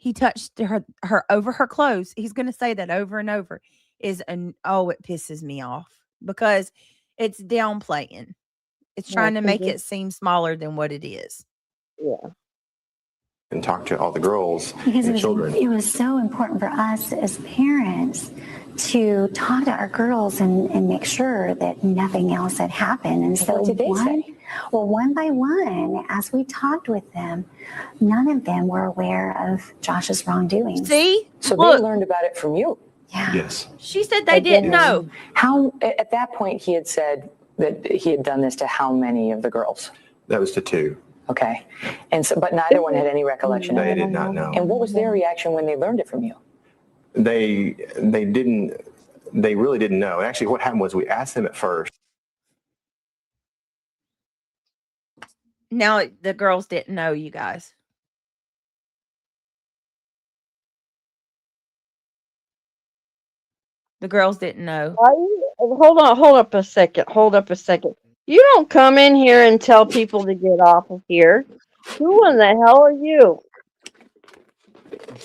he touched her over her clothes. He's going to say that over and over. It pisses me off because it's downplaying. It's trying to make it seem smaller than what it is. Yeah. And talk to all the girls Because and the children. it was so important for us as parents to talk to our girls and make sure that nothing else had happened. And so what did they say? Well, one by one, as we talked with them, none of them were aware of Josh's wrongdoings. See? So Look. they learned about it from you. Yeah. Yes. She said they didn't know. How, at that point, he had said that he had done this to how many of the girls? That was to 2. Okay. And so, but neither one had any recollection of They it. did not know. And what was their reaction when they learned it from you? They really didn't know. And actually what happened was we asked them at first. Now the girls didn't know, you guys. The girls didn't know. Hold up a second. You don't come in here and tell people to get off of here. Who in the hell are you?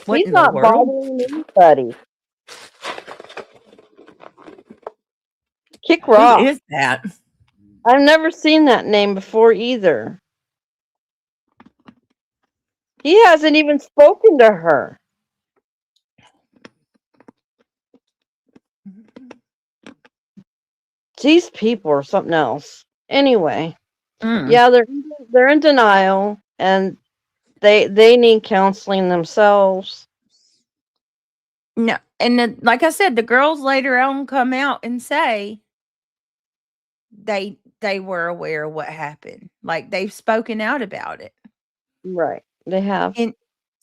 What He's in the not world? bothering anybody. Kick Rock. Who is that? I've never seen that name before either. He hasn't even spoken to her. These people are something else. Anyway, yeah, they're in denial, and they need counseling themselves. No, and like I said, the girls later on come out and say they were aware of what happened. Like they've spoken out about it. Right, they have.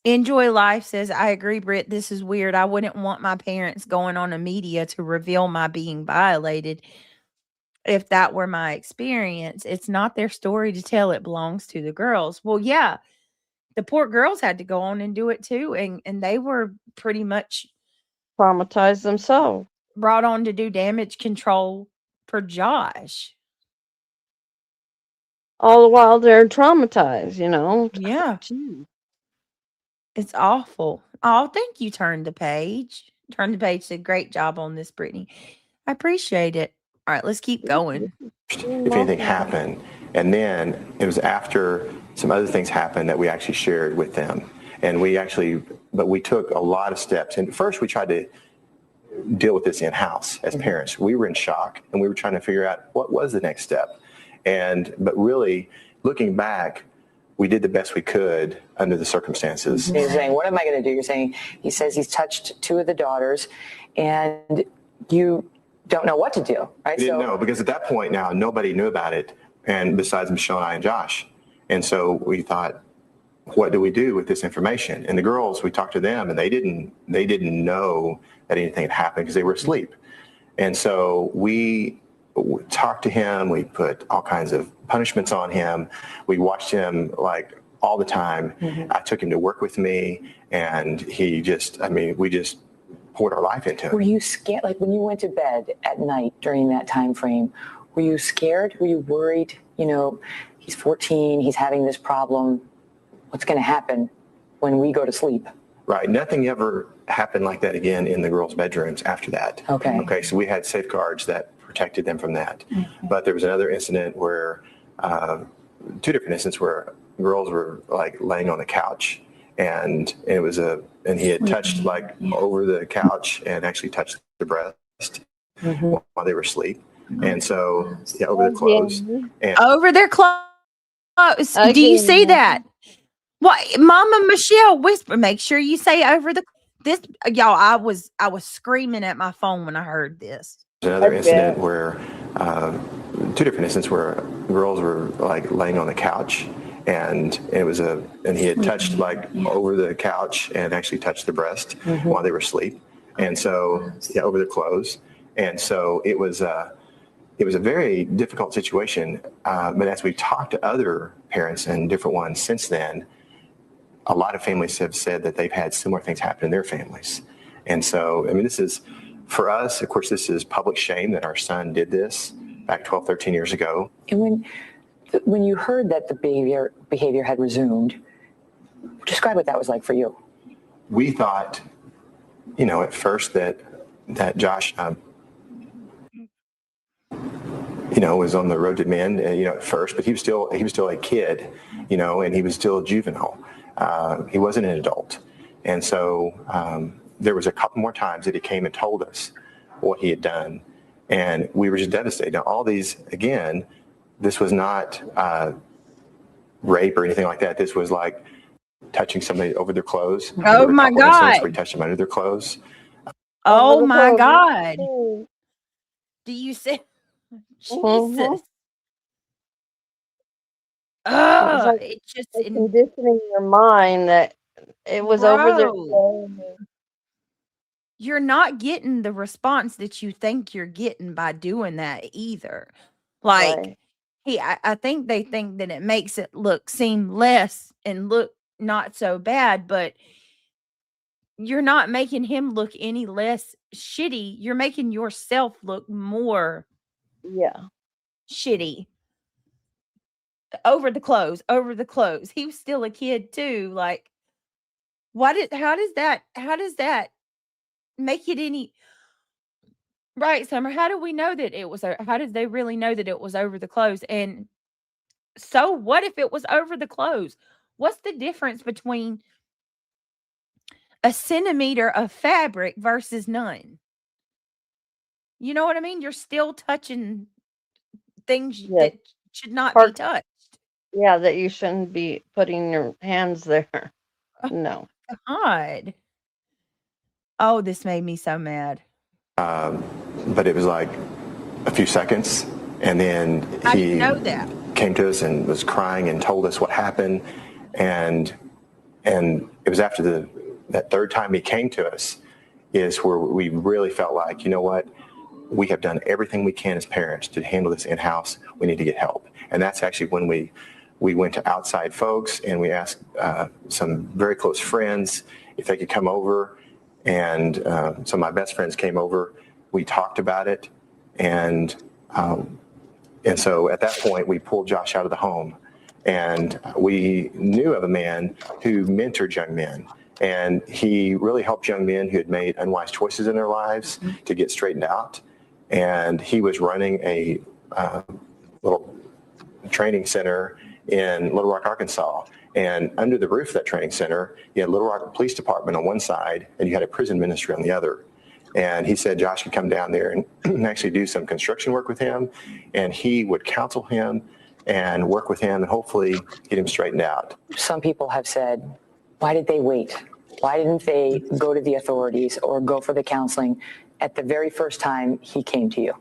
Enjoy Life says, I agree, Britt. This is weird. I wouldn't want my parents going on the media to reveal my being violated. If that were my experience, it's not their story to tell. It belongs to the girls. Well, yeah, the poor girls had to go on and do it too. And they were pretty much traumatized themselves. Brought on to do damage control for Josh. All the while they're traumatized, you know? Yeah. It's awful. Oh, thank you, Turn the Page. Turn the Page did a great job on this, Brittany. I appreciate it. All right, let's keep going. If anything happened. And then it was after some other things happened that we actually shared with them. And we took a lot of steps. And first we tried to deal with this in-house as parents. We were in shock and we were trying to figure out what was the next step. But really, looking back, we did the best we could under the circumstances. You're saying, what am I going to do? You're saying, he says he's touched 2 of the daughters, and you don't know what to do, right? We didn't know, because at that point now, nobody knew about it, and besides Michelle and I and Josh. And so we thought, what do we do with this information? And the girls, we talked to them, and they didn't know that anything had happened because they were asleep. And so we talked to him. We put all kinds of punishments on him. We watched him like all the time. I took him to work with me, and we just poured our life into him. Were you scared? Like when you went to bed at night during that time frame, were you scared? Were you worried? You know, he's 14, he's having this problem. What's going to happen when we go to sleep? Right. Nothing ever happened like that again in the girls' bedrooms after that. Okay. So we had safeguards that protected them from that. But there was another incident where, 2 different incidents where girls were like laying on the couch, and he had touched like over the couch and actually touched the breast while they were asleep. And so, over the clothes. And over their clothes. Do you see that? What, Mama Michelle whisper? Make sure you say over this, y'all. I was screaming at my phone when I heard this. Another incident where 2 different incidents where girls were like laying on the couch, and he had touched like over the couch and actually touched the breast while they were asleep. And so, over the clothes. And so it was a very difficult situation. But as we've talked to other parents and different ones since then, a lot of families have said that they've had similar things happen in their families. And so, this is, for us, of course, this is public shame that our son did this back 12, 13 years ago. And when you heard that the behavior had resumed, describe what that was like for you. we thought, at first that Josh, was on the road to men, at first, but he was still a kid, and he was still a juvenile. He wasn't an adult. And so there was a couple more times that he came and told us what he had done. And we were just devastated. Now, all these, again, this was not rape or anything like that. This was like touching somebody over their clothes. Oh my God. Where he touched them under their clothes. Oh my God. Do you see? Jesus. Oh, it just conditioning your mind that it was over their clothes. You're not getting the response that you think you're getting by doing that either. Like, I think they think that it makes it seem less and look not so bad, but you're not making him look any less shitty. You're making yourself look more shitty. Over the clothes. He was still a kid too. Like, how does that make it any right, Summer? How do we know that it was? How did they really know that it was over the clothes? And so, what if it was over the clothes? What's the difference between a centimeter of fabric versus none? You know what I mean? You're still touching things that should not be touched. Yeah, that you shouldn't be putting your hands there. No. God. Oh, this made me so mad. But it was like a few seconds, and then he came to us and was crying and told us what happened, and it was after that third time he came to us is where we really felt like, you know what, we have done everything we can as parents to handle this in-house. We need to get help. And that's actually when we went to outside folks, and we asked some very close friends if they could come over. And some of my best friends came over. We talked about it. And so at that point, we pulled Josh out of the home. And we knew of a man who mentored young men. And he really helped young men who had made unwise choices in their lives to get straightened out. And he was running a little training center in Little Rock, Arkansas. And under the roof of that training center, you had Little Rock Police Department on one side, and you had a prison ministry on the other. And he said Josh could come down there and actually do some construction work with him, and he would counsel him and work with him and hopefully get him straightened out. Some people have said, why did they wait? Why didn't they go to the authorities or go for the counseling at the very first time he came to you?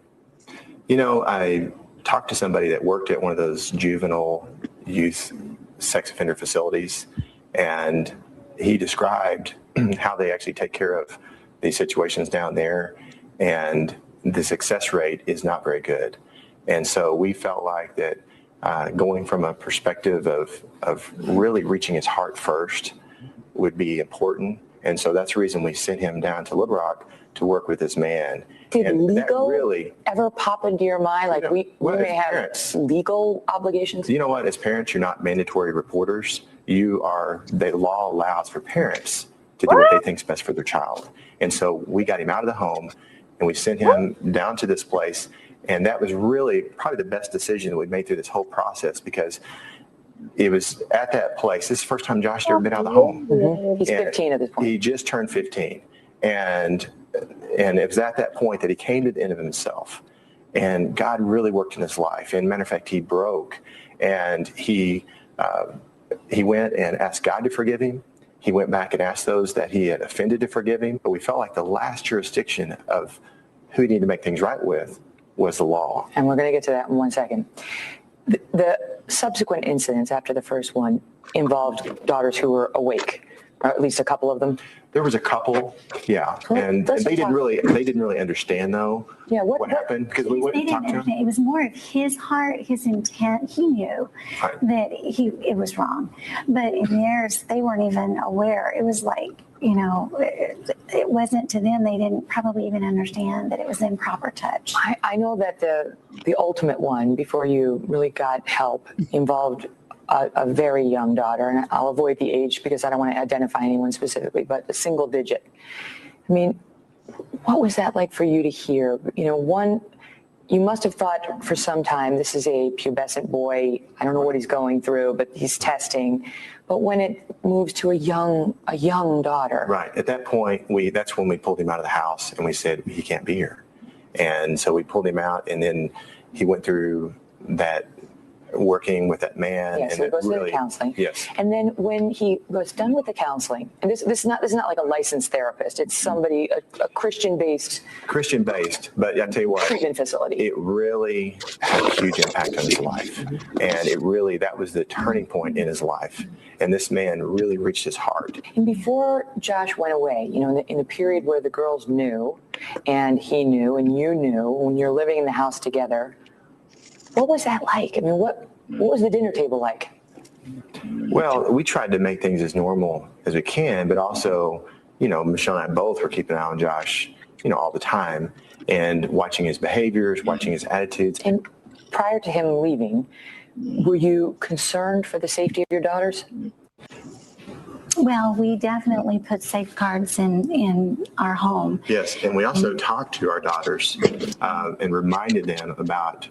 I talked to somebody that worked at one of those juvenile youth sex offender facilities, and he described how they actually take care of these situations down there, and the success rate is not very good. And so we felt like that going from a perspective of really reaching his heart first would be important. And so that's the reason we sent him down to Little Rock to work with this man. Did and legal really ever pop into your mind? Like we may have parents, legal obligations? You know what? As parents, you're not mandatory reporters. The law allows for parents to do what they think is best for their child. And so we got him out of the home and we sent him down to this place. And that was really probably the best decision that we made through this whole process, because it was at that place. This is the first time Josh had ever been out of the home. Mm-hmm. He's 15 at this point. He just turned 15. And it was at that point that he came to the end of himself. And God really worked in his life. And matter of fact, he broke. And he went and asked God to forgive him. He went back and asked those that he had offended to forgive him. But we felt like the last jurisdiction of who he needed to make things right with was the law. And we're going to get to that in 1 second. The subsequent incidents after the first one involved daughters who were awake, or at least a couple of them. There was a couple, yeah, and they didn't really understand though. Yeah, what happened, because we went and talked to him. It was more of his heart, his intent. He knew that it was wrong, but in theirs, they weren't even aware. It was like, it wasn't to them. They didn't probably even understand that it was improper touch. I know that the ultimate one, before you really got help, involved a very young daughter, and I'll avoid the age because I don't want to identify anyone specifically, but a single digit. I mean, what was that like for you to hear? One, you must have thought for some time, this is a pubescent boy. I don't know what he's going through, but he's testing. But when it moves to a young daughter. Right. At that point, that's when we pulled him out of the house and we said, he can't be here. And so we pulled him out, and then he went through that working with that man. Yes, and so he goes really, to the counseling. Yes. And then when he was done with the counseling, and this is not like a licensed therapist. It's somebody, a Christian-based, but I tell you what, treatment facility. It really had a huge impact on his life. And that was the turning point in his life. And this man really reached his heart. And before Josh went away, in the period where the girls knew, and he knew, and you knew, when you're living in the house together, what was that like? I mean, what was the dinner table like? Well, we tried to make things as normal as we can, but also, Michelle and I both were keeping an eye on Josh, all the time, and watching his behaviors, watching his attitudes. And prior to him leaving, were you concerned for the safety of your daughters? Well, we definitely put safeguards in our home. Yes, and we also talked to our daughters and reminded them about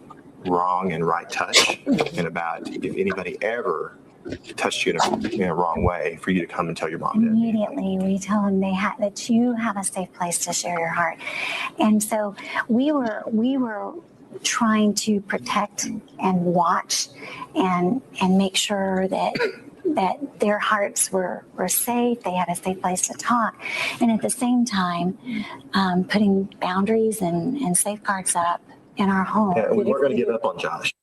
wrong and right touch, and about if anybody ever touched you in a wrong way, for you to come and tell your mom. Immediately, we tell them that you have a safe place to share your heart, and so we were trying to protect and watch and make sure that their hearts were safe, they had a safe place to talk, and at the same time putting boundaries and safeguards up in our home. Yeah, we weren't going to give up on Josh.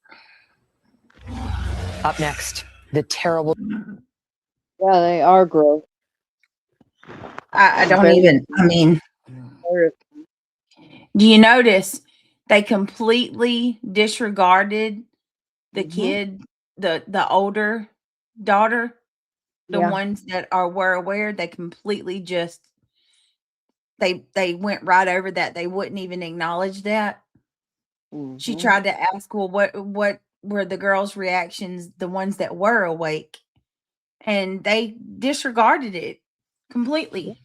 Up next, the terrible. Yeah, they are gross. I don't even, do you notice they completely disregarded the kid, the older daughter, the ones that were aware? They completely just, they went right over that. They wouldn't even acknowledge that. She tried to ask, well, what were the girls' reactions, the ones that were awake? And they disregarded it completely.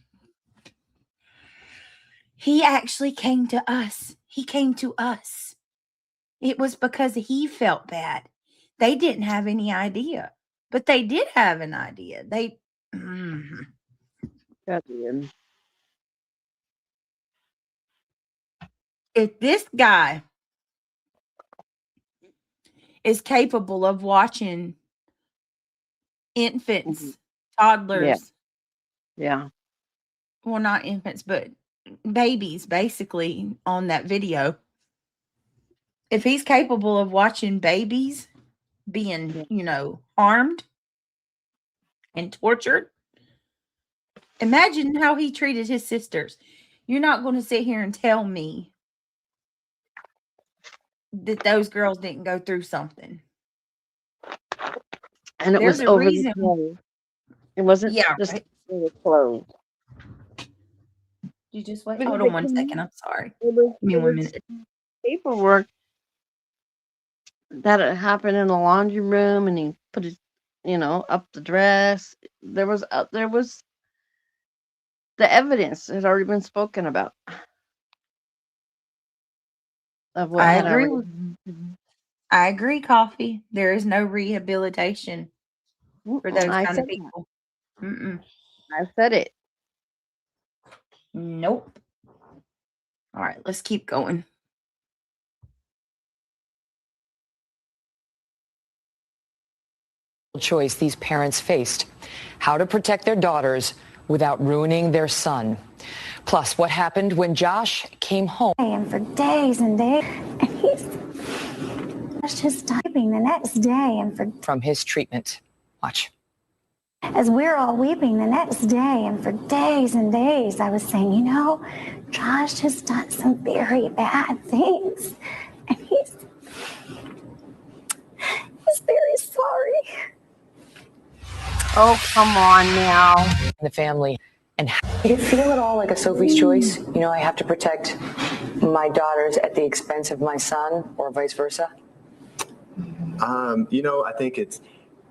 He actually came to us. He came to us. It was because he felt bad. They didn't have any idea, but they did have an idea. If this guy is capable of watching infants, toddlers. Yeah. Well, not infants, but babies, basically, on that video. If he's capable of watching babies being, harmed and tortured, imagine how he treated his sisters. You're not going to sit here and tell me that those girls didn't go through something. And it There's was a over reason. the clothes. It wasn't just right. the clothes. You just wait. Because Hold on 1 second. I'm sorry. Give me 1 minute. Paperwork that had happened in the laundry room, and he put it, up the dress. There was the evidence had already been spoken about. Of what I had agree. already- I agree, Coffee. There is no rehabilitation for those I kind said of people. I said it. Nope. All right, let's keep going. Choice these parents faced: how to protect their daughters without ruining their son. Plus, what happened when Josh came home. And for days and days, and he's just typing the next day, and from his treatment. Watch. as we're all weeping the next day, and for days and days, I was saying, Josh has done some very bad things, and he's very sorry. Oh, come on now. The family. And did it feel at all like a Sophie's choice? I have to protect my daughters at the expense of my son, or vice versa? I think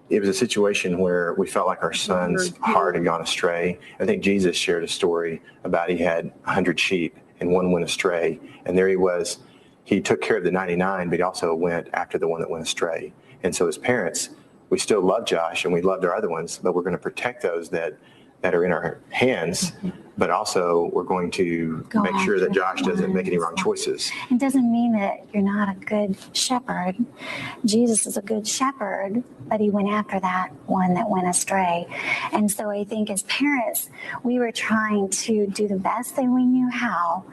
it was a situation where we felt like our son's heart had gone astray. I think Jesus shared a story about he had 100 sheep and one went astray. And there he was. He took care of the 99, but he also went after the one that went astray. And so as parents, we still love Josh and we loved our other ones, but we're going to protect those that are in our hands, but also we're going to make sure that Josh doesn't make any wrong choices. It doesn't mean that you're not a good shepherd. Jesus is a good shepherd, but he went after that one that went astray. And so I think as parents, we were trying to do the best that we knew how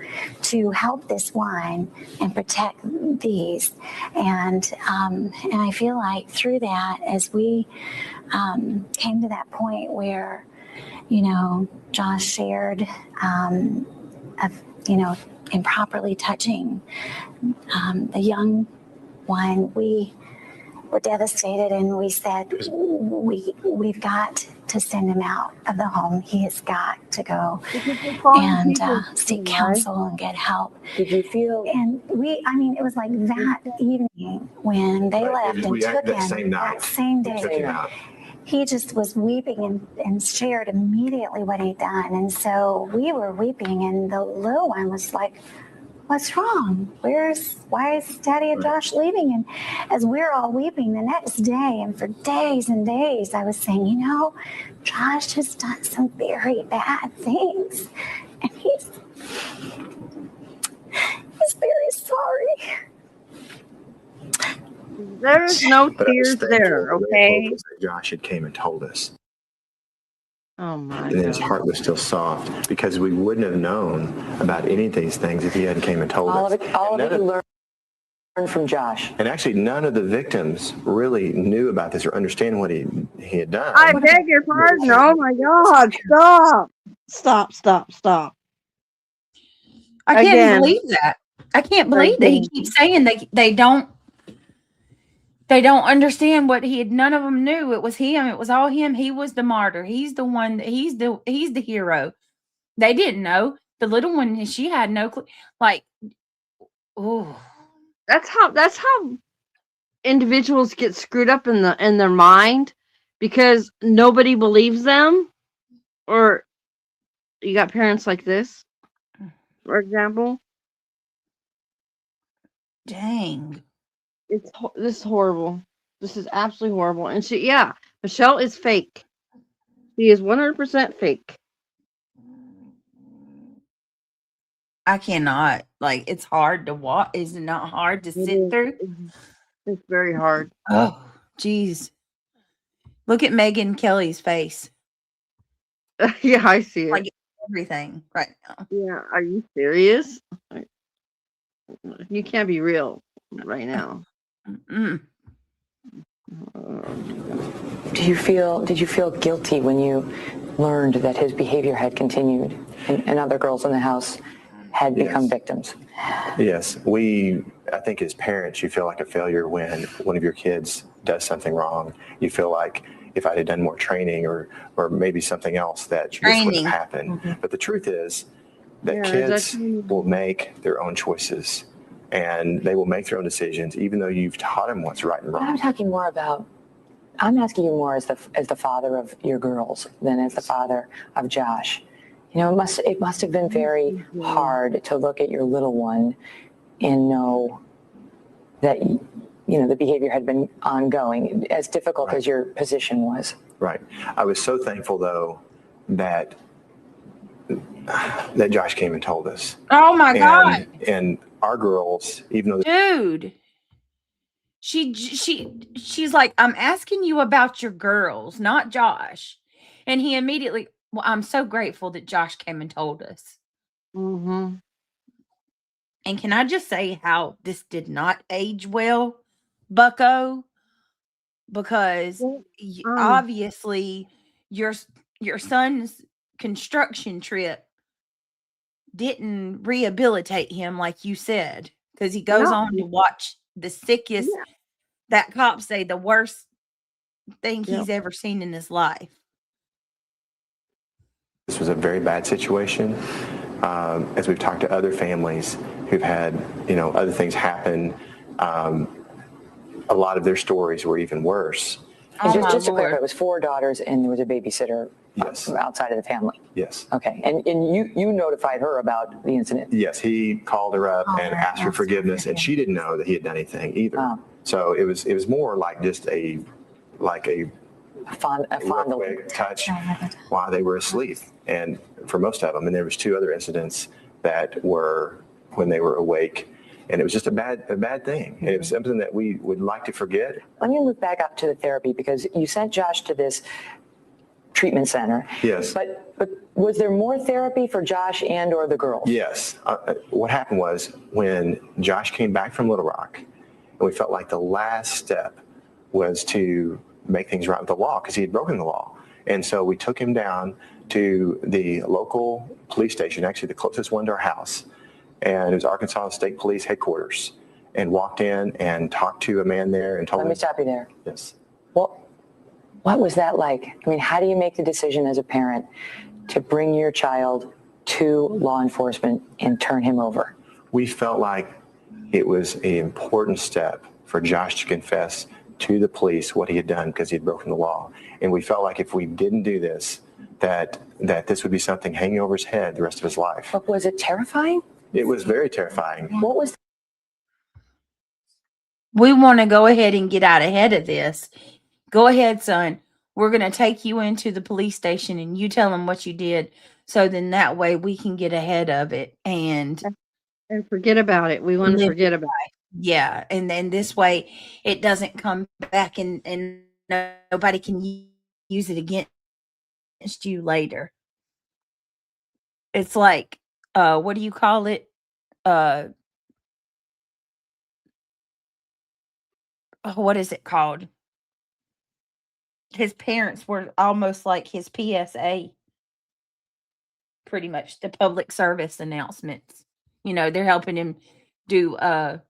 to help this one and protect these. And I feel like through that, as we came to that point where, you know, Josh shared of, you know, improperly touching the young one, we were devastated and we said, we've got to send him out of the home. He has got to go and seek counsel and get help. Did you feel? And it was like that evening when they left and took him that same day. He just was weeping and shared immediately what he'd done. And so we were weeping, and the little one was like, what's wrong? Why is Daddy and Josh leaving? And as we're all weeping the next day, and for days and days, I was saying, you know, Josh has done some very bad things. And he's very sorry. There's no tears there, okay? Josh had came and told us. Oh my And his heart was still soft because we wouldn't have known about any of these things if he hadn't came and told us. All of it you learned from Josh. And actually, none of the victims really knew about this or understand what he had done. I beg your pardon. Oh my God. Stop. I can't believe that. I can't believe that he keeps saying they don't understand what he had. None of them knew it was him. It was all him. He was the martyr. He's the one. He's the hero. They didn't know. The little one, she had no clue. Like, oh, That's how individuals get screwed up in their mind, because nobody believes them. Or you got parents like this, for example. Dang. This is horrible. This is absolutely horrible. And Michelle is fake. She is 100% fake. I cannot. Like, it's hard to watch. Is it not hard to sit through? It's very hard. Oh, geez. Look at Megyn Kelly's face. Yeah, I see it. Like everything right now. Yeah, are you serious? You can't be real right now. Did you feel guilty when you learned that his behavior had continued and other girls in the house had become victims? Yes. I think as parents, you feel like a failure when one of your kids does something wrong. You feel like if I had done more training or maybe something else that this wouldn't have happened. Mm-hmm. But the truth is that kids will make their own choices and they will make their own decisions, even though you've taught them what's right and wrong. I'm asking you more as the father of your girls than as the father of Josh. You know, it must have been very hard to look at your little one and know that, you know, the behavior had been ongoing, as difficult as your position was. Right. I was so thankful, though, that Josh came and told us. Oh my God. And our girls, even though dude, she's like, I'm asking you about your girls, not Josh. And he immediately, well, I'm so grateful that Josh came and told us. Mm-hmm. And can I just say how this did not age well, Bucko? Because obviously your son's construction trip didn't rehabilitate him like you said, because he goes on to watch the sickest, that cops say the worst thing he's ever seen in his life. This was a very bad situation. As we've talked to other families who've had, you know, other things happen, a lot of their stories were even worse. And Oh, my just to clarify, Lord. it was 4 daughters and there was a babysitter outside of the family. Yes. Okay. And you notified her about the incident. Yes, he called her up and asked for forgiveness, and she didn't know that he had done anything either. So it was more like just a fondling touch while they were asleep, and for most of them. And there was 2 other incidents that were when they were awake, and it was just a bad thing. And it was something that we would like to forget. Let me look back up to the therapy, because you sent Josh to this treatment center. Yes. But was there more therapy for Josh and or the girls? Yes. What happened was when Josh came back from Little Rock, and we felt like the last step was to make things right with the law because he had broken the law. And so we took him down to the local police station, actually the closest one to our house, and it was Arkansas State Police headquarters, and walked in and talked to a man there and told him. Let me stop you there. Yes. What was that like? I mean, how do you make the decision as a parent to bring your child to law enforcement and turn him over? We felt like it was an important step for Josh to confess to the police what he had done because he had broken the law. And we felt like if we didn't do this, that this would be something hanging over his head the rest of his life. But was it terrifying? It was very terrifying. What was? We want to go ahead and get out ahead of this. Go ahead, son. We're going to take you into the police station and you tell them what you did. So then that way we can get ahead of it and forget about it. We want to forget about it. Yeah. And then this way it doesn't come back and nobody can use it against you later. It's like, what do you call it? What is it called? His parents were almost like his PSA, pretty much the public service announcements. You know, they're helping him do a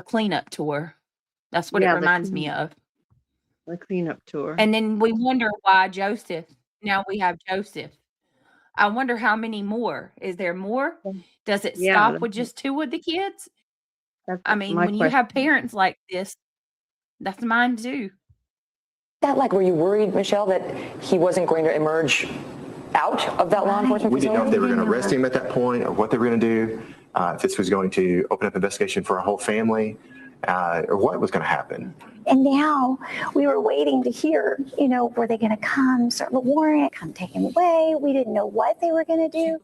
cleanup tour. That's what it reminds me of. The cleanup tour. And then we wonder why Joseph. Now we have Joseph. I wonder how many more. Is there more? Does it stop with just 2 of the kids? I mean, when you have parents like this, that's mine too. Were you worried, Michelle, that he wasn't going to emerge out of that law enforcement We didn't know if they were facility? going to arrest him at that point or what they were going to do, if this was going to open up an investigation for a whole family, or what was going to happen. And now we were waiting to hear, were they going to come serve the warrant, come take him away? We didn't know what they were going to do.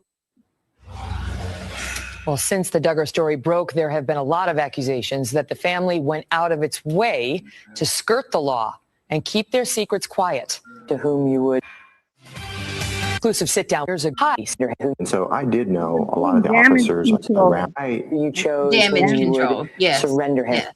Well, since the Duggar story broke, there have been a lot of accusations that the family went out of its way to skirt the law and keep their secrets quiet. To whom you would. Exclusive sit down. Here's a And so I did know a lot of the officers around. You chose Damage whom you control. would Yes. surrender him. Yes.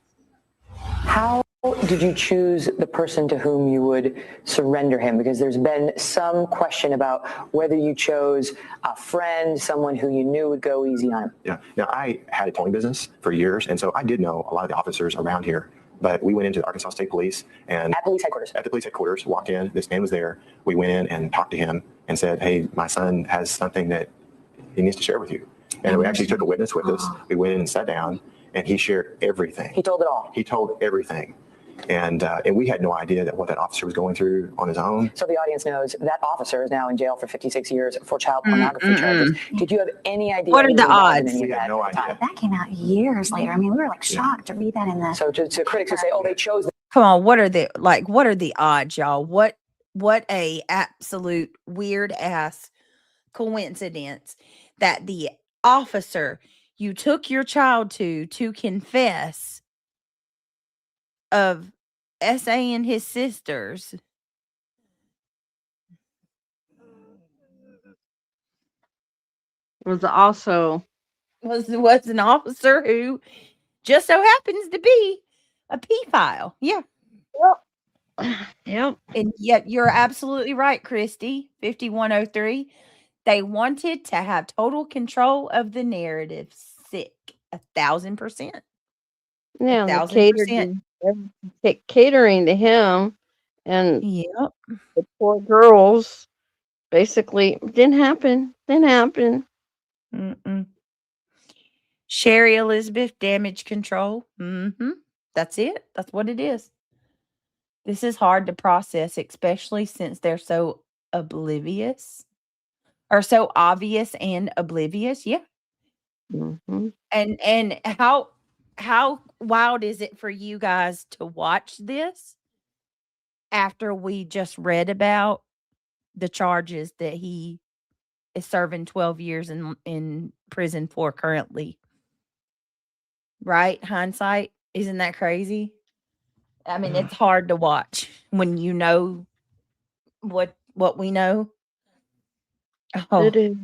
How did you choose the person to whom you would surrender him? Because there's been some question about whether you chose a friend, someone who you knew would go easy on him. Yeah. Now, I had a towing business for years, and so I did know a lot of the officers around here. But we went into the Arkansas State Police and At police headquarters. At the police headquarters, walked in. This man was there. We went in and talked to him and said, "Hey, my son has something that he needs to share with you." And we actually took a witness with us. We went in and sat down, and he shared everything. He told it all. He told everything. And we had no idea that what that officer was going through on his own. So the audience knows that officer is now in jail for 56 years for child pornography charges. Did you have any idea? What are he the was involved in odds? any of We had that no at the time? idea. That came out years later. I mean, we were like shocked to read that in the. So to critics who say, "Oh, they chose." Come on, what are the odds, y'all? What a absolute weird ass coincidence that the officer you took your child to confess of SA and his sisters Was also was an officer who just so happens to be a pedophile. Yeah. Yep. And yet you're absolutely right, Christy. 5103. They wanted to have total control of the narrative. Sick. 1,000%. Yeah, 1,000%. catering to him, and Yep. the poor girls basically didn't happen. Mm-mm. Sherry Elizabeth, damage control. That's it. That's what it is. This is hard to process, especially since they're so oblivious or so obvious and oblivious. Yeah. Mm-hmm. And how wild is it for you guys to watch this after we just read about the charges that he is serving 12 years in prison for currently? Right? Hindsight, isn't that crazy? I mean, it's hard to watch when you know what we know. Oh, It is.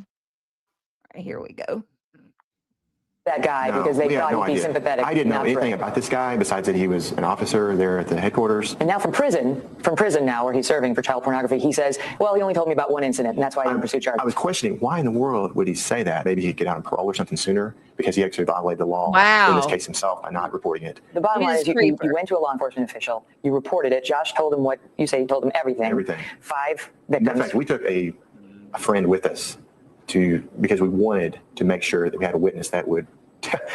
here we go. That guy No, because they we had thought no he'd be idea. sympathetic. I didn't know not anything friendly. about this guy besides that he was an officer there at the headquarters. And now from prison now where he's serving for child pornography, he says, well, he only told me about one incident, and that's why I didn't pursue charges. I was questioning why in the world would he say that? Maybe he'd get out on parole or something sooner because he actually violated the law in this Wow. case himself by not reporting it. The bottom line He's is a you creeper. went to a law enforcement official, you reported it. Josh told him what you say, he told him everything. Everything. 5 In victims. fact, we took a friend with us because we wanted to make sure that we had a witness that would,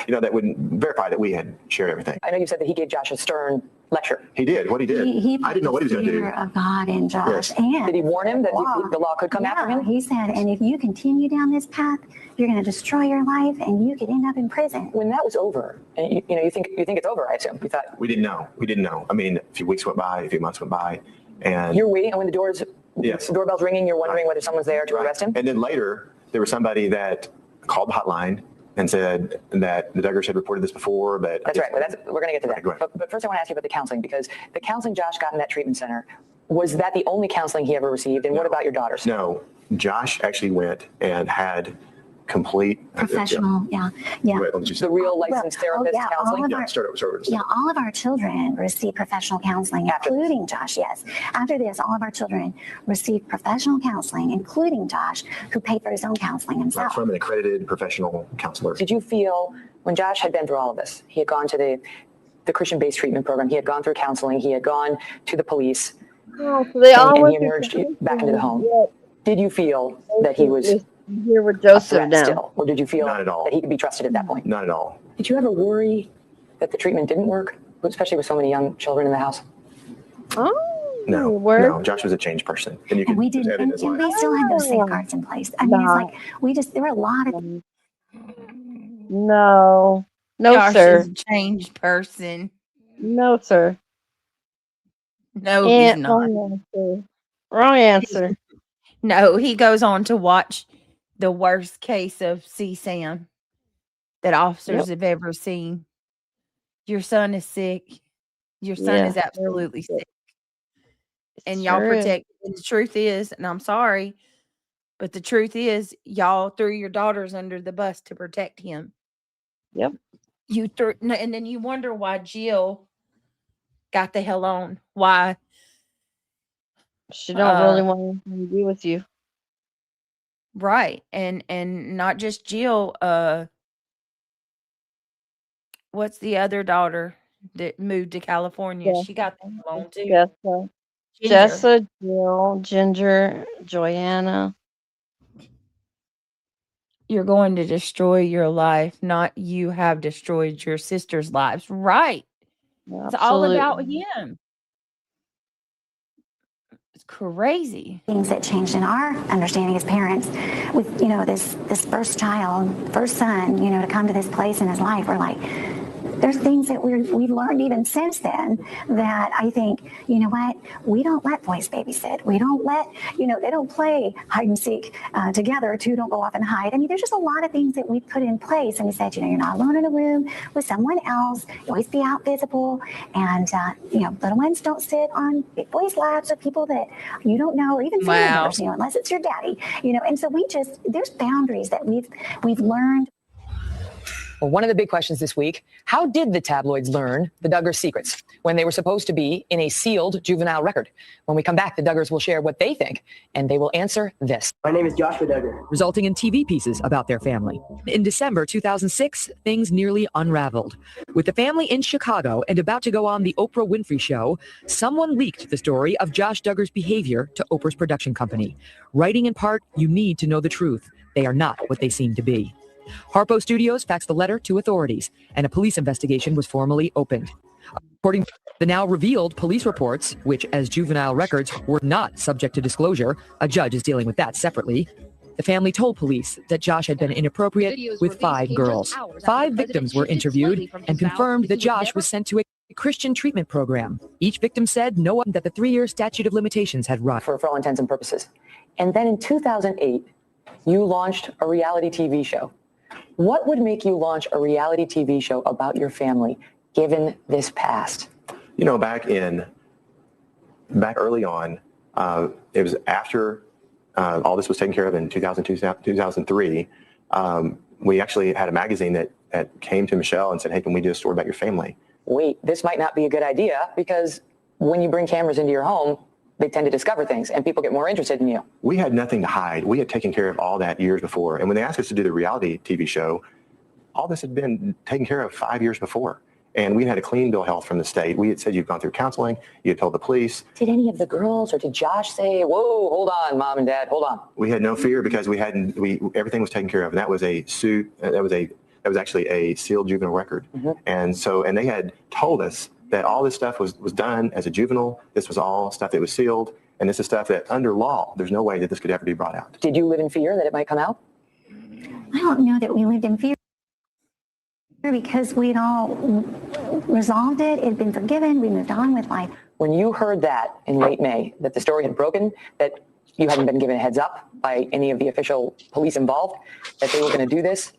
that would verify that we had shared everything. I know you said that he gave Josh a stern lecture. He did what he did. I didn't know what he was going to do. Fear of God in Josh. Yes. And Did he warn him that the law could come after him? He said, and if you continue down this path, you're going to destroy your life and you could end up in prison. When that was over, and you think it's over, I assume. You thought We didn't know. I mean, a few weeks went by, a few months went by, and you're waiting, and when the yes. doorbell's ringing, you're wondering whether someone's there to arrest him. And then later, there was somebody that called the hotline and said that the Duggars had reported this before, but That's right. Well, we're going to get to that. Go ahead. But first, I want to ask you about the counseling, because the counseling Josh got in that treatment center, was that the only counseling he ever received? And what about your daughters? No, Josh actually went and had complete Professional, yeah. Wait, let me just- The real licensed therapist yeah, counseling? all of Yeah, our, start over. yeah, all of our children receive professional counseling, including Josh, yes. After this, all of our children receive professional counseling, including Josh, who paid for his own counseling himself. From an accredited professional counselor. Did you feel, when Josh had been through all of this, he had gone to the Christian-based treatment program, he had gone through counseling, he had gone to the police, Oh, so they all and went he through emerged back into the counseling. home? Yeah. Did you feel that he was Here with a Joseph threat now. still? Or did you feel Not at all. that he could be trusted at that point? Not at all. Did you ever worry that the treatment didn't work, especially with so many young children in the house? Oh, No, Josh was a changed person. And you And can we didn't, and we still had those safeguards in place. I mean, it's like, there were a lot of. No, Josh sir. is a changed person. No, sir. No, he's not. Wrong answer. Wrong answer. No, he goes on to watch the worst case of CSAM that officers have ever seen. Your son is sick. Your son Yeah. is absolutely sick. And It's y'all true. protect. And the truth is, and I'm sorry, but the truth is, y'all threw your daughters under the bus to protect him. Yep. You threw, and then you wonder why Jill got the hell on. Why? She don't really want anything to do with you. Right. And not just Jill, what's the other daughter that moved to California? Yeah. She got the hell on too. Jessa. Ginger. Jessa, Jill, Ginger, Joanna. You're going to destroy your life, not you have destroyed your sister's lives. Right. It's all about him. It's crazy. Things that changed in our understanding as parents with, this first child, first son, to come to this place in his life. We're like, there's things that we've learned even since then that I think, you know what, we don't let boys babysit. We don't let, they don't play hide and seek together. Two don't go off and hide. I mean, there's just a lot of things that we put in place. And we said, you're not alone in a room with someone else. You always be out visible. And, little ones don't sit on big boys' laps of people that you don't know, or even family members, unless it's your daddy, and so there's boundaries that we've learned. Well, one of the big questions this week, how did the tabloids learn the Duggars' secrets when they were supposed to be in a sealed juvenile record? When we come back, the Duggars will share what they think, and they will answer this. My name is Joshua Duggar. Resulting in TV pieces about their family. In December 2006, things nearly unraveled. With the family in Chicago and about to go on the Oprah Winfrey Show, someone leaked the story of Josh Duggar's behavior to Oprah's production company. Writing in part, you need to know the truth. They are not what they seem to be. Harpo Studios faxed the letter to authorities, and a police investigation was formally opened. According to the now revealed police reports, which as juvenile records were not subject to disclosure, a judge is dealing with that separately. The family told police that Josh had been inappropriate with 5 girls. 5 victims were interviewed and confirmed that Josh was sent to a Christian treatment program. Each victim said no one that the 3-year statute of limitations had run. For all intents and purposes. And then in 2008, you launched a reality TV show. What would make you launch a reality TV show about your family, given this past? You know, back early on, it was after all this was taken care of in 2003. We actually had a magazine that came to Michelle and said, hey, can we do a story about your family? Wait, this might not be a good idea, because when you bring cameras into your home, they tend to discover things and people get more interested in you. We had nothing to hide. We had taken care of all that years before. And when they asked us to do the reality TV show, all this had been taken care of 5 years before. And we had a clean bill of health from the state. We had said you've gone through counseling. You had told the police. Did any of the girls or did Josh say, whoa, hold on, Mom and Dad, hold on? We had no fear because everything was taken care of. And that was a suit. That was actually a sealed juvenile record. Mm-hmm. And they had told us that all this stuff was done as a juvenile. This was all stuff that was sealed. And this is stuff that under law, there's no way that this could ever be brought out. Did you live in fear that it might come out? I don't know that we lived in fear, because we'd all resolved it. It had been forgiven. We moved on with life. When you heard that in late May, that the story had broken, that you hadn't been given a heads up by any of the official police involved, that they were going to do this,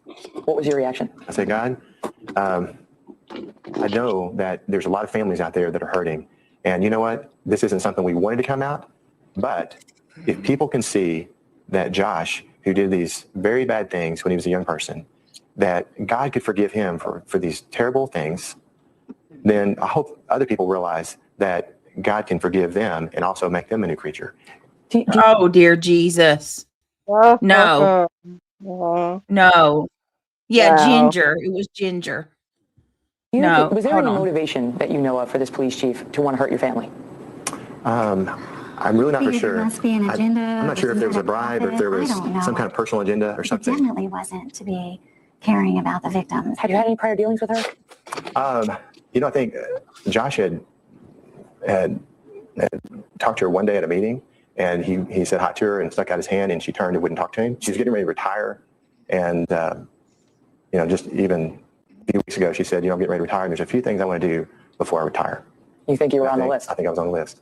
what was your reaction? I said, God, I know that there's a lot of families out there that are hurting. And you know what? This isn't something we wanted to come out. But if people can see that Josh, who did these very bad things when he was a young person, that God could forgive him for these terrible things, then I hope other people realize that God can forgive them and also make them a new creature. Oh, dear Jesus. No. No. Yeah, Wow. Ginger. It was Ginger. No. Was there hold any on. motivation that you know of for this police chief to want to hurt your family? I'm really not for There sure. must be an agenda. I'm not sure if there was a bribe or if there was some kind of personal agenda or It something. definitely wasn't to be caring about the victims. Have you had any prior dealings with her? I think Josh had talked to her one day at a meeting, and he said hi to her and stuck out his hand, and she turned and wouldn't talk to him. She was getting ready to retire, and just even a few weeks ago, she said, I'm getting ready to retire, and there's a few things I want to do before I retire. You think you were on the list? I think I was on the list.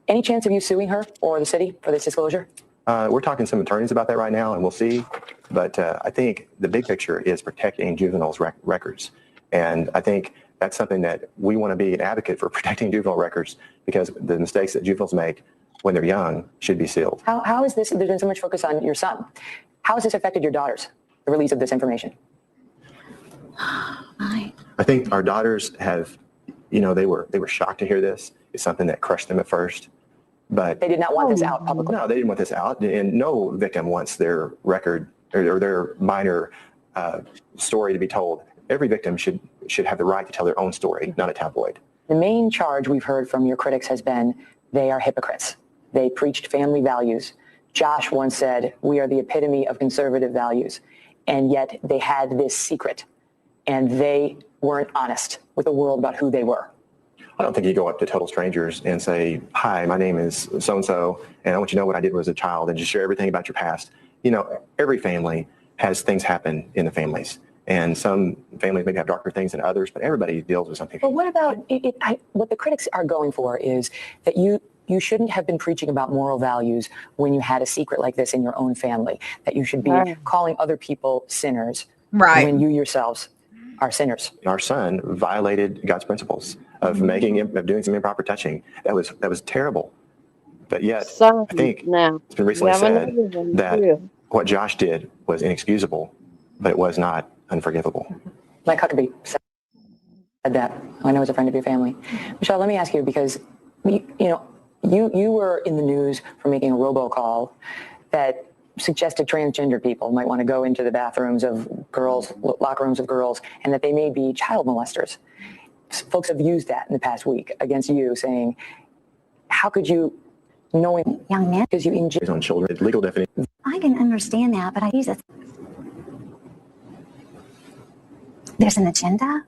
Any chance of you suing her or the city for this disclosure? We're talking to some attorneys about that right now, and we'll see. But I think the big picture is protecting juveniles' records. And I think that's something that we want to be an advocate for, protecting juvenile records, because the mistakes that juveniles make when they're young should be sealed. How is this, there's been so much focus on your son. How has this affected your daughters, the release of this information? I think our daughters have, they were shocked to hear this. It's something that crushed them at first. But they did not want this out publicly. No, they didn't want this out. And no victim wants their record or their minor story to be told. Every victim should have the right to tell their own story, not a tabloid. The main charge we've heard from your critics has been they are hypocrites. They preached family values. Josh once said, we are the epitome of conservative values. And yet they had this secret, and they weren't honest with the world about who they were. I don't think you go up to total strangers and say, hi, my name is so-and-so, and I want you to know what I did as a child, and just share everything about your past. Every family has things happen in the families. And some families maybe have darker things than others, but everybody deals with something. But what about, what the critics are going for is that you shouldn't have been preaching about moral values when you had a secret like this in your own family, that you should be calling other people sinners when you yourselves are sinners. Our son violated God's principles of doing some improper touching. That was terrible. But yet, I think it's been recently said that what Josh did was inexcusable, but it was not unforgivable. Mike Huckabee said that. I know as a friend of your family. Michelle, let me ask you, because you were in the news for making a robocall that suggested transgender people might want to go into the bathrooms of girls, locker rooms of girls, and that they may be child molesters. Folks have used that in the past week against you, saying, how could you, knowing young men, because you inject on children, it's legal definition. I can understand that, but I use it. There's an agenda.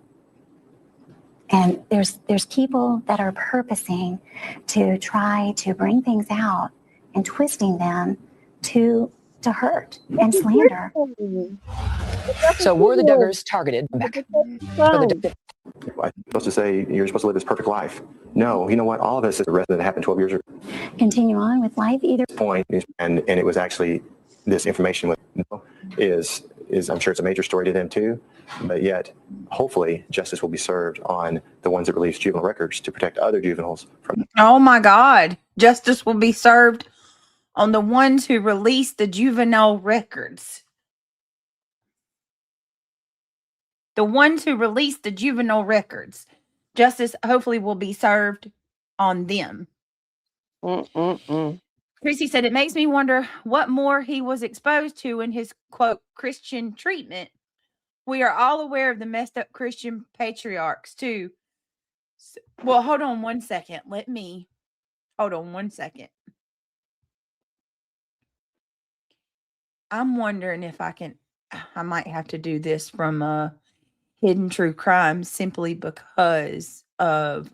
And there's people that are purposing to try to bring things out and twisting them to hurt and slander. So were the Duggars targeted? Back. I'm supposed to say you're supposed to live this perfect life. No, you know what? All of this is the rest that happened 12 years ago. Continue on with life either. Point and it was actually this information is I'm sure it's a major story to them too, but yet hopefully justice will be served on the ones that release juvenile records to protect other juveniles from. Oh my God. Justice will be served on the ones who release the juvenile records. The ones who release the juvenile records. Justice hopefully will be served on them. Chrissy said, it makes me wonder what more he was exposed to in his, quote, Christian treatment. We are all aware of the messed up Christian patriarchs, too. Well, hold on one second. Hold on one second. I'm wondering if I might have to do this from Hidden True Crime simply because of,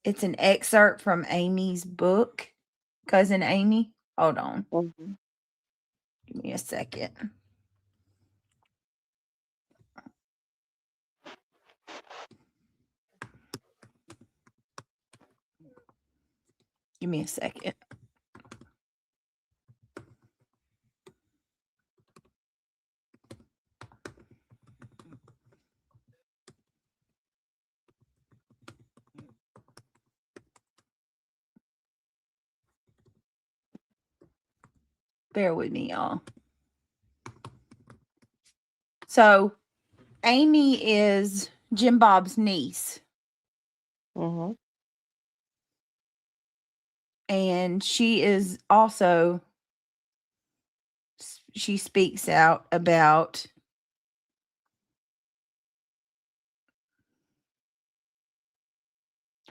it's an excerpt from Amy's book, Cousin Amy. Hold on. Give me a second. Give me a second. Bear with me, y'all. So, Amy is Jim Bob's niece. And she is also, she speaks out about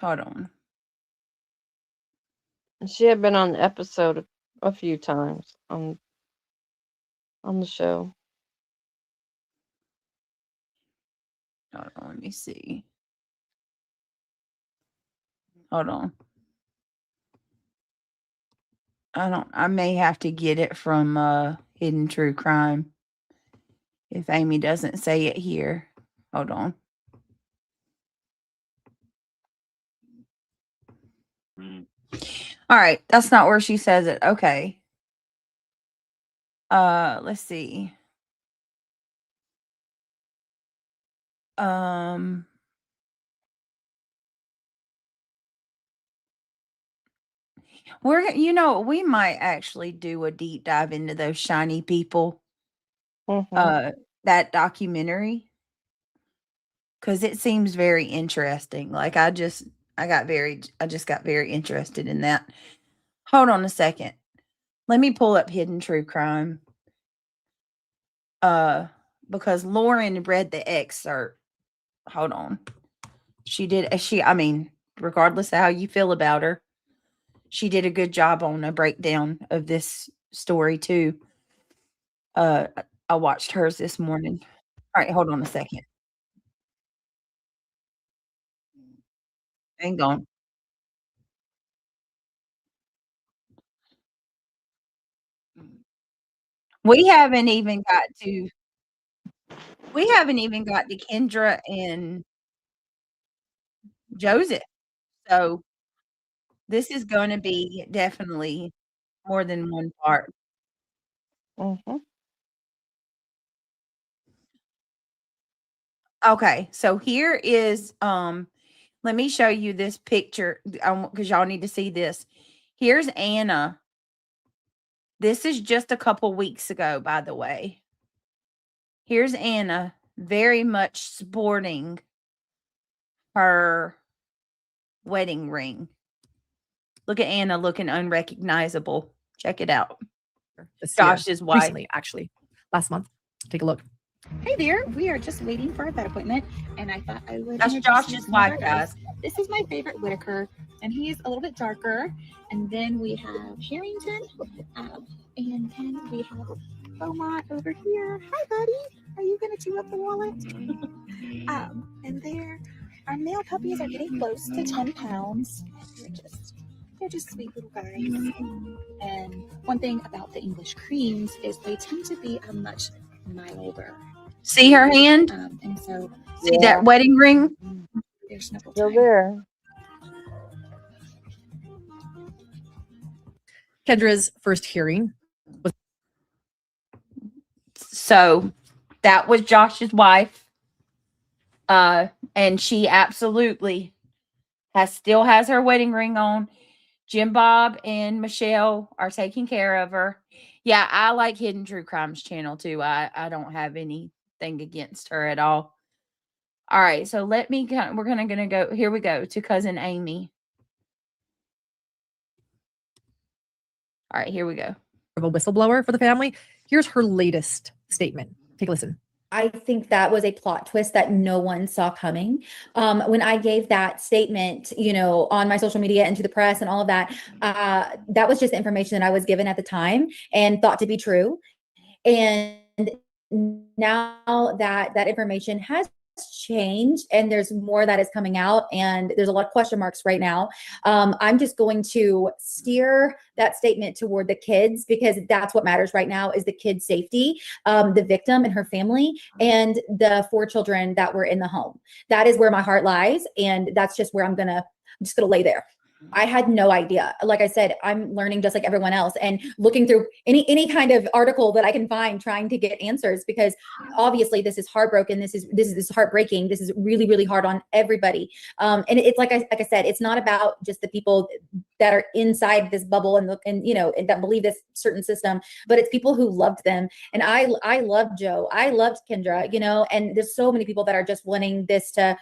hold on. She had been on the episode a few times on the show. Hold on, let me see. Hold on. I may have to get it from Hidden True Crime if Amy doesn't say it here. Hold on. All right, that's not where she says it. Okay. Let's see. We might actually do a deep dive into those shiny people. That documentary. Because it seems very interesting. Like I just got very interested in that. Hold on a second. Let me pull up Hidden True Crime. Because Lauren read the excerpt. Hold on. Regardless of how you feel about her, she did a good job on a breakdown of this story too. I watched hers this morning. All right, hold on a second. Hang on. We haven't even got to Kendra and Joseph. So this is going to be definitely more than one part. Okay, so here is let me show you this picture because y'all need to see this. Here's Anna. This is just a couple weeks ago, by the way. Here's Anna, very much sporting her wedding ring. Look at Anna looking unrecognizable. Check it out. Josh's wife. Recently, actually, last month. Take a look. Hey there, we are just waiting for a vet appointment, and I thought I would. That's introduce Josh's you to wife, Duggars. guys. This is my favorite Whitaker, and he is a little bit darker. And then we have Harrington, and then we have Beaumont over here. Hi, buddy. Are you going to chew up the wallet? And our male puppies are getting close to 10 pounds. They're just sweet little guys. And one thing about the English creams is they tend to be a much milder. See her hand? And so See that wedding ring? There's snuggle Still time. there. Kendra's first hearing was So that was Josh's wife. And she absolutely still has her wedding ring on. Jim Bob and Michelle are taking care of her. Yeah, I like Hidden True Crimes channel too. I don't have anything against her at all. All right, so we're gonna go. Here we go to cousin Amy. All right, here we go. of a whistleblower for the family. Here's her latest statement. Take a listen. I think that was a plot twist that no one saw coming. When I gave that statement, on my social media and to the press and all of that, that was just information that I was given at the time and thought to be true. And now that information has changed and there's more that is coming out and there's a lot of question marks right now. I'm just going to steer that statement toward the kids because that's what matters right now is the kids' safety, the victim and her family, and the 4 children that were in the home. That is where my heart lies. And that's just where I'm just gonna lay there. I had no idea. Like I said, I'm learning just like everyone else and looking through any kind of article that I can find, trying to get answers because obviously this is heartbroken. This is heartbreaking. This is really, really hard on everybody. And it's like I said, it's not about just the people that are inside this bubble and that believe this certain system, but it's people who loved them. And I loved Joe. I loved Kendra, and there's so many people that are just wanting this to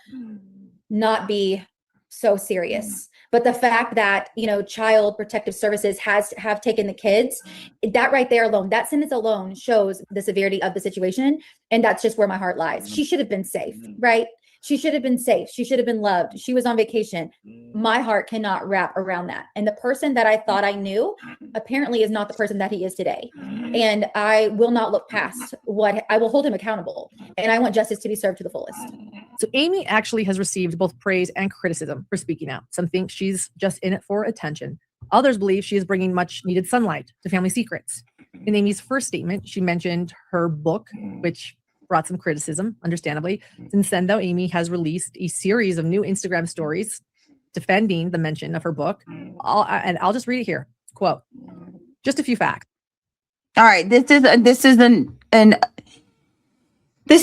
not be so serious. But the fact that, Child Protective Services have taken the kids, that right there alone, that sentence alone shows the severity of the situation. And that's just where my heart lies. She should have been safe, right? She should have been safe. She should have been loved. She was on vacation. My heart cannot wrap around that. And the person that I thought I knew apparently is not the person that he is today. And I will not look past I will hold him accountable. And I want justice to be served to the fullest. So Amy actually has received both praise and criticism for speaking out. Some think she's just in it for attention. Others believe she is bringing much needed sunlight to family secrets. In Amy's first statement, she mentioned her book, which brought some criticism, understandably. Since then, though, Amy has released a series of new Instagram stories defending the mention of her book. I'll just read it here. Quote, just a few facts. All right, this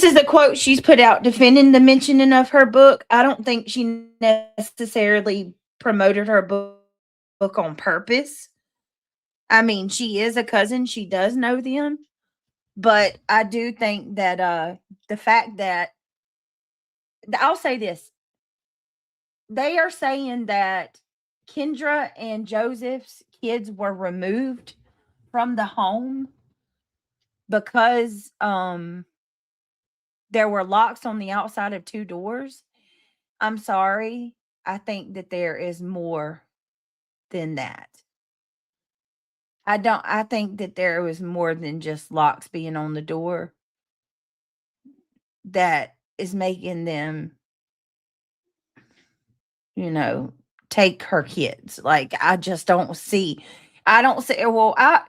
is a quote she's put out defending the mentioning of her book. I don't think she necessarily promoted her book on purpose. I mean, she is a cousin. She does know them. But I do think that the fact that I'll say this. They are saying that Kendra and Joseph's kids were removed from the home because there were locks on the outside of 2 doors. I'm sorry. I think that there is more than that. I think that there was more than just locks being on the door that is making them, take her kids. Like, I don't see that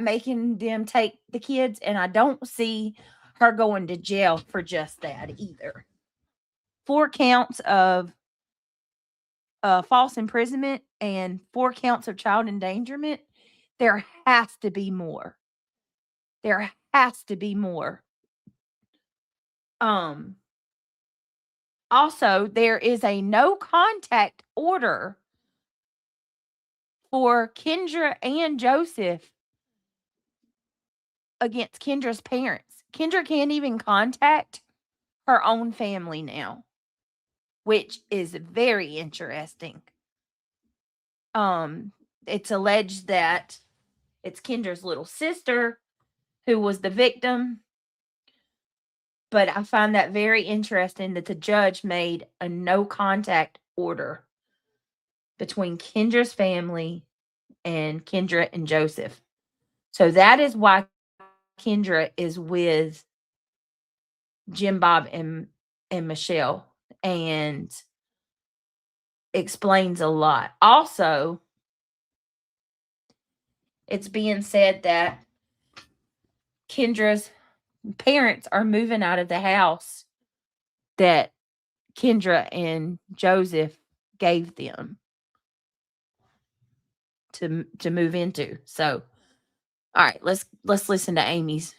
making them take the kids, and I don't see her going to jail for just that either. 4 counts of false imprisonment and 4 counts of child endangerment. There has to be more. There has to be more. Also, there is a no contact order for Kendra and Joseph against Kendra's parents. Kendra can't even contact her own family now, which is very interesting. It's alleged that it's Kendra's little sister who was the victim. But I find that very interesting that the judge made a no contact order between Kendra's family and Kendra and Joseph. So that is why Kendra is with Jim Bob and Michelle, and explains a lot. Also, it's being said that Kendra's parents are moving out of the house that Kendra and Joseph gave them to move into. So, all right, let's listen to Amy's.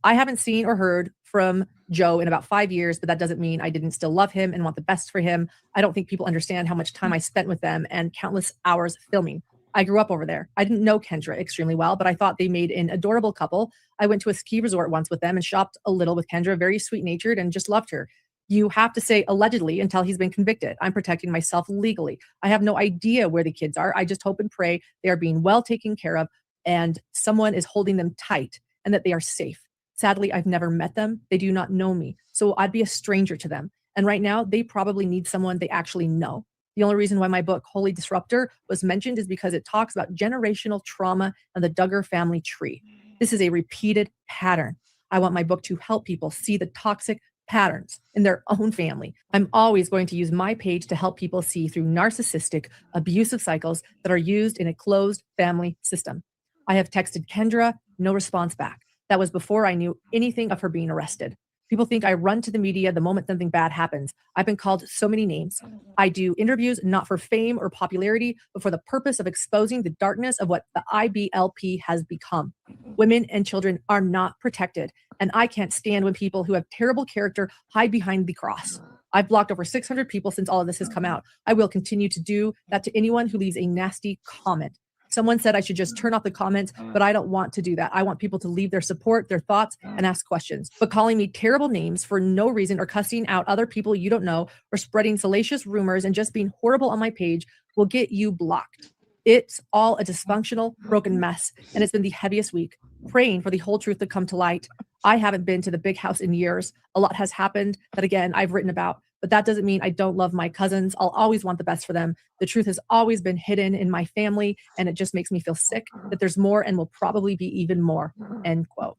I haven't seen or heard from Joe in about 5 years, but that doesn't mean I didn't still love him and want the best for him. I don't think people understand how much time I spent with them and countless hours filming. I grew up over there. I didn't know Kendra extremely well, but I thought they made an adorable couple. I went to a ski resort once with them and shopped a little with Kendra, very sweet-natured, and just loved her. You have to say allegedly until he's been convicted. I'm protecting myself legally. I have no idea where the kids are. I just hope and pray they are being well taken care of and someone is holding them tight and that they are safe. Sadly, I've never met them. They do not know me. So I'd be a stranger to them. And right now, they probably need someone they actually know. The only reason why my book, Holy Disruptor, was mentioned is because it talks about generational trauma and the Duggar family tree. This is a repeated pattern. I want my book to help people see the toxic patterns in their own family. I'm always going to use my page to help people see through narcissistic, abusive cycles that are used in a closed family system. I have texted Kendra, no response back. That was before I knew anything of her being arrested. People think I run to the media the moment something bad happens. I've been called so many names. I do interviews not for fame or popularity, but for the purpose of exposing the darkness of what the IBLP has become. Women and children are not protected, and I can't stand when people who have terrible character hide behind the cross. I've blocked over 600 people since all of this has come out. I will continue to do that to anyone who leaves a nasty comment. Someone said I should just turn off the comments, but I don't want to do that. I want people to leave their support, their thoughts, and ask questions. But calling me terrible names for no reason or cussing out other people you don't know or spreading salacious rumors and just being horrible on my page will get you blocked. It's all a dysfunctional, broken mess, and it's been the heaviest week. Praying for the whole truth to come to light. I haven't been to the big house in years. A lot has happened that, again, I've written about. But that doesn't mean I don't love my cousins. I'll always want the best for them. The truth has always been hidden in my family, and it just makes me feel sick that there's more and will probably be even more, end quote.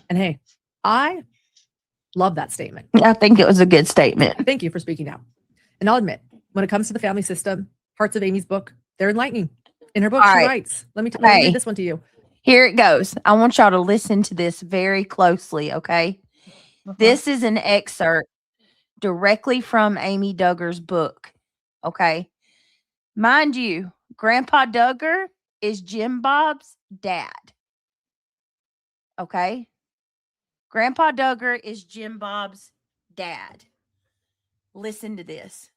And hey, I love that statement. I think it was a good statement. Thank you for speaking out. And I'll admit, when it comes to the family system, parts of Amy's book, they're enlightening. In her book, she writes, let me read this one to you. Here it goes. I want y'all to listen to this very closely, okay? This is an excerpt directly from Amy Duggar's book. Okay. Mind you, Grandpa Duggar is Jim Bob's dad. Okay. Grandpa Duggar is Jim Bob's dad. Listen to this.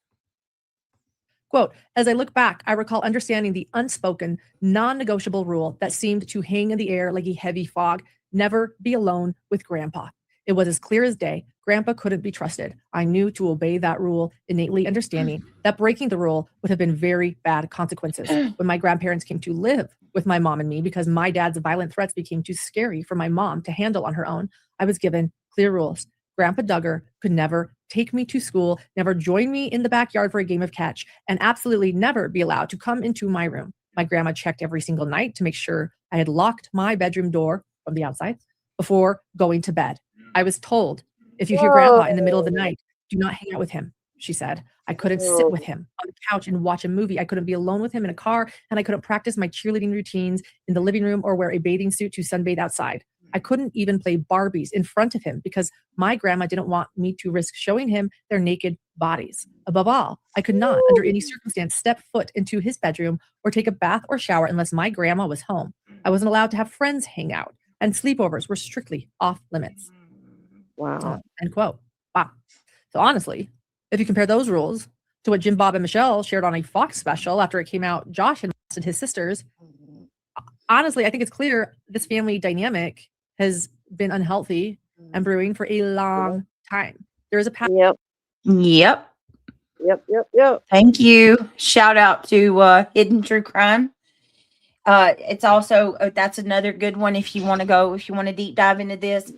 Quote, as I look back, I recall understanding the unspoken, non-negotiable rule that seemed to hang in the air like a heavy fog. Never be alone with Grandpa. It was as clear as day. Grandpa couldn't be trusted. I knew to obey that rule, innately understanding that breaking the rule would have been very bad consequences. When my grandparents came to live with my mom and me because my dad's violent threats became too scary for my mom to handle on her own, I was given clear rules. Grandpa Duggar could never take me to school, never join me in the backyard for a game of catch, and absolutely never be allowed to come into my room. My grandma checked every single night to make sure I had locked my bedroom door from the outside before going to bed. I was told, if you hear Grandpa in the middle of the night, do not hang out with him, she said. I couldn't sit with him on the couch and watch a movie. I couldn't be alone with him in a car, and I couldn't practice my cheerleading routines in the living room or wear a bathing suit to sunbathe outside. I couldn't even play Barbies in front of him because my grandma didn't want me to risk showing him their naked bodies. Above all, I could not, under any circumstance, step foot into his bedroom or take a bath or shower unless my grandma was home. I wasn't allowed to have friends hang out, and sleepovers were strictly off limits. Wow. End quote. Wow. So honestly, if you compare those rules to what Jim Bob and Michelle shared on a Fox special after it came out, Josh had molested his sisters. Honestly, I think it's clear this family dynamic has been unhealthy and brewing for a long time. There is a pattern. Yep. Thank you. Shout out to Hidden True Crime. It's also that's another good one if you want to deep dive into this.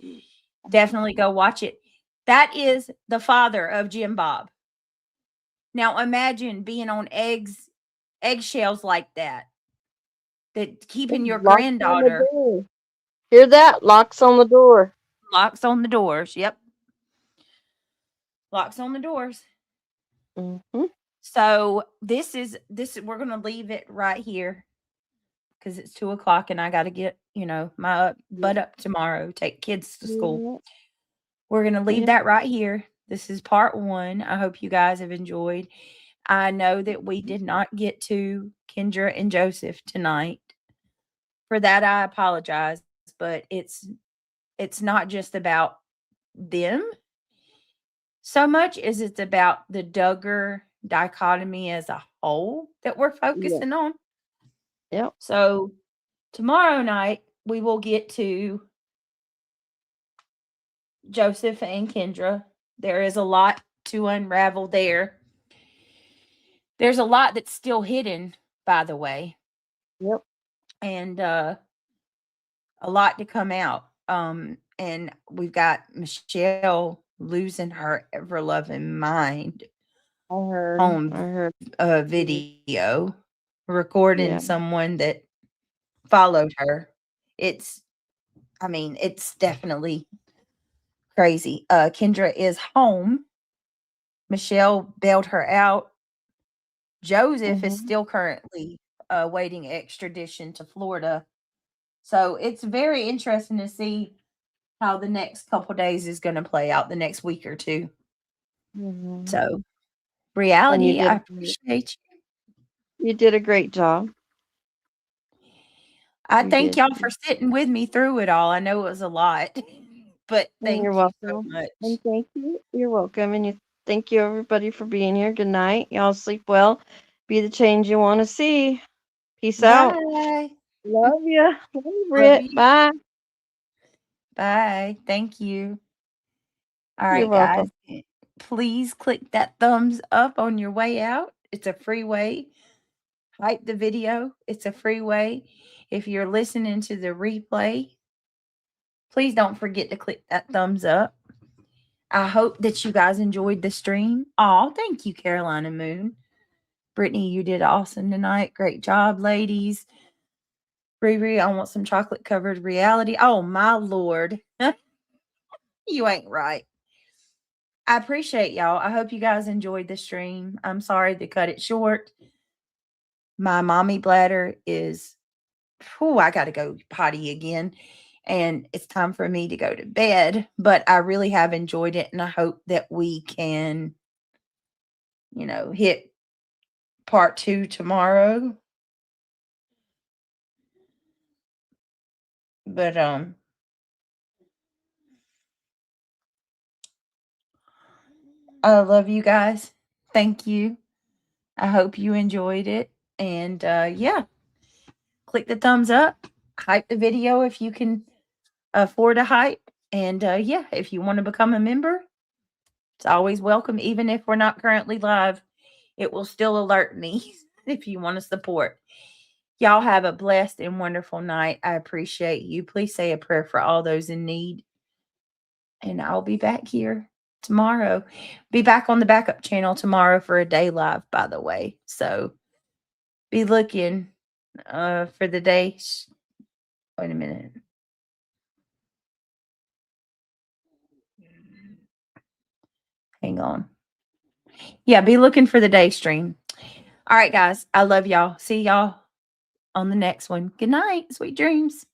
Definitely go watch it. That is the father of Jim Bob. Now imagine being on eggshells like that. That keeping your granddaughter. Hear that? Locks on the door. Locks on the doors. Yep. locks on the doors. Mm-hmm. So this is we're gonna leave it right here because it's 2:00 and I got to get my butt up tomorrow. Take kids to school. We're gonna leave that right here. This is part 1. I hope you guys have enjoyed. I know that we did not get to Kendra and Joseph tonight. For that, I apologize, but it's not just about them so much as it's about the Duggar dichotomy as a whole that we're focusing on. Yep. So tomorrow night we will get to Joseph and Kendra. There is a lot to unravel there. There's a lot that's still hidden, by the way. Yep. And a lot to come out. And we've got Michelle losing her ever loving mind on a video recording someone that followed her. It's definitely crazy. Kendra is home. Michelle bailed her out. Joseph is still currently waiting extradition to Florida. So it's very interesting to see how the next couple days is going to play out, the next week or two. So, reality, I appreciate you. You did a great job. I thank y'all for sitting with me through it all. I know it was a lot, but thank You're you welcome. so much. And thank you. You're welcome. And thank you, everybody, for being here. Good night. Y'all sleep well. Be the change you want to see. Peace out. Bye. Love you. Love you, Britt. Bye. Bye. Thank you. All You're right, welcome. guys. Please click that thumbs up on your way out. It's a free way. Hype the video. It's a free way. If you're listening to the replay, please don't forget to click that thumbs up. I hope that you guys enjoyed the stream. Oh, thank you, Carolina Moon. Brittany, you did awesome tonight. Great job, ladies. Riri, I want some chocolate covered reality. Oh, my Lord. You ain't right. I appreciate y'all. I hope you guys enjoyed the stream. I'm sorry to cut it short. My mommy bladder is, I got to go potty again. And it's time for me to go to bed. But I really have enjoyed it. And I hope that we can, hit part 2 tomorrow. But, I love you guys. Thank you. I hope you enjoyed it. And click the thumbs up. Hype the video if you can afford a hype. And if you want to become a member, it's always welcome. Even if we're not currently live, it will still alert me if you want to support. Y'all have a blessed and wonderful night. I appreciate you. Please say a prayer for all those in need. And I'll be back here tomorrow. Be back on the backup channel tomorrow for a day live, by the way. So be looking for the day. Wait a minute. Hang on. Yeah, be looking for the day stream. All right, guys. I love y'all. See y'all on the next one. Good night. Sweet dreams.